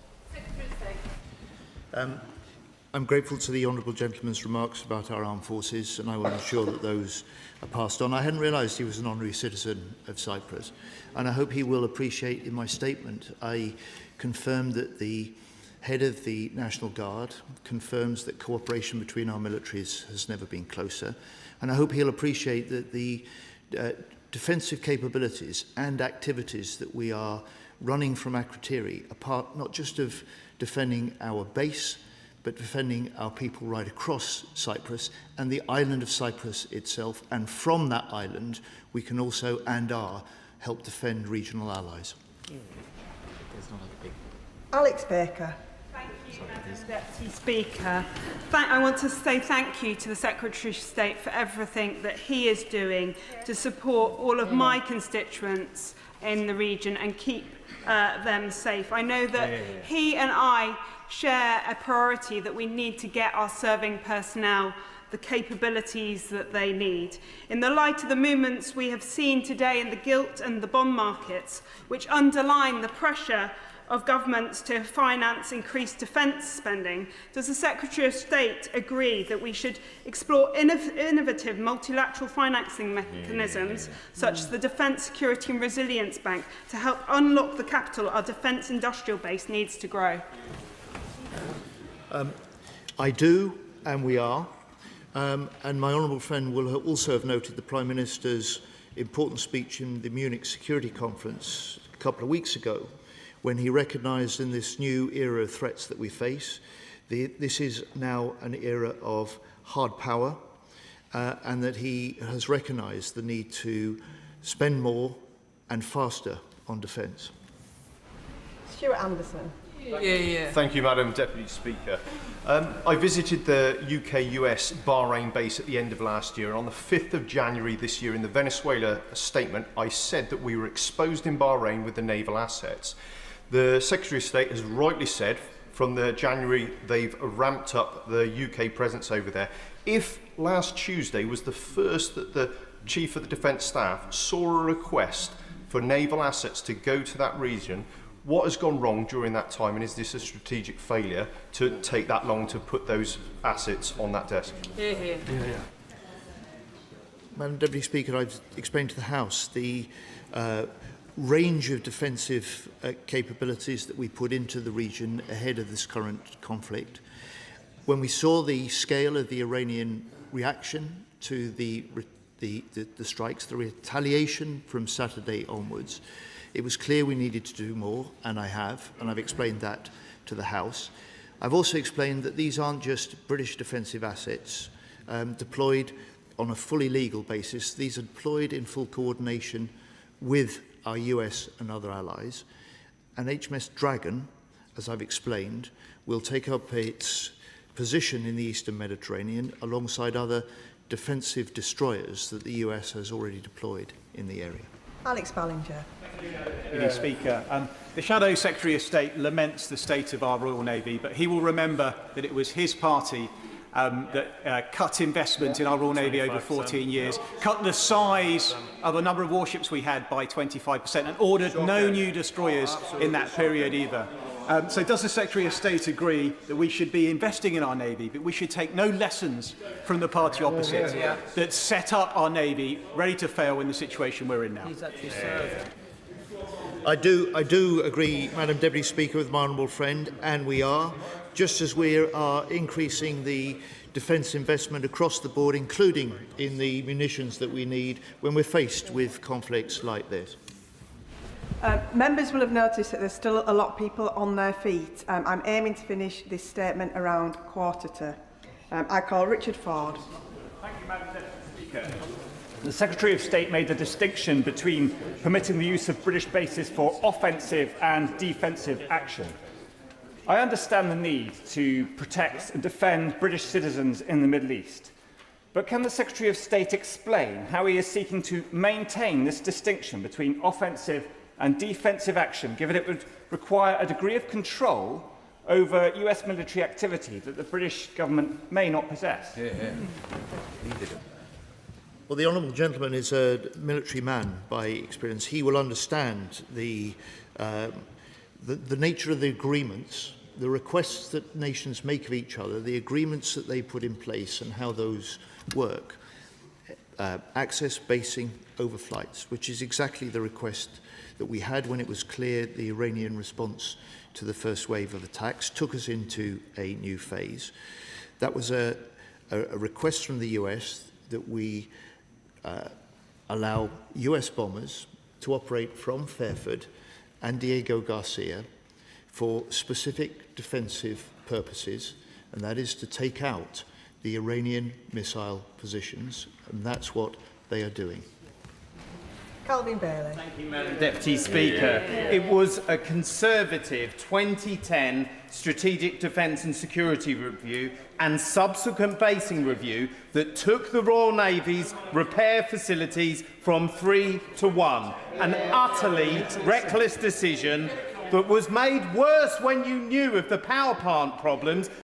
I'm grateful to the honourable gentleman's remarks about our armed forces, and I will ensure that those are passed on. I hadn't realised he was an honorary citizen of Cyprus, and I hope he will appreciate in my statement I confirmed that the head of the National Guard, confirms that cooperation between our militaries has never been closer. And I hope he'll appreciate that the defensive capabilities and activities that we are running from Akrotiri are part not just of defending our base, but defending our people right across Cyprus and the island of Cyprus itself. And from that island, we can also and are help defend regional allies. Alex Baker. Madam Deputy Speaker, I want to say thank you to the Secretary of State for everything that he is doing to support all of my constituents in the region and keep them safe. I know that he and I share a priority that we need to get our serving personnel the capabilities that they need. In the light of the movements we have seen today in the gilt and the bond markets, which underline the pressure of governments to finance increased defence spending, does the Secretary of State agree that we should explore innovative multilateral financing mechanisms, such as the Defence Security and Resilience Bank, to help unlock the capital our defence industrial base needs to grow? I do, and we are. And my honourable friend will also have noted the Prime Minister's important speech in the Munich Security Conference a couple of weeks ago, when he recognised in this new era of threats that we face, this is now an era of hard power, and that he has recognised the need to spend more and faster on defence. Stuart Anderson. Thank you, Madam Deputy Speaker. I visited the UK-US Bahrain base at the end of last year, and on the 5th of January this year in the Venezuela statement, I said that we were exposed in Bahrain with the naval assets. The Secretary of State has rightly said from the January they've ramped up the UK presence over there. If last Tuesday was the first that the Chief of the Defence Staff saw a request for naval assets to go to that region, what has gone wrong during that time, and is this a strategic failure to take that long to put those assets on that desk? Madam Deputy Speaker, I've explained to the House the range of defensive capabilities that we put into the region ahead of this current conflict. When we saw the scale of the Iranian reaction to the strikes, the retaliation from Saturday onwards, it was clear we needed to do more, and I have, and I've explained that to the House. I've also explained that these aren't just British defensive assets deployed on a fully legal basis. These are deployed in full coordination with our US and other allies. And HMS Dragon, as I've explained, will take up its position in the Eastern Mediterranean alongside other defensive destroyers that the US has already deployed in the area. Alex Ballinger. Deputy Speaker, the Shadow Secretary of State laments the state of our Royal Navy, but he will remember that it was his party that cut investment in our Royal Navy over 14 years, cut the size of a number of warships we had by 25%, and ordered no new destroyers in that period either. So does the Secretary of State agree that we should be investing in our Navy, but we should take no lessons from the party opposite that set up our Navy ready to fail in the situation we're in now? I do agree, Madam Deputy Speaker, with my honourable friend, and we are, just as we are increasing the defence investment across the board, including in the munitions that we need when we're faced with conflicts like this. Members will have noticed that there's still a lot of people on their feet. I'm aiming to finish this statement around 1:15. I call Richard Ford. Thank you, Madam Deputy Speaker. The Secretary of State made the distinction between permitting the use of British bases for offensive and defensive action. I understand the need to protect and defend British citizens in the Middle East, but can the Secretary of State explain how he is seeking to maintain this distinction between offensive and defensive action, given it would require a degree of control over US military activity that the British government may not possess? Well, the honourable gentleman is a military man by experience. He will understand the nature of the agreements, the requests that nations make of each other, the agreements that they put in place and how those work. access basing overflights, which is exactly the request that we had when it was clear the Iranian response to the first wave of attacks took us into a new phase. That was a request from the US that we allow US bombers to operate from Fairford and Diego Garcia for specific defensive purposes, and that is to take out the Iranian missile positions, and that's what they are doing. Calvin Bailey. Thank you, Madam Deputy Speaker. It was a Conservative 2010 Strategic Defence and Security Review and subsequent basing review that took the Royal Navy's repair facilities from 3 to 1. An utterly reckless decision that was made worse when you knew of the power plant problems